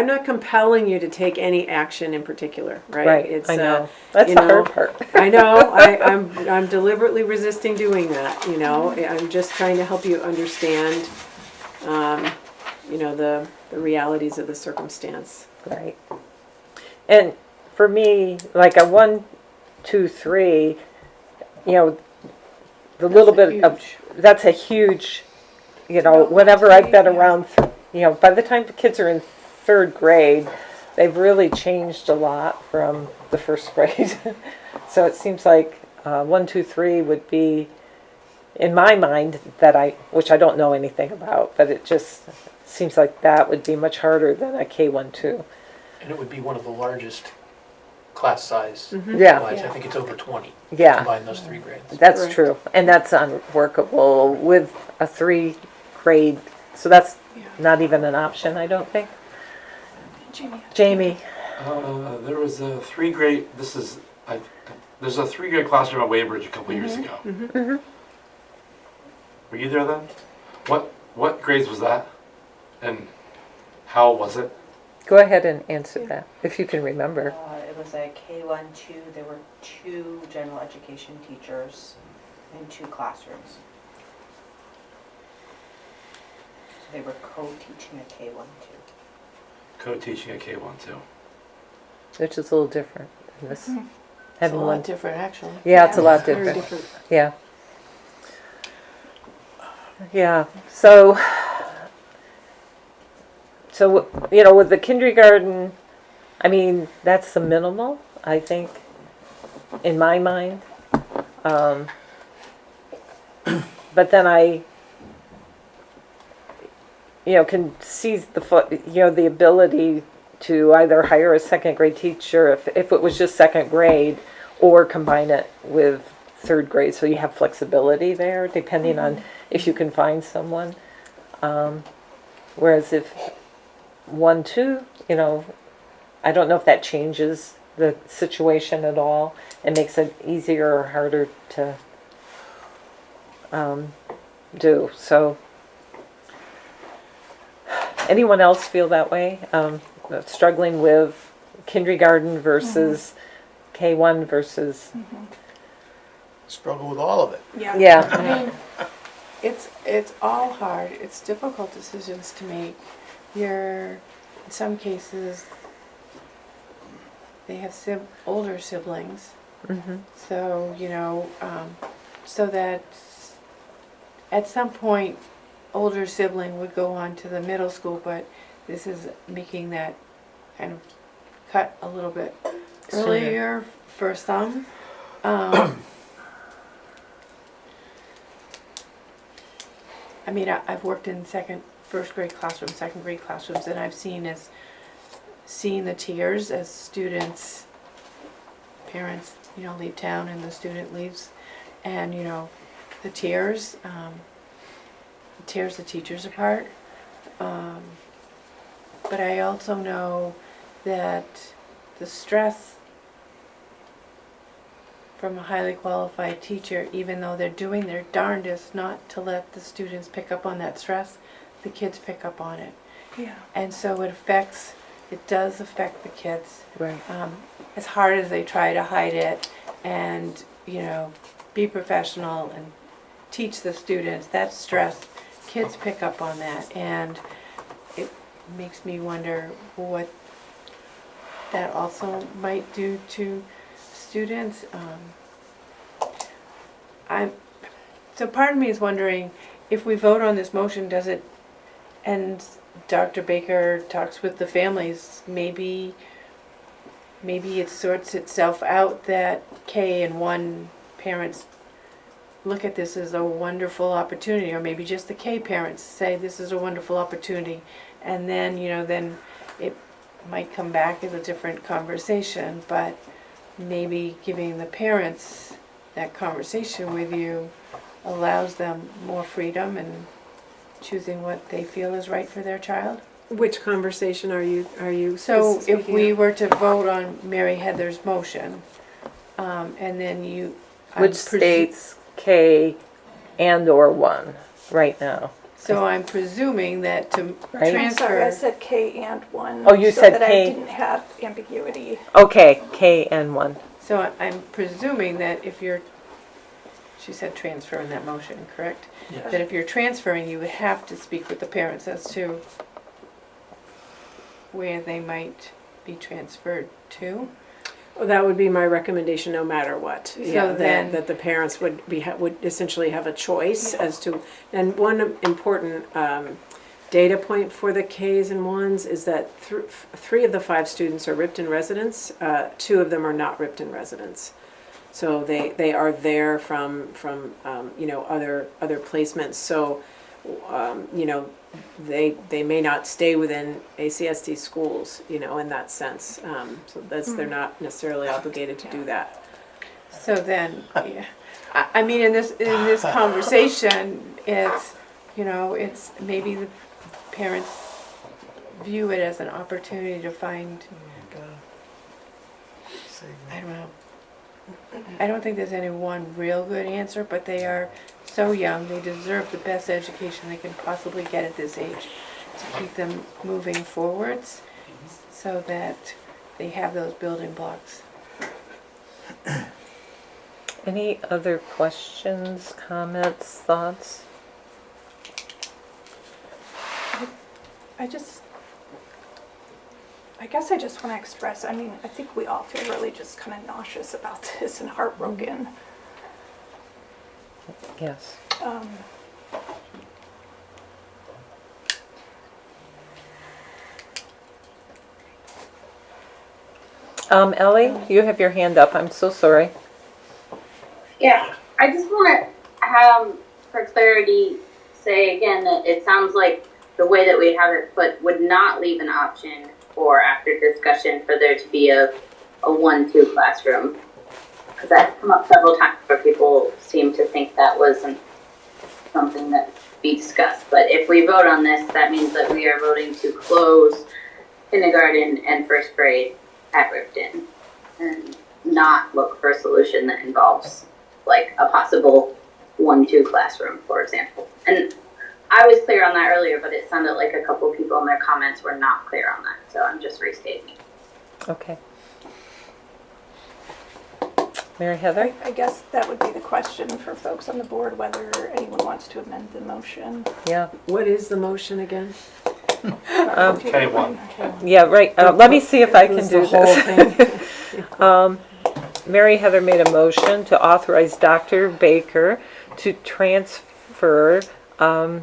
not compelling you to take any action in particular, right? Right. I know. That's the hard part. I know. I'm deliberately resisting doing that. I'm just trying to help you understand, the realities of the circumstance. Right. And for me, like a 1-2-3, that's a huge, whenever I've been around, by the time the kids are in 3rd grade, they've really changed a lot from the 1st grade. So it seems like 1-2-3 would be, in my mind, which I don't know anything about, but it just seems like that would be much harder than a K1-2. And it would be one of the largest class size. Mm-hmm. Yeah. I think it's over 20. Yeah. Combine those 3 grades. That's true. And that's unworkable with a 3-grade. So that's not even an option, I don't think. Jamie. There was a 3-grade, there's a 3-grade classroom at Weybridge a couple years ago. Mm-hmm. Mm-hmm. Were you there then? What grades was that? And how was it? Go ahead and answer that, if you can remember. It was a K1-2. There were 2 general education teachers in 2 classrooms. So they were co-teaching a K1-2. Co-teaching a K1-2. Which is a little different than this. Mm-hmm. It's a lot different, actually. Yeah, it's a lot different. Very different. Yeah. Yeah. So, with the kindergarten, that's the minimal, I think, in my mind. But then I, can seize the ability to either hire a 2nd grade teacher if it was just 2nd grade, or combine it with 3rd grade. So you have flexibility there, depending on if you can find someone. Whereas if 1-2, I don't know if that changes the situation at all and makes it easier or harder to do. So, anyone else feel that way? Struggling with kindergarten versus K1 versus... Struggle with all of it. Yeah. It's all hard. It's difficult decisions to make. In some cases, they have older siblings. Mm-hmm. So, so that at some point, older sibling would go on to the middle school, but this is making that kind of cut a little bit earlier for some. I mean, I've worked in first grade classrooms, second grade classrooms, and I've seen the tears as students, parents, leave town and the student leaves, and the tears, tears the teachers apart. But I also know that the stress from a highly qualified teacher, even though they're doing their darndest not to let the students pick up on that stress, the kids pick up on it. Yeah. And so it does affect the kids. Right. As hard as they try to hide it and, be professional and teach the students, that stress, kids pick up on that. And it makes me wonder what that also might do to students. So part of me is wondering if we vote on this motion, does it, and Dr. Baker talks with the families, maybe it sorts itself out that K and 1 parents look at this as a wonderful opportunity, or maybe just the K parents say this is a wonderful opportunity, and then, then it might come back as a different conversation, but maybe giving the parents that conversation with you allows them more freedom and choosing what they feel is right for their child. Which conversation are you So if speaking we of? were to vote on Mary Heather's motion, and then you... Which states K and or 1 right now. So I'm presuming that to Right. I'm sorry, I transfer... said K and 1. Oh, you so said that K. I didn't have ambiguity. Okay, K and 1. So I'm presuming that if you're... She said transfer in that motion, correct? Yes. That if you're transferring, you would have to speak with the parents as to where they might be transferred to. Well, that would be my recommendation, no matter what. So Yeah, then- that the parents would essentially have a choice as to. And one important data point for the Ks and 1s is that 3 of the 5 students are Ripton residents. 2 of them are not Ripton residents. So they are there from other placements. So they may not stay within ACSD schools, in that sense. So they're not necessarily obligated to do that. So then, yeah. I mean, in this conversation, it's maybe the parents view it as an opportunity to find, I don't know. I don't think there's any one real good answer, but they are so young, they deserve the best education they can possibly get at this age to keep them moving forwards so that they have those building blocks. Any other questions, comments, thoughts? I guess I just want to express, I think we all feel really just kind of nauseous about this and heartbroken. Yes. Ellie, you have your hand up. I'm so sorry. Yeah, I just want to, for clarity, say again that it sounds like the way that we have it put would not leave an option for after discussion for there to be a 1-2 classroom. Because that's come up several times where people seem to think that wasn't something that be discussed. But if we vote on this, that means that we are voting to close kindergarten and first grade at Ripton and not look for a solution that involves like a possible 1-2 classroom, for example. And I was clear on that earlier, but it sounded like a couple people in their comments were not clear on that. So I'm just restating. Okay. Mary Heather? I guess that would be the question for folks on the board, whether anyone wants to amend the motion. Yeah. What is the motion again? K1. Yeah, right. Let me see if I can Was do the whole this. Mary Heather made a motion to authorize Dr. Baker to transfer, To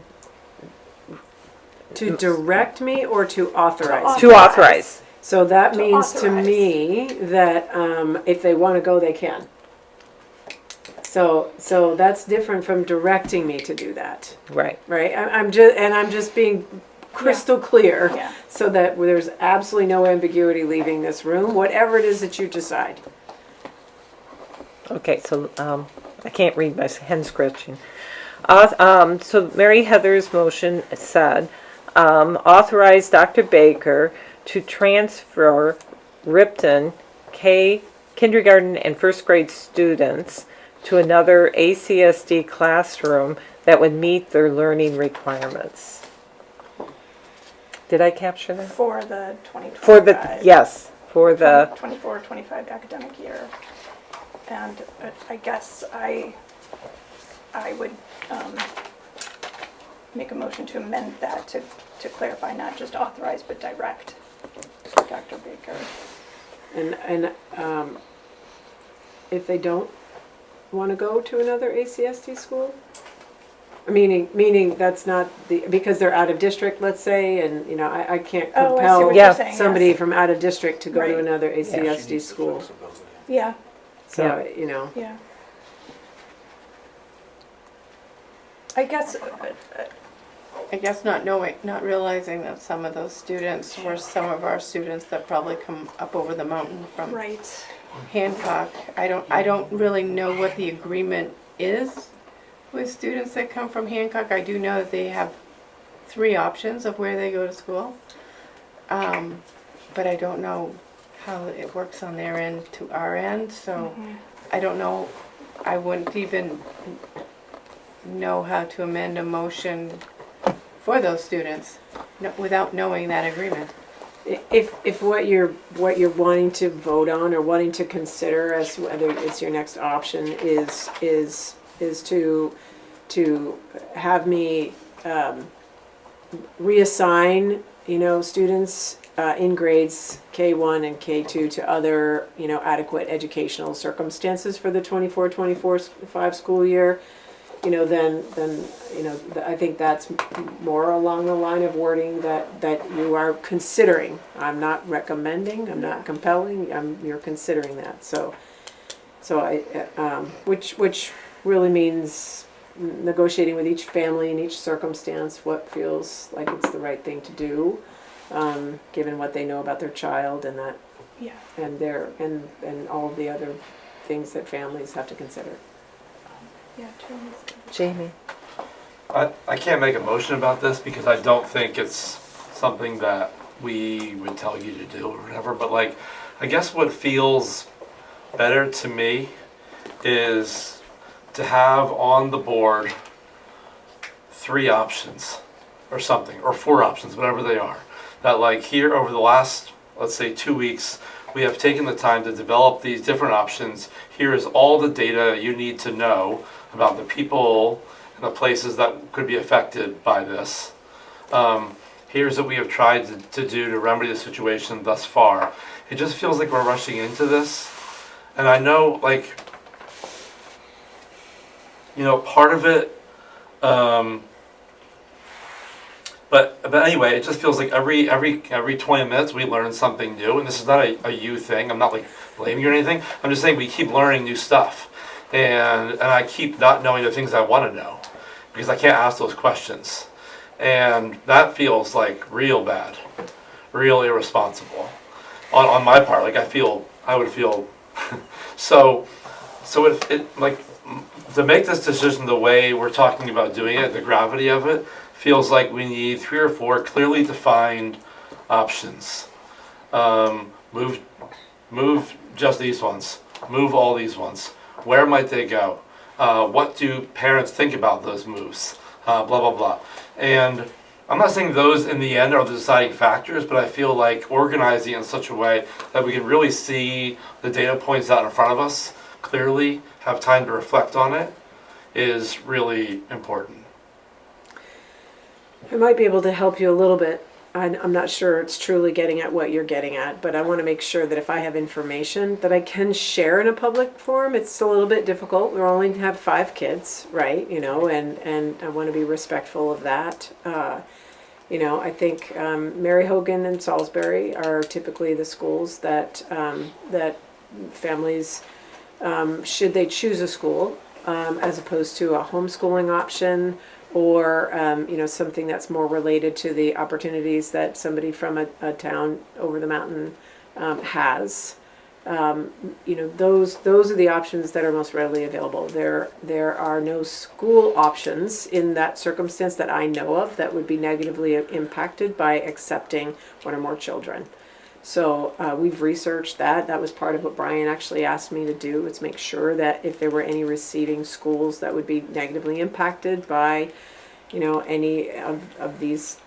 direct me or to authorize? to authorize. So that To means to authorize. me that if they want to go, they can. So that's different from directing me to do that, Right. right? I'm just being crystal clear, Yeah. so that there's absolutely no ambiguity leaving this room, whatever it is that you decide. Okay, so I can't read my hand scratching. So Mary Heather's motion said, authorize Dr. Baker to transfer Ripton kindergarten and first grade students to another ACSD classroom that would meet their learning requirements. Did I capture that? For the 2025. For the, yes, for the, 24-25 academic year. And I guess I would make a motion to amend that to clarify not just authorize but direct Dr. Baker. And if they don't want to go to another ACSD school? Meaning that's not because they're out of district, let's say, and I can't Oh, I see compel what you're saying, somebody yes. from out of district to go to Right. another ACSD school. Yeah. So, Yeah. I guess not realizing that some of those students were some of our students that probably come up over the mountain from right. Hancock. I don't really know what the agreement is with students that come from Hancock. I do know that they have 3 options of where they go to school. But I don't know how it works on their end to our end, so I don't know. I wouldn't even know how to amend a motion for those students without knowing that agreement. If what you're wanting to vote on or wanting to consider as to whether it's your next option is to have me reassign students in grades K1 and K2 to other adequate educational circumstances for the 24-25 school year, then I think that's more along the line of wording that you are considering. I'm not recommending, I'm not compelling, you're considering that. So I, which really means negotiating with each family in each circumstance what feels like it's the right thing to do, given what they know about their child and that, Yeah. and all of the other things that families have to consider. Yeah, Jamie. I can't make a motion about this because I don't think it's something that we would tell you to do or whatever, but I guess what feels better to me is to have on the board 3 options or something, or 4 options, whatever they are. That here over the last, let's say 2 weeks, we have taken the time to develop these different options. Here is all the data you need to know about the people and the places that could be affected by this. Here's what we have tried to do to remedy the situation thus far. It just feels like we're rushing into this. And I know, part of it, but anyway, it just feels like every 20 minutes we learn something new, and this is not a you thing. I'm not blaming you or anything. I'm just saying we keep learning new stuff, and I keep not knowing the things I want to know because I can't ask those questions, and that feels real bad, real irresponsible on my part. I would feel so to make this decision the way we're talking about doing it, the gravity of it, feels like we need 3 or 4 clearly defined options. Move just these ones. Move all these ones. Where might they go? What do parents think about those moves? Blah, blah, blah. And I'm not saying those in the end are the deciding factors, but I feel like organizing in such a way that we can really see the data points out in front of us clearly, have time to reflect on it, is really important. I might be able to help you a little bit. I'm not sure it's truly getting at what you're getting at, but I want to make sure that if I have information that I can share in a public forum, it's a little bit difficult. We only have 5 kids, right? And I want to be respectful of that. I think Mary Hogan and Salisbury are typically the schools that families, should they choose a school, as opposed to a homeschooling option, or something that's more related to the opportunities that somebody from a town over the mountain has. Those are the options that are most readily available. There are no school options in that circumstance that I know of that would be negatively impacted by accepting one or more children. So we've researched that. That was part of what Brian actually asked me to do, is make sure that if there were any receiving schools that would be negatively impacted by, any of these,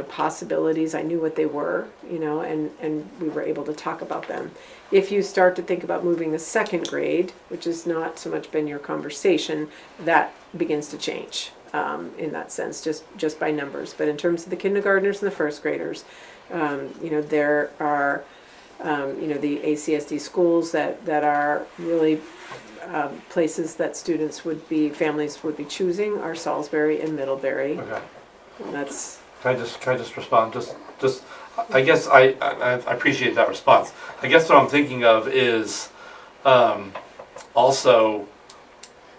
possibilities, I knew what they were, and we were able to talk about them. If you start to think about moving the second grade, which has not so much been your conversation, that begins to change in that sense, just by numbers. But in terms of the kindergartners and the first graders, there are, the ACSD schools that are really places that families would be choosing are Salisbury and Middlebury. Okay. And that's. Can I just respond? Just. I guess I appreciate that response. I guess what I'm thinking of is, also,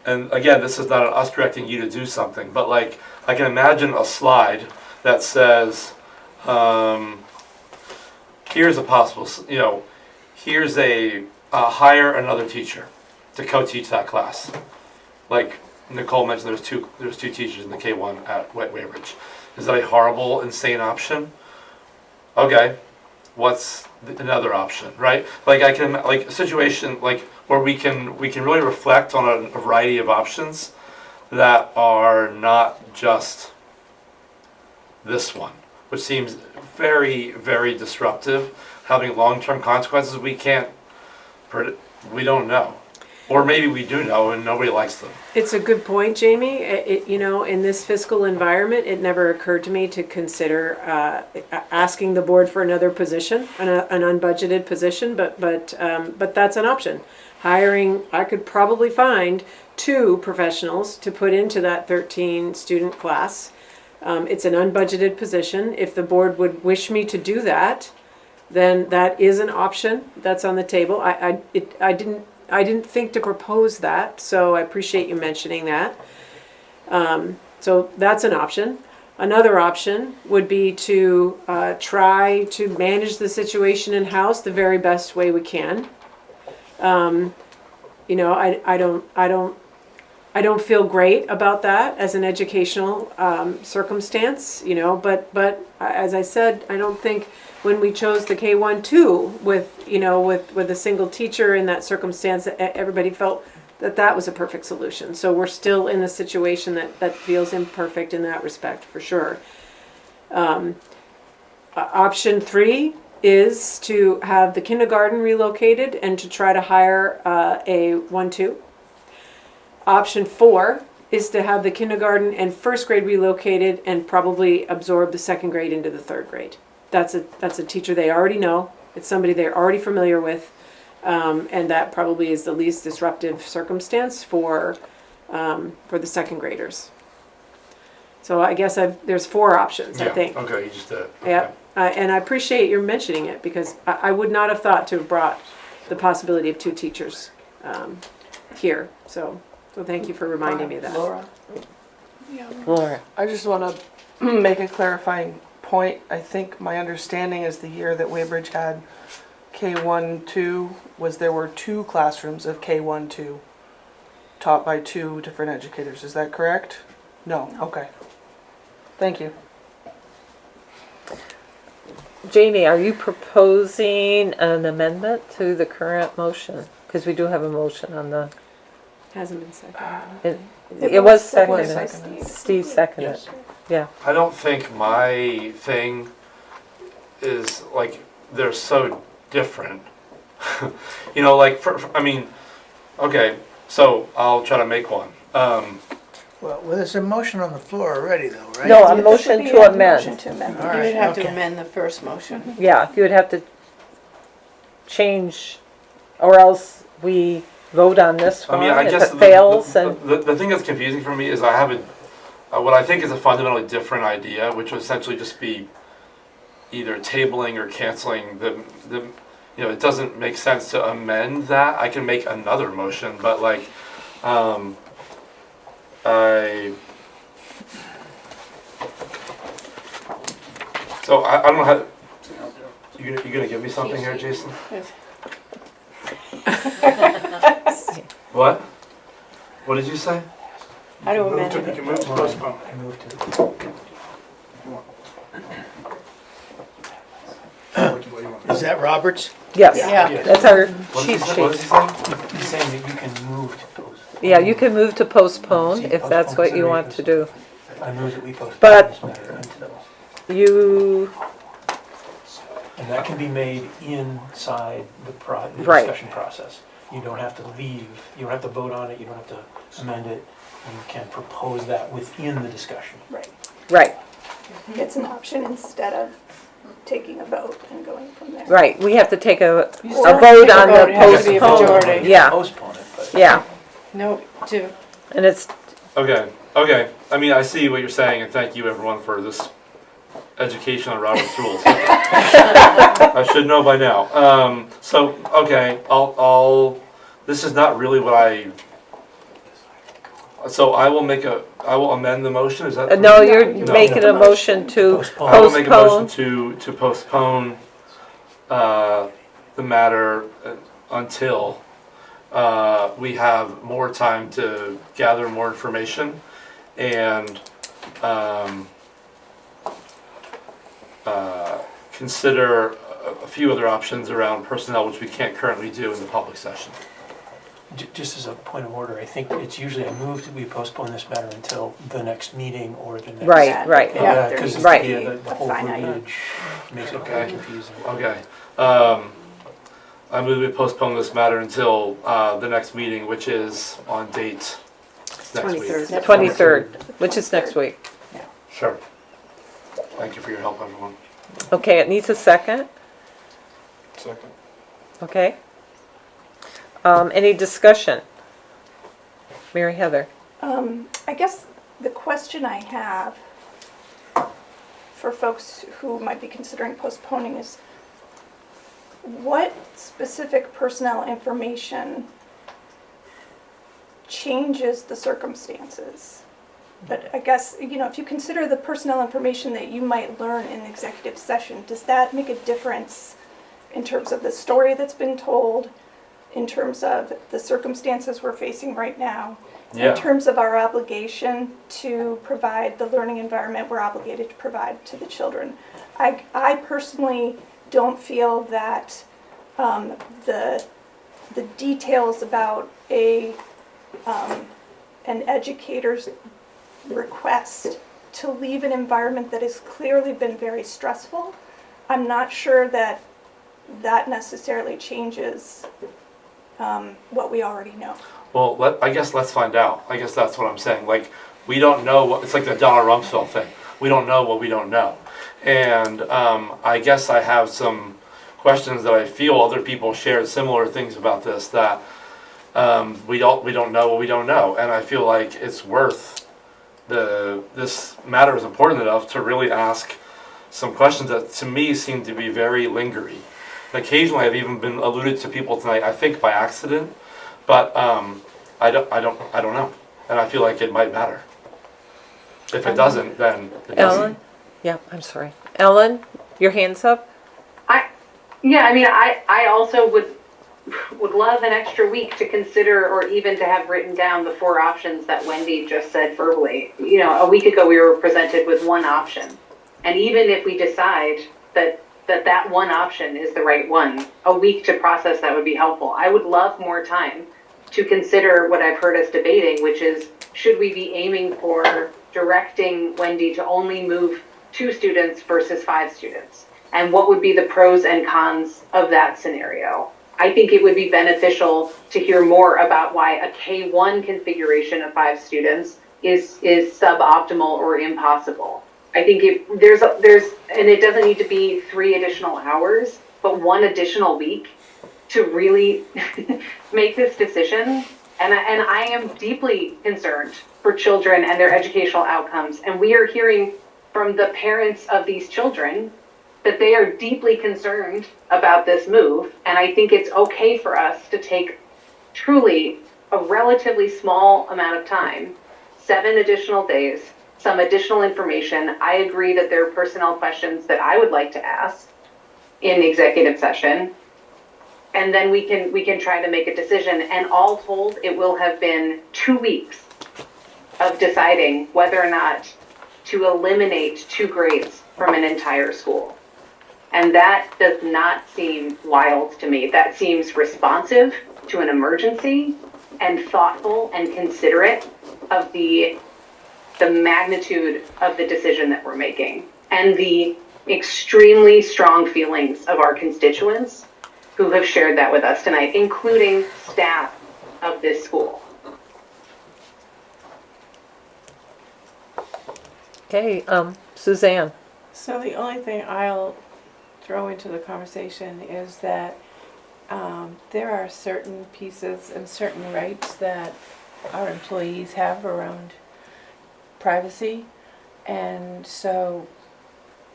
and again, this is not us directing you to do something, but like I can imagine a slide that says, here's a possible, here's a hire another teacher to co-teach that class. Like Nicole mentioned, there's two teachers in the K1 at Weybridge. Is that a horrible, insane option? Okay, what's another option, right? Like a situation like where we can really reflect on a variety of options that are not just this one, which seems very, very disruptive, having long-term consequences we don't know. Or maybe we do know and nobody likes them. It's a good point, Jamie. In this fiscal environment, it never occurred to me to consider asking the board for another position, an unbudgeted position, but that's an option. I could probably find 2 professionals to put into that 13 student class. It's an unbudgeted position. If the board would wish me to do that, then that is an option that's on the table. I didn't think to propose that, so I appreciate you mentioning that. So that's an option. Another option would be to try to manage the situation in-house the very best way we can. I don't feel great about that as an educational circumstance, but as I said, I don't think when we chose the K1-2 with a single teacher in that circumstance, everybody felt that was a perfect solution. So we're still in a situation that feels imperfect in that respect, for sure. Option 3 is to have the kindergarten relocated and to try to hire a 1-2. Option 4 is to have the kindergarten and first grade relocated and probably absorb the second grade into the third grade. That's a teacher they already know. It's somebody they're already familiar with, and that probably is the least disruptive circumstance for the second graders. So I guess there's 4 options. I think. Okay, you just did. Okay. Yeah, and I appreciate your mentioning it because I would not have thought to have brought the possibility of 2 teachers here. So thank you for reminding me of that. Laura? Laura. I just want to make a clarifying point. I think my understanding is the year that Weybridge had K1-2 was there were 2 classrooms of K1-2 taught by 2 different educators. Is that correct? No. Okay. Thank you. Jamie, are you proposing an amendment to the current motion? Because we do have a motion on the. Hasn't been seconded. It was seconded. Seconded. Steve seconded. Yes. Yeah. I don't think my thing is like they're so different. Okay, so I'll try to make one. Well, there's a motion on the floor already, though, right? No, a motion to amend. Motion to amend. All You right, would have to okay. amend the first motion. Yeah, you would have to change, or else we vote on this one. I guess if it fails, the thing that's confusing for me is I have what I think is a fundamentally different idea, which would essentially just be either tabling or canceling it doesn't make sense to amend that. I can make another motion, but So I don't know how, you gonna give me something here, Jason? What? What did you say? How do Move amend to- You it? can move to postpone. Is that Roberts? Yes, Yeah. that's our What cheat is he, what is sheet. he saying? He's saying that you can move to postpone. Yeah, you can move to postpone if that's what you want to do. I move that we postpone But- this matter until, You, and that can be made inside the Right. discussion process. You don't have to leave, you don't have to vote on it, you don't have to amend it. You can propose that within the discussion. Right. right, It's an option instead of taking a vote and going from there. right. We have to take a still have to vote take a on vote. the It has to be a postpone. majority. Yeah, Postpone it, but. yeah. No, to, And it's, Okay, okay. I mean, I see what you're saying, and thank you everyone for this education on Robert's rules. I should know by now. So, okay, this is not really what so I will amend the motion, is that? no, you're No. making a motion to I will make a motion postpone. to postpone, the matter until, we have more time to gather more information and, consider a few other options around personnel, which we can't currently do in the public session. Just as a point of order, I think it's usually a move that we postpone this matter until the next meeting or the next. Right, right. Yeah, Because Right. the whole verbiage makes it very confusing. Okay. I move we postpone this matter until, the next meeting, which is on date next week. 23rd. 23rd, which is next week. Sure. Thank you for your help, everyone. Okay, it needs a second, Second. okay? Any discussion? Mary Heather? I guess the question I have for folks who might be considering postponing is, what specific personnel information changes the circumstances? But I guess, if you consider the personnel information that you might learn in executive session, does that make a difference in terms of the story that's been told, in terms of the circumstances we're facing right now, Yeah. in terms of our obligation to provide the learning environment we're obligated to provide to the children? I personally don't feel that the details about an educator's request to leave an environment that has clearly been very stressful, I'm not sure that necessarily changes what we already know. Well, I guess let's find out. I guess that's what I'm saying. Like, we don't know it's like the Donald Rumsfeld thing. We don't know what we don't know. And I guess I have some questions that I feel other people share similar things about this, that we don't know what we don't know. And I feel like it's worth this matter is important enough to really ask some questions that to me seem to be very lingering. And occasionally I've even been alluded to people tonight, I think by accident, but I don't know. And I feel like it might matter. If it doesn't, then it doesn't. Ellen? Yeah, I'm sorry. Ellen, your hand's up? I also would love an extra week to consider, or even to have written down the 4 options that Wendy just said verbally. A week ago we were presented with one option. And even if we decide that one option is the right one, a week to process that would be helpful. I would love more time to consider what I've heard us debating, which is, should we be aiming for directing Wendy to only move 2 students versus 5 students? And what would be the pros and cons of that scenario? I think it would be beneficial to hear more about why a K1 configuration of 5 students is suboptimal or impossible. I think there's and it doesn't need to be 3 additional hours, but 1 additional week to really make this decision. And I am deeply concerned for children and their educational outcomes. And we are hearing from the parents of these children that they are deeply concerned about this move. And I think it's okay for us to take truly a relatively small amount of time, 7 additional days, some additional information. I agree that there are personnel questions that I would like to ask in executive session. And then we can try to make a decision. And all told, it will have been 2 weeks of deciding whether or not to eliminate 2 grades from an entire school. And that does not seem wild to me. That seems responsive to an emergency and thoughtful and considerate of the magnitude of the decision that we're making and the extremely strong feelings of our constituents who have shared that with us tonight, including staff of this school. Okay, Suzanne. So the only thing I'll throw into the conversation is that there are certain pieces and certain rights that our employees have around privacy, and so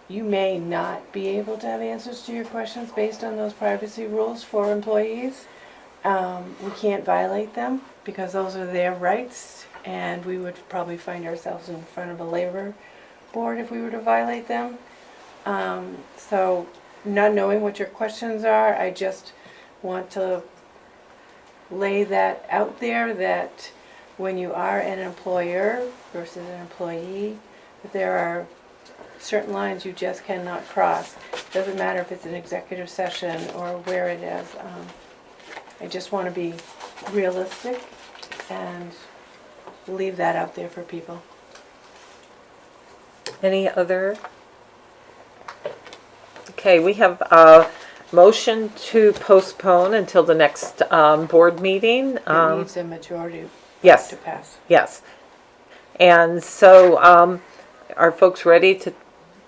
you may not be able to have answers to your questions based on those privacy rules for employees. We can't violate them because those are their rights, and we would probably find ourselves in front of a labor board if we were to violate them. So not knowing what your questions are, I just want to lay that out there, that when you are an employer versus an employee, that there are certain lines you just cannot cross. Doesn't matter if it's an executive session or where it is. I just want to be realistic and leave that out there for people. Any other? Okay, we have a motion to postpone until the next board meeting. It needs a majority Yes. to pass. Yes. And so, are folks ready to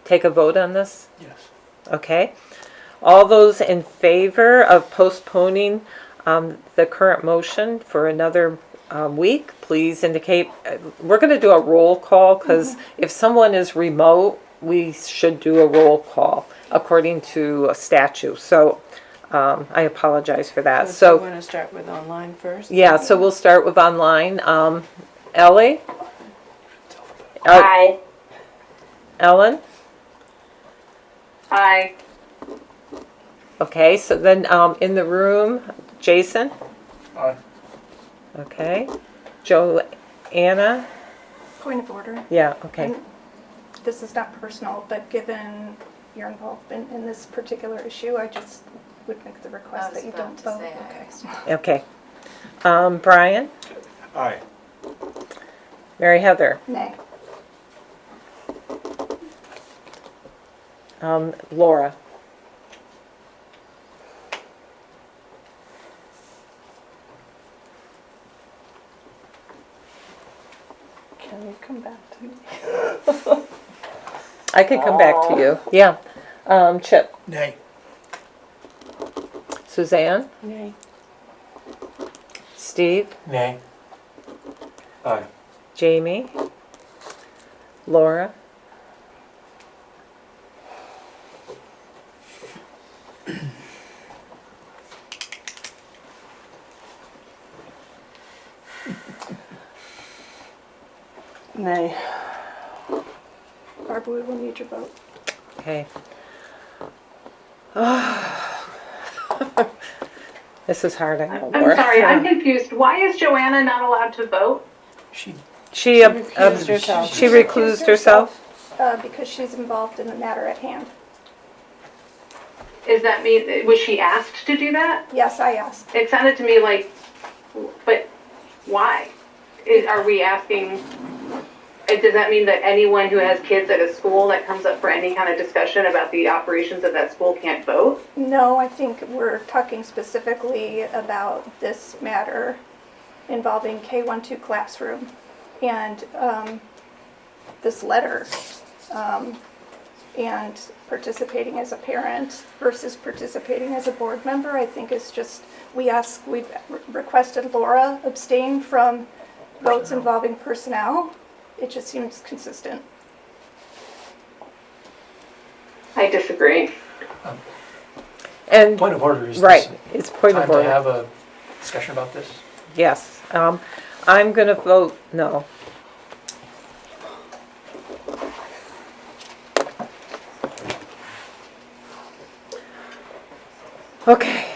take a vote on this? Yes. Okay. All those in favor of postponing the current motion for another week, please indicate. We're going to do a roll call because if someone is remote, we should do a roll call according to a statute. So I apologize for that. So we're going to start with online first? Yeah, so we'll start with online. Ellie? Aye. Ellen? Aye. Okay, so then in the room, Jason? Aye. Okay. Joanna? Point of order. Yeah, okay. And this is not personal, but given your involvement in this particular issue, I just would make the request that you don't vote. Okay. Brian? Aye. Mary Heather? Nay. Laura? Can you come back to me? I could come back to you. Yeah. Chip? Nay. Suzanne? Nay. Steve? Nay. Aye. Jamie? Laura? Nay. Barbara, we will need your vote. Okay. This is hard, I know. I'm sorry, I'm confused. Why is Joanna not allowed to vote? She recused herself. She recused herself? Because she's involved in the matter at hand. Is that mean, was she asked to do that? Yes, I asked. It sounded to me like, but why? Are we asking, does that mean that anyone who has kids at a school that comes up for any kind of discussion about the operations of that school can't vote? No, I think we're talking specifically about this matter involving K-12 classroom and this letter and participating as a parent versus participating as a board member. I think is just, we've requested Laura abstain from votes involving personnel. It just seems consistent. I disagree. And point of order is right. This It's point time of order. to have a discussion about this. Yes. I'm going to vote no. Okay,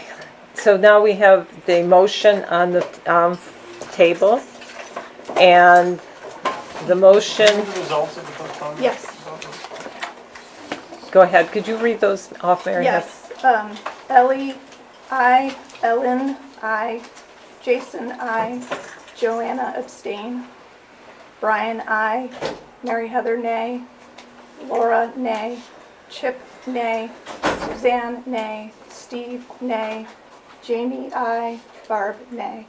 so now we have the motion on the table, and the motion, The results of the postponement? Yes. go ahead, could you read those off, Mary? Yes. Ellie, I. Ellen, I. Jason, I. Joanna, abstain. Brian, I. Mary Heather, nay. Laura, nay. Chip, nay. Suzanne, nay. Steve, nay. Jamie, I. Barb, nay.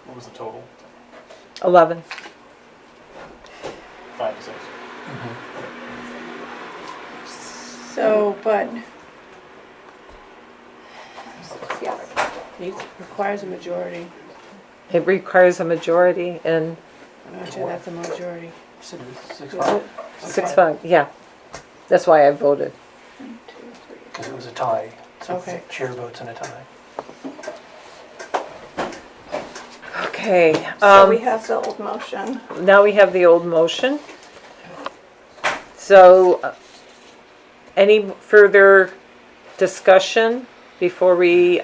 What was the total? 11. 5 to 6. So, but, yeah, requires a majority. It requires a majority, and I'm not sure that's a majority. 6-5. 6-5, yeah. That's why I voted. Because it was a tie. So Okay. chair votes in a tie. Okay. So we have the old motion. Now we have the old motion. So, any further discussion before we,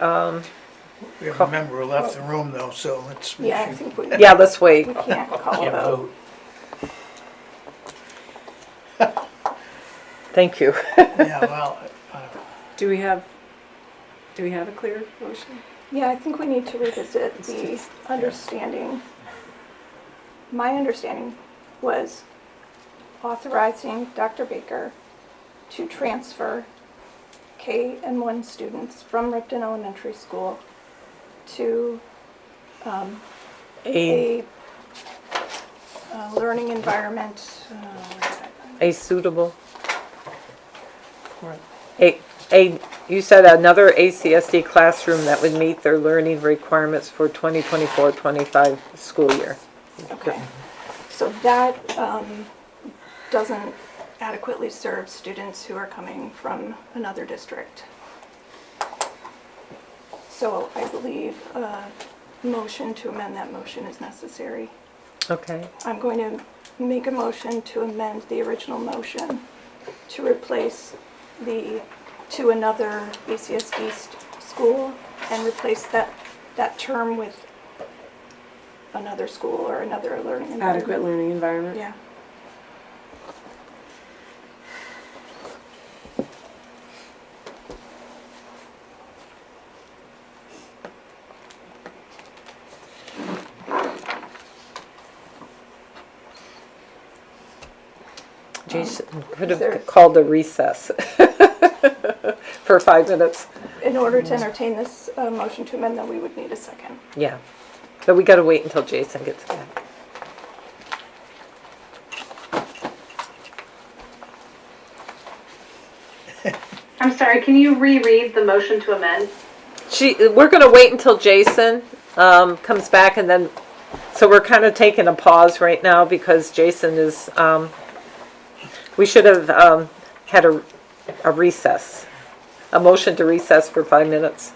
We have a member who left the room though, so let's make Yeah, I sure. think we. yeah, let's wait. We can't call a Can't vote. vote. Thank you. Yeah, well, Do we have a clear motion? Yeah, I think we need to revisit the understanding. My understanding was authorizing Dr. Baker to transfer K and 1 students from Ripton Elementary School to A learning environment. a suitable, you said another ACSD classroom that would meet their learning requirements for 2024-25 school year. Okay, so that doesn't adequately serve students who are coming from another district. So I believe a motion to amend that motion is necessary. Okay. I'm going to make a motion to amend the original motion to replace the to another ACSD school and replace that term with another school or another learning environment. Adequate learning environment? Yeah. Jason could is there- have called a recess for 5 minutes. In order to entertain this motion to amend, then we would need a second. Yeah. But we gotta wait until Jason gets back. I'm sorry, can you reread the motion to amend? We're gonna wait until Jason comes back, and then, so we're kind of taking a pause right now because Jason is, we should have had a recess, a motion to recess for 5 minutes.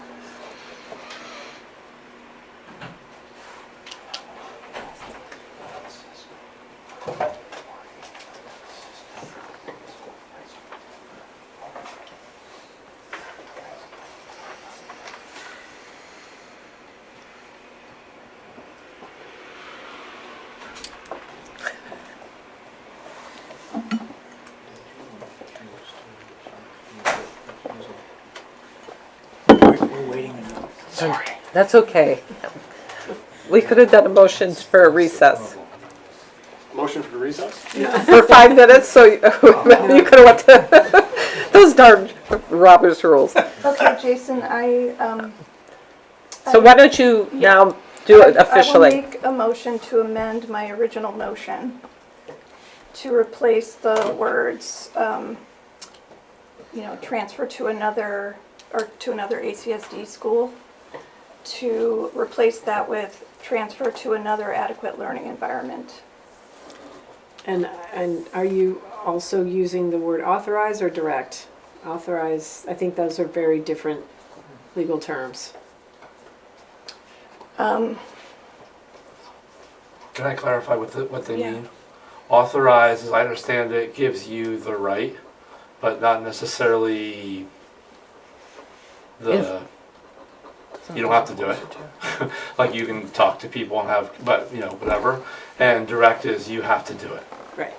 we're waiting. Sorry. That's okay. We could have done a motion for a recess. Motion for recess? For 5 minutes, so you could have went to, those darn Robert's rules. Okay, Jason, So why don't you now do it officially? I will make a motion to amend my original motion to replace the words, transfer to another ACSD school, to replace that with transfer to another adequate learning environment. And are you also using the word authorize or direct? Authorize, I think those are very different legal terms. Um, Can I clarify what they Yeah. mean? Authorize, as I understand it, gives you the right, but not necessarily the, you don't have to do it. Like you can talk to people and have, but whatever. And direct is you have to do it. Right.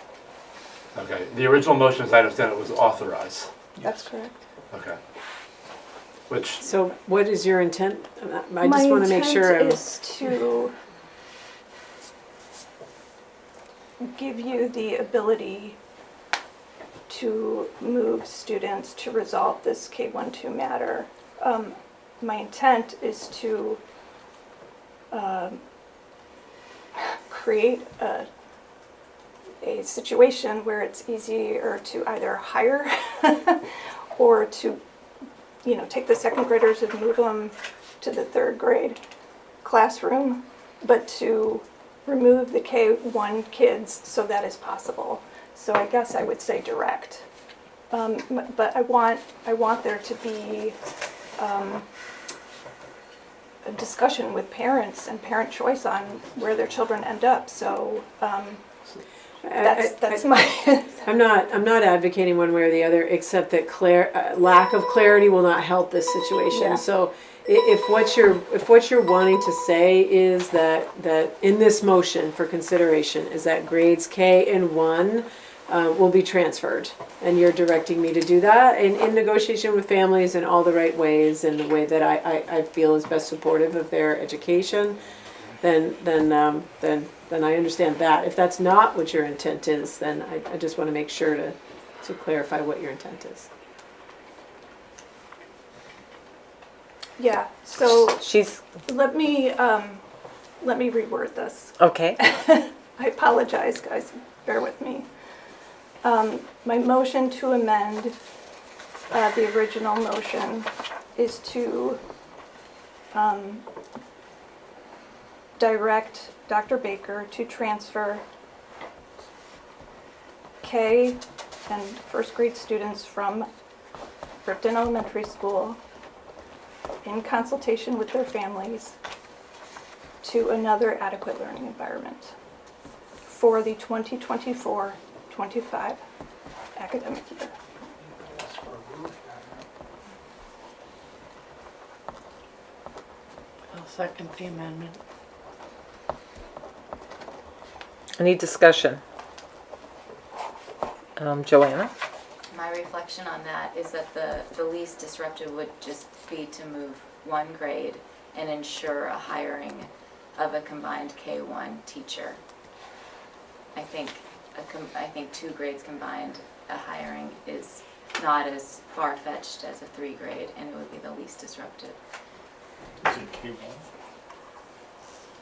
Okay. The original motion, as I understand it, was authorize. That's correct. Okay. Which, So what is your intent? I just want to make sure. My intent is to give you the ability to move students to resolve this K-1-2 matter. My intent is to create a situation where it's easier to either hire or to take the second graders and move them to the third grade classroom, but to remove the K-1 kids so that is possible. So I guess I would say direct. But I want there to be a discussion with parents and parent choice on where their children end up. So that's my. I'm not advocating one way or the other, except that lack of clarity will not help this situation. Yeah. So if what you're wanting to say is that in this motion for consideration is that grades K and 1 will be transferred, and you're directing me to do that in negotiation with families in all the right ways, in the way that I feel is best supportive of their education, then I understand that. If that's not what your intent is, then I just want to make sure to clarify what your intent is. Yeah. So She's let me reword this. okay. I apologize, guys. Bear with me. My motion to amend the original motion is to direct Dr. Baker to transfer K and first grade students from Ripton Elementary School in consultation with their families to another adequate learning environment for the 2024-25 academic year. I'll second the amendment. Any discussion? Joanna? My reflection on that is that the least disruptive would just be to move one grade and ensure a hiring of a combined K-1 teacher. I think 2 grades combined, a hiring is not as far-fetched as a 3 grade, and it would be the least disruptive. Is it K-1?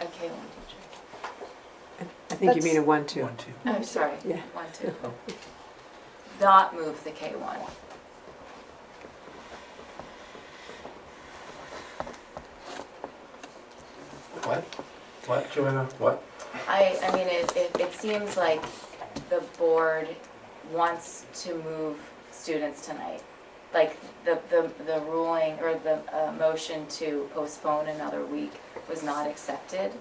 A K-1 teacher. I think you mean a 1-2. I'm sorry, Yeah. 1-2. Not move the K-1. What, Joanna? What? I mean, it seems like the board wants to move students tonight. Like the ruling or the motion to postpone another week was not accepted.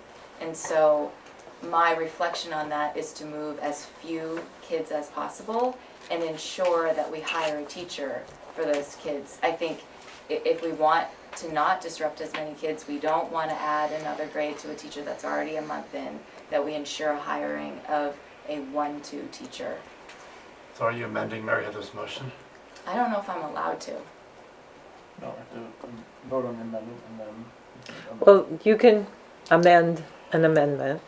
And so my reflection on that is to move as few kids as possible and ensure that we hire a teacher for those kids. I think if we want to not disrupt as many kids, we don't want to add another grade to a teacher that's already a month in, that we ensure hiring of a 1-2 teacher. So are you amending Mary Heather's motion? I don't know if I'm allowed to. No, I have to vote on the amendment and then. Well, you can amend an amendment.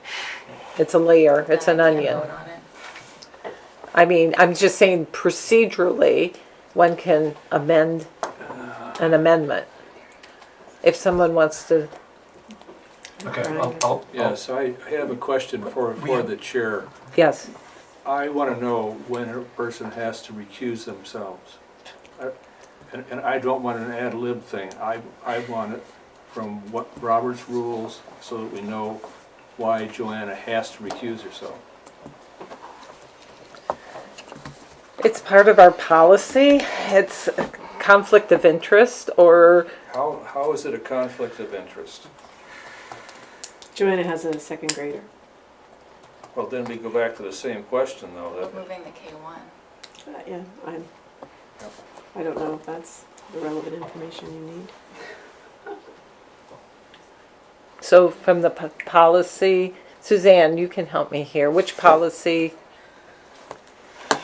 It's a layer, it's an Then I onion. can't vote on it. I mean, I'm just saying procedurally, one can amend an amendment. If someone wants to, Okay, Yes, I have a question for the chair. yes. I want to know when a person has to recuse themselves. And I don't want an ad lib thing. I want it from what Robert's rules so that we know why Joanna has to recuse herself. It's part of our policy. It's a conflict of interest or, How is it a conflict of interest? Joanna has a second grader. Well, then we go back to the same question though, that Moving the K1. Yeah, I don't know if that's the relevant information you need. So from the policy, Suzanne, you can help me here. Which policy? I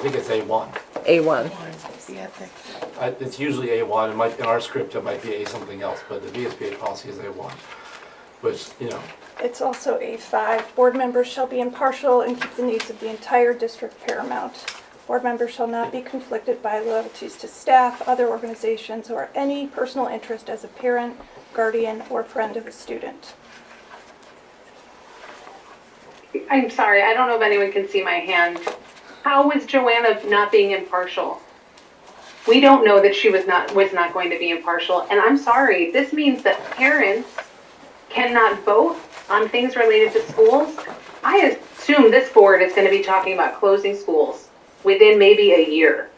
think it's A1. A1. It's usually A1. It might, in our script, it might be A something else, but the VSBA policy is A1, which, you know. It's also A5. Board members shall be impartial and keep the needs of the entire district paramount. Board members shall not be conflicted by loyalties to staff, other organizations, or any personal interest as a parent, guardian, or friend of a student. I'm sorry, I don't know if anyone can see my hand. How was Joanna not being impartial? We don't know that she was not going to be impartial, and I'm sorry, this means that parents cannot vote on things related to schools. I assume this board is going to be talking about closing schools within maybe a year.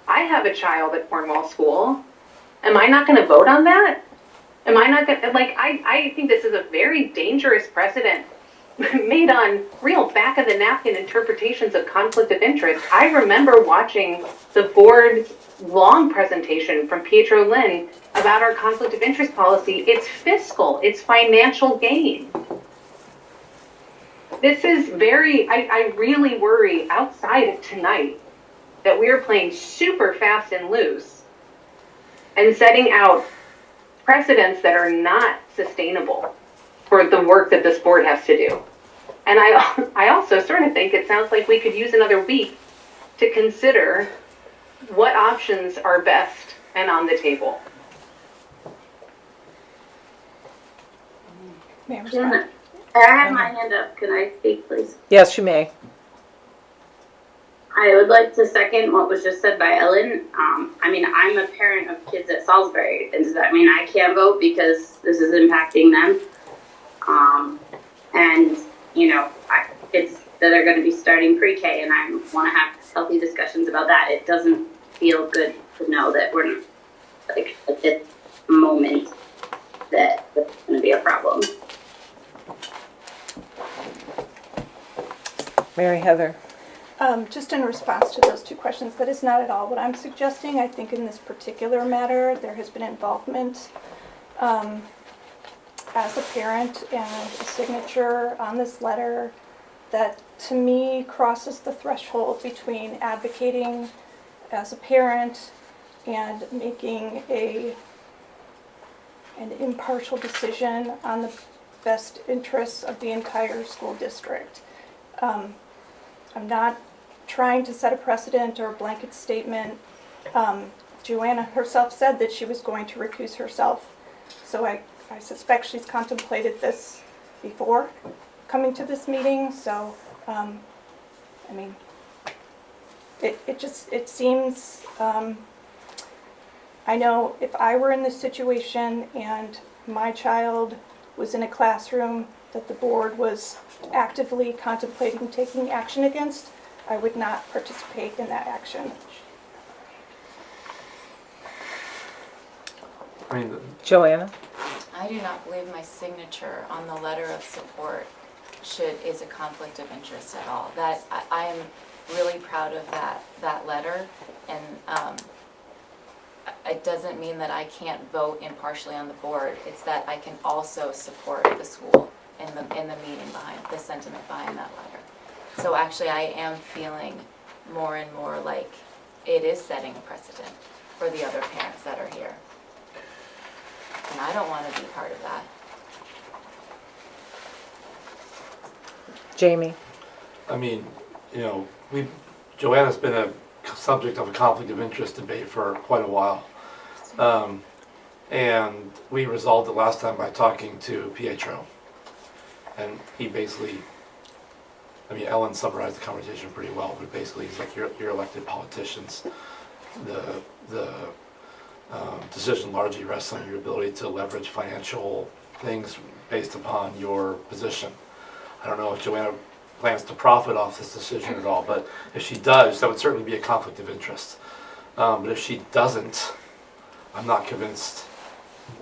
I have a child at Cornwall School. Am I not going to vote on that? Am I not going to, like, I think this is a very dangerous precedent made on real back of the napkin interpretations of conflict of interest. I remember watching the board's long presentation from Pietro Lynn about our conflict of interest policy. It's fiscal, it's financial gain. This is very, I really worry outside of tonight that we're playing super fast and loose and setting out precedents that are not sustainable for the work that this board has to do. And I also sort of think it sounds like we could use another week to consider what options are best and on the table. I have my hand up. Can I speak, please? Yes, you may. I would like to second what was just said by Ellen. I mean, I'm a parent of kids at Salisbury. And does that mean I can't vote because this is impacting them? And, you know, kids that are going to be starting pre-K, and I want to have healthy discussions about that. It doesn't feel good to know that we're not, like, at this moment that that's going to be a problem. Mary Heather. Just in response to those two questions, that is not at all what I'm suggesting. I think in this particular matter, there has been involvement as a parent and a signature on this letter that to me crosses the threshold between advocating as a parent and making an impartial decision on the best interests of the entire school district. I'm not trying to set a precedent or a blanket statement. Joanna herself said that she was going to recuse herself, so I suspect she's contemplated this before coming to this meeting, so, I mean, it seems, I know if I were in this situation and my child was in a classroom that the board was actively contemplating taking action against, I would not participate in that action. I mean, Joanna? I do not believe my signature on the letter of support is a conflict of interest at all. That I am really proud of that letter, and it doesn't mean that I can't vote impartially on the board. It's that I can also support the school in the meaning behind the sentiment behind that letter. So actually, I am feeling more and more like it is setting a precedent for the other parents that are here. And I don't want to be part of that. Jamie? I mean, you know, Joanna's been a subject of a conflict of interest debate for quite a while. And we resolved it last time by talking to Pietro. And he basically, I mean, Ellen summarized the conversation pretty well, but basically he's like, you're elected politicians. The decision largely rests on your ability to leverage financial things based upon your position. I don't know if Joanna plans to profit off this decision at all, but if she does, that would certainly be a conflict of interest. But if she doesn't, I'm not convinced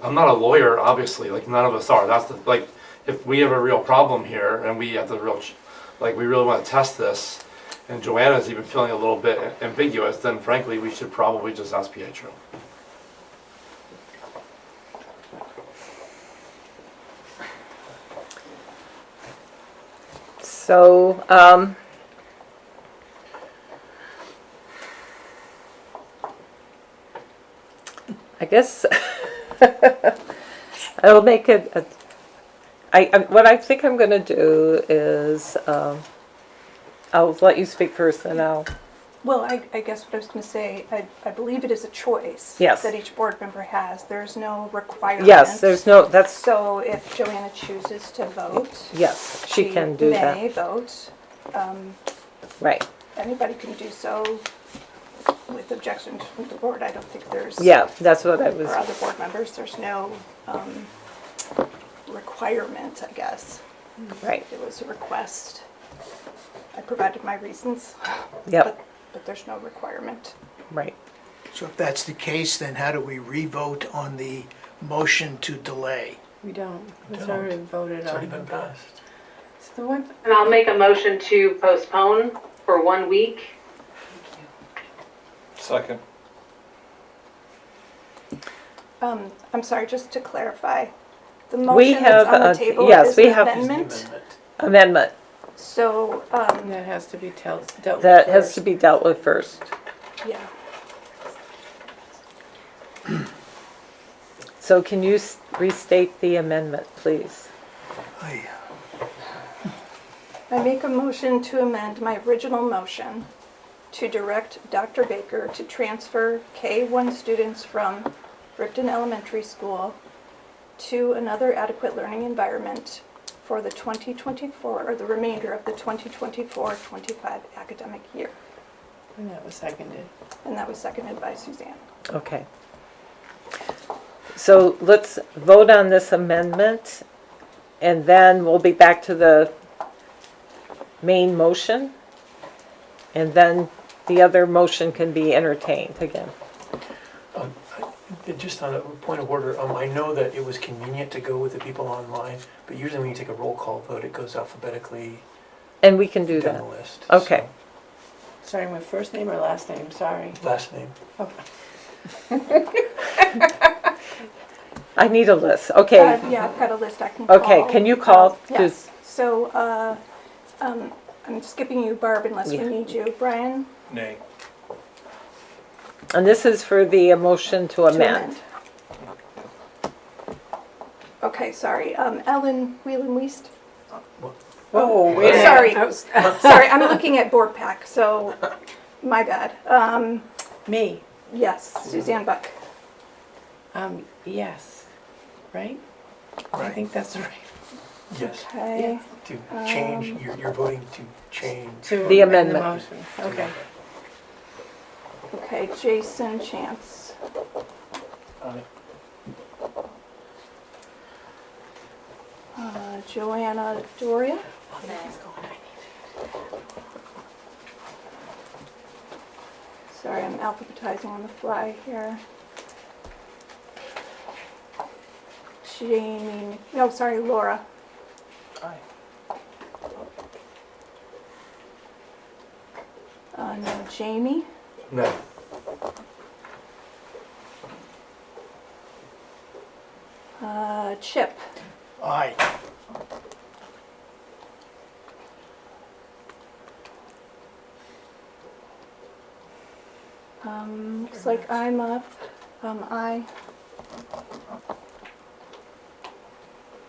I'm not a lawyer, obviously, like none of us are. That's the, like, if we have a real problem here and we have the real, like, we really want to test this, and Joanna's even feeling a little bit ambiguous, then frankly, we should probably just ask Pietro. So, I guess I'll make it, what I think I'm going to do is, I'll let you speak first and I'll, Well, I guess what I was going to say, I believe it is a choice Yes. that each board member has. There's no requirement. yes, there's no, that's, So if Joanna chooses to vote, yes, she can do that. may vote. Right, Anybody can do so with objections from the board. I don't think there's. yeah, that's what I was, For other board members, there's no requirement, I guess. right, It was a request. I provided my reasons. Yep. But there's no requirement. right. So if that's the case, then how do we re-vote on the motion to delay? We don't. It's Don't. already voted It's already on. been passed. So the one, And I'll make a motion to postpone for 1 week. Second. I'm sorry, just to clarify, the We motion have, that's on the table yes, is we an have- amendment. Amendment, So, that has to be dealt with that has first. to be dealt with first. yeah. So can you restate the amendment, please? Aye. I make a motion to amend my original motion to direct Dr. Baker to transfer K-1 students from Ripton Elementary School to another adequate learning environment for the 2024, or the remainder of the 2024-25 academic year. And that was seconded. And that was seconded by Suzanne. Okay. So let's vote on this amendment, and then we'll be back to the main motion, and then the other motion can be entertained again. Just on a point of order, I know that it was convenient to go with the people online, but usually when you take a roll call vote, it goes alphabetically And we can do down that. the list. Okay. Sorry, my first name or last name? Sorry. So, last name. I need a list, okay. Yeah, I've got a list I can call. Okay, can you call? Yes. So, I'm skipping you, Barb, unless we Yeah. need you. Brian? Nay. And this is for the motion to amend. Okay, sorry. Ellen Whelan-Weist? Oh, wait a Sorry. minute. Sorry, I'm looking at board pack, so my bad. Me. Yes, Suzanne Buck. Yes. Right? I think that's right. Yes. Okay. To change, you're voting to change. To The amend amendment. motion. Okay. Okay, Jason Chance. Joanna Doria. Sorry, I'm alphabetizing on the fly here. Jamie, no, sorry, Laura. No, Jamie. No. Chip. Aye. Looks like I'm up. I.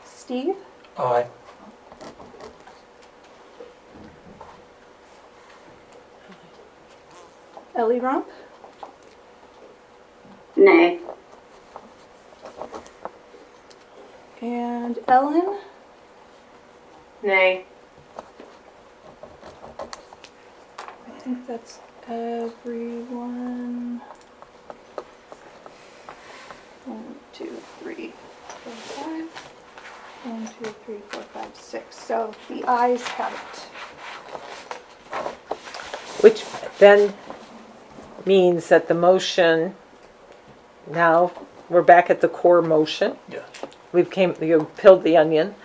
Steve. Aye. Ellie Rump. Nay. And Ellen. Nay. I think that's everyone. 1, 2, 3, 4, 5. 1, 2, 3, 4, 5, 6. So the ayes have it. Which then means that the motion now we're back at the core motion. Yeah. You peeled the onion.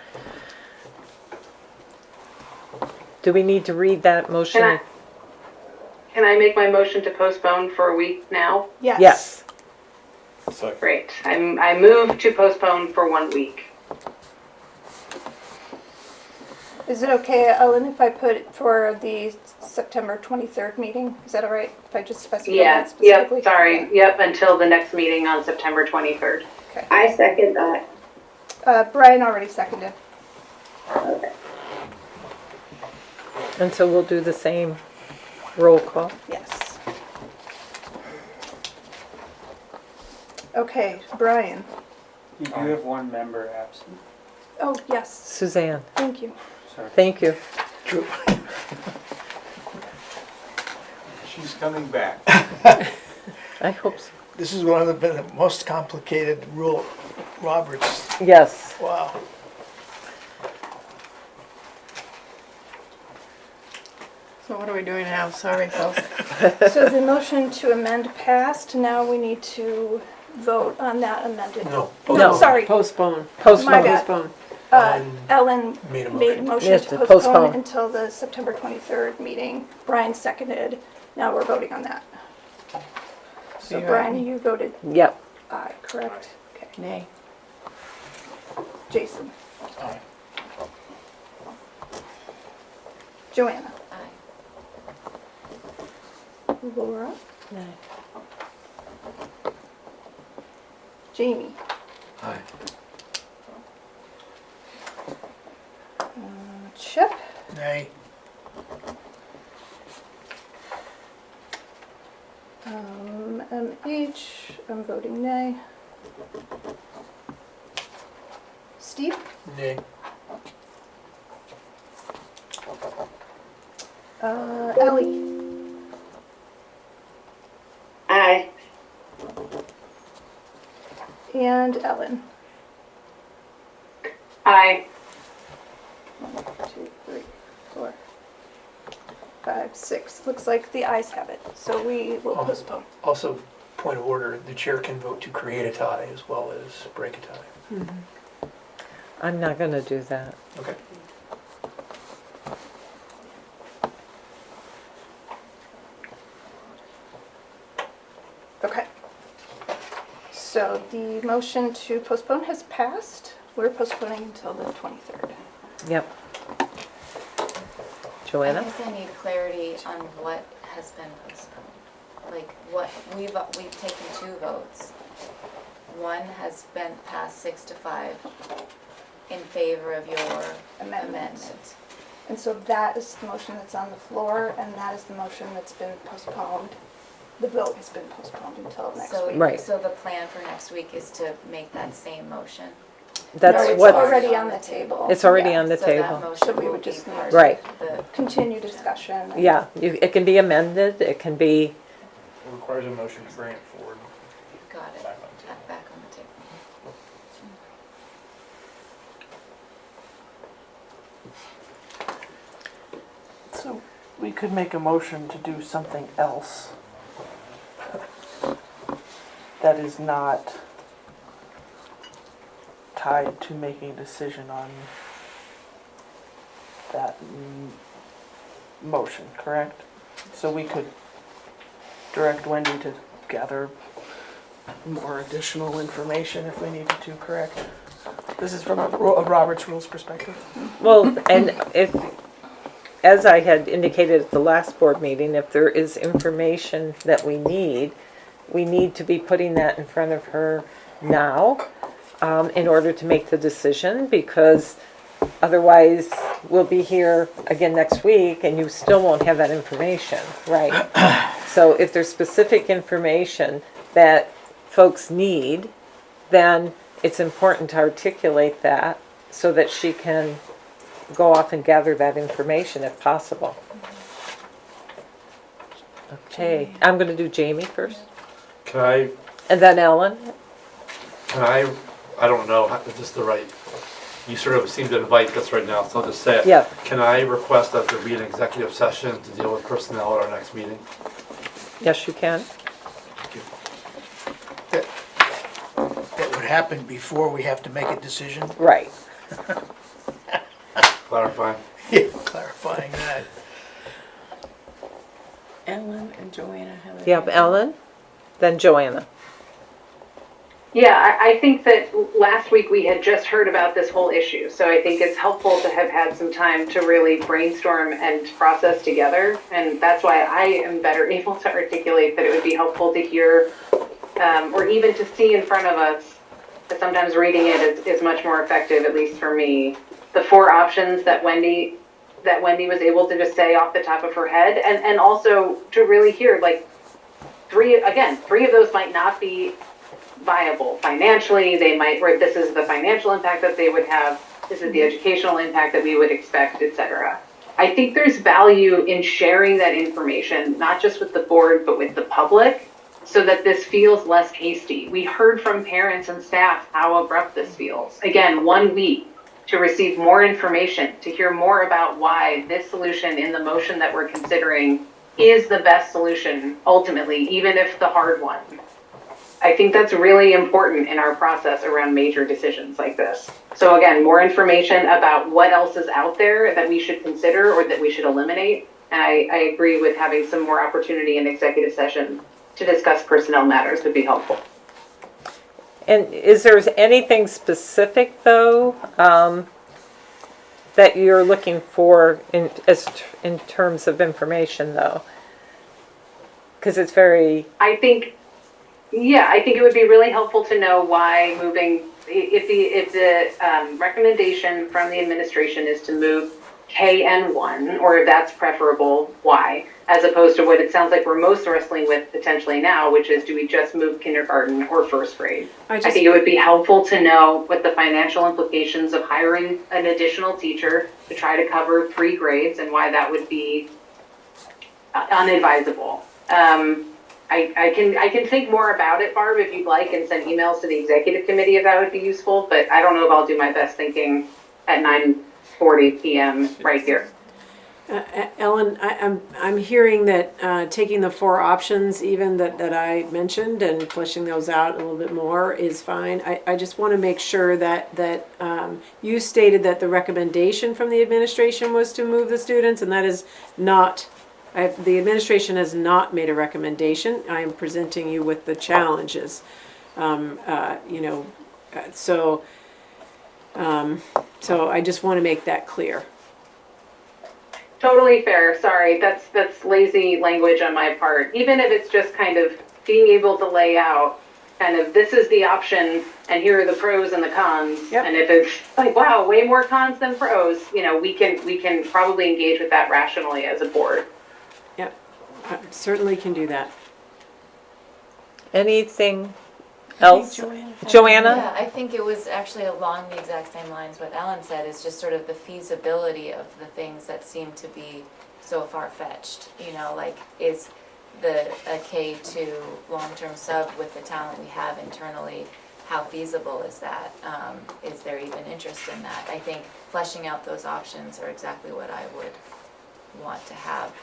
Do we need to read that motion? Can I make my motion to postpone for a week now? Yes. Yes. Great. I move to postpone for 1 week. Is it okay, Ellen, if I put it for the September 23rd meeting? Is that all right if I just specify Yeah, that specifically? yep, sorry, yep, until the next meeting on September 23rd. Okay. I second that. Brian already seconded. Okay. And so we'll do the same roll call. Yes. Okay, Brian. You do have one member absent. Oh, yes. Suzanne. Thank you. Sorry. Thank you. She's coming back. I hope so. This is one of the most complicated rule, Roberts. Yes. Wow. So what are we doing now? Sorry, folks. So the motion to amend passed. Now we need to vote on that amended. No. No, sorry. Postpone. My bad. Postpone. Ellen Made a made a motion Yes, to to postpone postpone. until the September 23rd meeting. Brian seconded. Now we're voting on that. So you Brian, ready? you voted Yep. aye, correct? Okay. Nay. Jason. Aye. Joanna. Aye. Laura. Nay. Jamie. Aye. Chip. Nay. MH, I'm voting nay. Steve. Nay. Ellie. Aye. And Ellen. Aye. 1, 2, 3, 4, 5, 6. Looks like the ayes have it, so we will postpone. Also, point of order, the chair can vote to create a tie as well as break a tie. I'm not going to do that. Okay. Okay. So the motion to postpone has passed. We're postponing until the 23rd. Yep. I Joanna? guess I need clarity on what has been postponed. Like what, we've taken 2 votes. One has been passed 6-5 in favor of your amendment. And so that is the motion that's on the floor, and that is the motion that's been postponed. The vote has been postponed until next week. Right. So the plan for next week is to make that same motion? That's No, it's what. already on the table. It's already Yeah. on the So that table. motion So we will would be just part of Right. the, Continue discussion. and- Yeah, it can be amended, it can be, It requires a motion to bring it forward. got it, Back on the table. back on the table. So we could make a motion to do something else that is not tied to making a decision on that motion, correct? So we could direct Wendy to gather more additional information if we needed to, correct? This is from a Robert's Rules perspective. well, and if, as I had indicated at the last board meeting, if there is information that we need to be putting that in front of her now, in order to make the decision, because otherwise we'll be here again next week and you still won't have that information, right? So if there's specific information that folks need, then it's important to articulate that so that she can go off and gather that information if possible. Okay, I'm going to do Jamie first, Can I, and then Ellen. I don't know if this is the right, you sort of seem to invite this right now, so I'll just say it. Yeah. Can I request that there be an executive session to deal with personnel at our next meeting? Yes, you can. Thank you. could happen before we have to make a decision. Right. Clarifying. Yeah, clarifying that. Ellen and Joanna have it. Yep, Ellen, then Joanna. Yeah, I think that last week we had just heard about this whole issue, so I think it's helpful to have had some time to really brainstorm and process together, and that's why I am better able to articulate that it would be helpful to hear, or even to see in front of us. Sometimes reading it is much more effective, at least for me. The 4 options that Wendy was able to just say off the top of her head, and also to really hear, like, 3 of those might not be viable financially. They might, where this is the financial impact that they would have, this is the educational impact that we would expect, etc. I think there's value in sharing that information, not just with the board, but with the public, so that this feels less hasty. We heard from parents and staff how abrupt this feels. Again, 1 week to receive more information, to hear more about why this solution in the motion that we're considering is the best solution ultimately, even if the hard one. I think that's really important in our process around major decisions like this. So again, more information about what else is out there that we should consider or that we should eliminate. And I agree with having some more opportunity in executive session to discuss personnel matters would be helpful. And is there anything specific, though, that you're looking for in terms of information, though? Because it's very... I think it would be really helpful to know why moving, if the recommendation from the administration is to move KN1, or if that's preferable, why? As opposed to what it sounds like we're most wrestling with potentially now, which is, do we just move kindergarten or first grade? I think it would be helpful to know what the financial implications of hiring an additional teacher to try to cover 3 grades and why that would be unadvisable. I can think more about it, Barb, if you'd like, and send emails to the executive committee if that would be useful, but I don't know if I'll do my best thinking at 9:40 p.m. right here. Ellen, I'm hearing that taking the 4 options even that I mentioned and fleshing those out a little bit more is fine. I just want to make sure that you stated that the recommendation from the administration was to move the students, and that is not, the administration has not made a recommendation. I am presenting you with the challenges. So I just want to make that clear. Totally fair. Sorry, that's lazy language on my part. Even if it's just kind of being able to lay out kind of, this is the option and here are the pros and the cons. Yep. And if it's like, wow, way more cons than pros, we can probably engage with that rationally as a board. Yep, certainly can do that. Anything else? Joanna? Yeah, I think it was actually along the exact same lines what Ellen said, is just sort of the feasibility of the things that seem to be so far-fetched. Like, is a K2 long-term sub with the talent we have internally, how feasible is that? Is there even interest in that? I think fleshing out those options are exactly what I would want to have.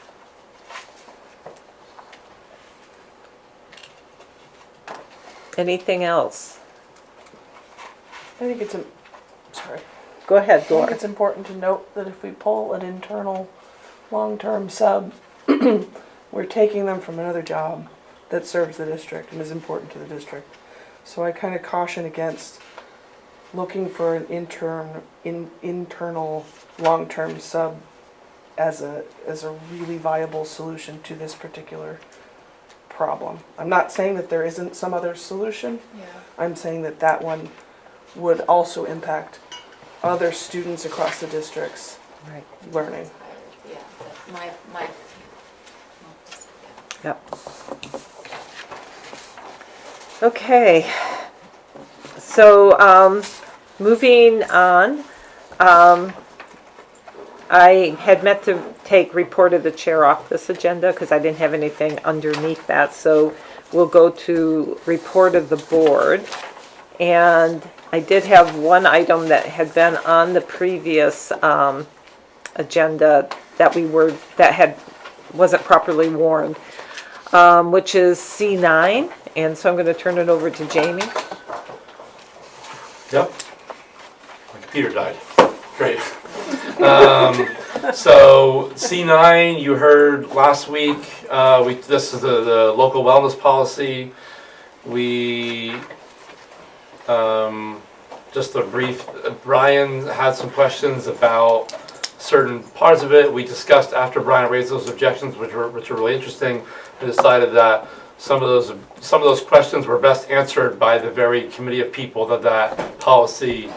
Anything else? I think it's sorry. Go ahead, I Laura. think it's important to note that if we pull an internal long-term sub, we're taking them from another job that serves the district and is important to the district. So I kind of caution against looking for an internal long-term sub as a really viable solution to this particular problem. I'm not saying that there isn't some other solution. Yeah. I'm saying that one would also impact other students across the district's learning. Yeah, my. Yep. Okay. So, moving on, I had meant to take report of the chair off this agenda because I didn't have anything underneath that. So we'll go to report of the board. And I did have one item that had been on the previous agenda that wasn't properly warned, which is C9. And so I'm going to turn it over to Jamie. Yep. My computer died. Great. So C9, you heard last week, this is the local wellness policy. We, just a brief, Brian had some questions about certain parts of it. We discussed after Brian raised those objections, which were really interesting, and decided that some of those questions were best answered by the very committee of people that policy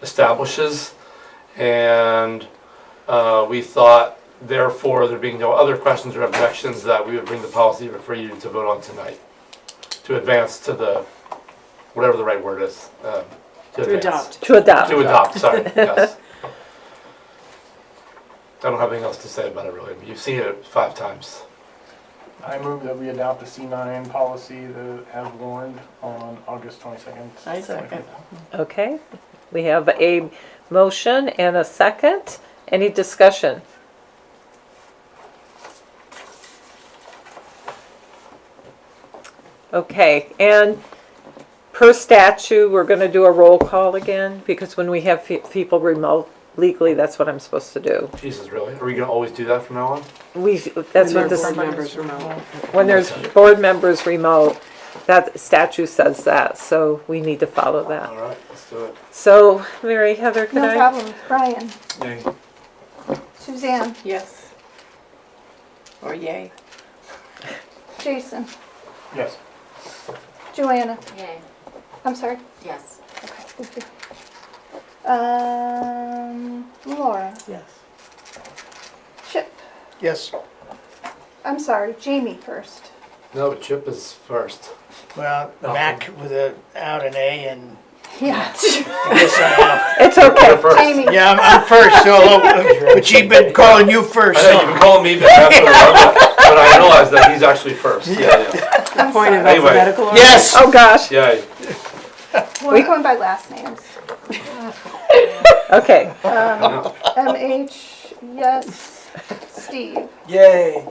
establishes. And we thought, therefore, there being no other questions or objections, that we would bring the policy for you to vote on tonight, to advance to the, whatever the right word is. To adopt. To adopt. To adopt, sorry, yes. I don't have anything else to say about it, really. You've seen it 5 times. I move that we adopt the C9 policy as warned on August 22nd. I second. Okay, we have a motion and a second. Any discussion? Okay, and per statute, we're going to do a roll call again, because when we have people remote, legally, that's what I'm supposed to do. Jesus, really? Are we going to always do that from now on? That's what this, when there's board members remote, that statute says that, so we need to follow that. All right, let's do it. So, Mary Heather, can No I? problem. Brian, Yay. Suzanne, Yes. Or yay. Jason, Yes. Joanna. Yay. I'm sorry. Yes. Okay, thank you. Laura, Yes. Chip. Yes. I'm sorry, Jamie first. No, but Chip is first. Well, Mac without an A and Yeah. I guess I It's okay. First. Jamie. Yeah, I'm first, so, but she's been calling you first. I know you've been calling me, but I realized that he's actually first. Yeah. I'm Point of sorry. Anyway. alphabetical order. Yes. Oh, gosh. Yeah. We're going by last names. Okay. MH, yes. Steve. Yay.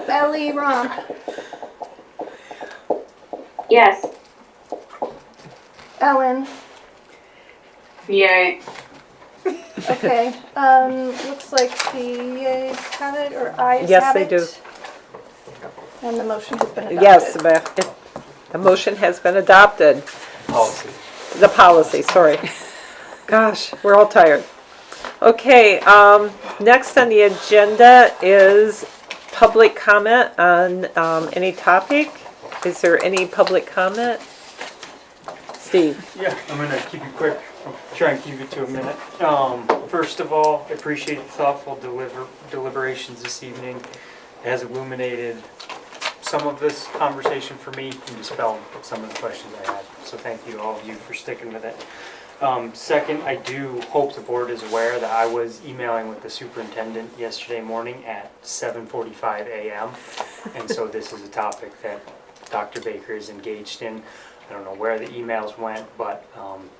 Ellie, Ron. Yes. Ellen. Yay. Okay. Looks like the yeas have it, or ayes Yes, have they it. do. And the motion has been adopted. Yes, the motion has been adopted. Policy. The policy, sorry. Gosh, we're all tired. Okay, next on the agenda is public comment on any topic. Is there any public comment? Steve? Yeah, I'm gonna keep it quick. I'll try and keep it to a minute. First of all, I appreciate the thoughtful deliberations this evening. It has illuminated some of this conversation for me and dispelled some of the questions I had. So thank you, all of you, for sticking with it. Second, I do hope the board is aware that I was emailing with the superintendent yesterday morning at 7:45 a.m. And so this is a topic that Dr. Baker is engaged in. I don't know where the emails went, but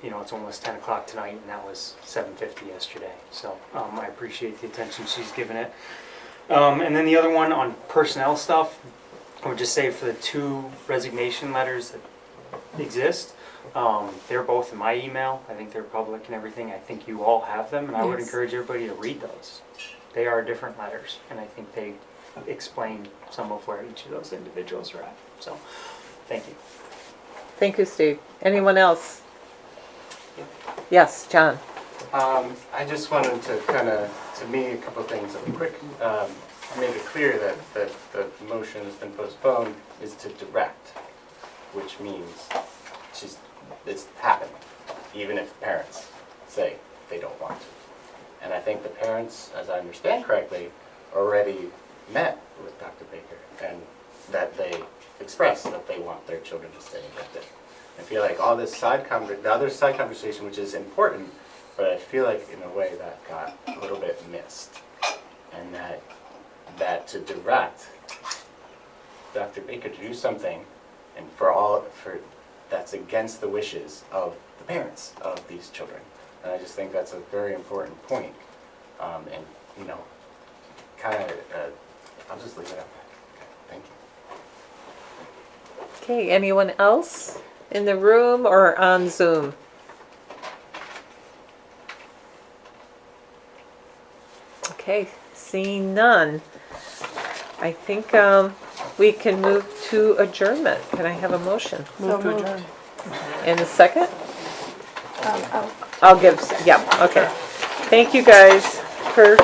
you know, it's almost 10 o'clock tonight, and that was 7:50 yesterday. So I appreciate the attention she's given it. And then the other one on personnel stuff, I would just say for the 2 resignation letters that exist, they're both in my email. I think they're public and everything. I think you all have them, and I would Yes. encourage everybody to read those. They are different letters, and I think they explain some of where each of those individuals are at. So, thank you. Thank you, Steve. Anyone else? Yes, John. I just wanted to to me, a couple of things that were quick. Make it clear that the motion has been postponed is to direct, which means it's happening, even if parents say they don't want to. And I think the parents, as I understand correctly, already met with Dr. Baker and that they expressed that they want their children to stay in. I feel like all this the other side conversation, which is important, but I feel like in a way that got a little bit missed, and that to direct Dr. Baker to do something, and for that's against the wishes of the parents of these children, and I just think that's a very important point. And you know, I'll just leave it at that. Okay, thank you. Okay, anyone else? in the room or on Zoom? Okay, seeing none. I think we can move to adjournment. Can I have a motion? Move to adjourn. And a second? I'll give, yeah, okay. Thank you guys for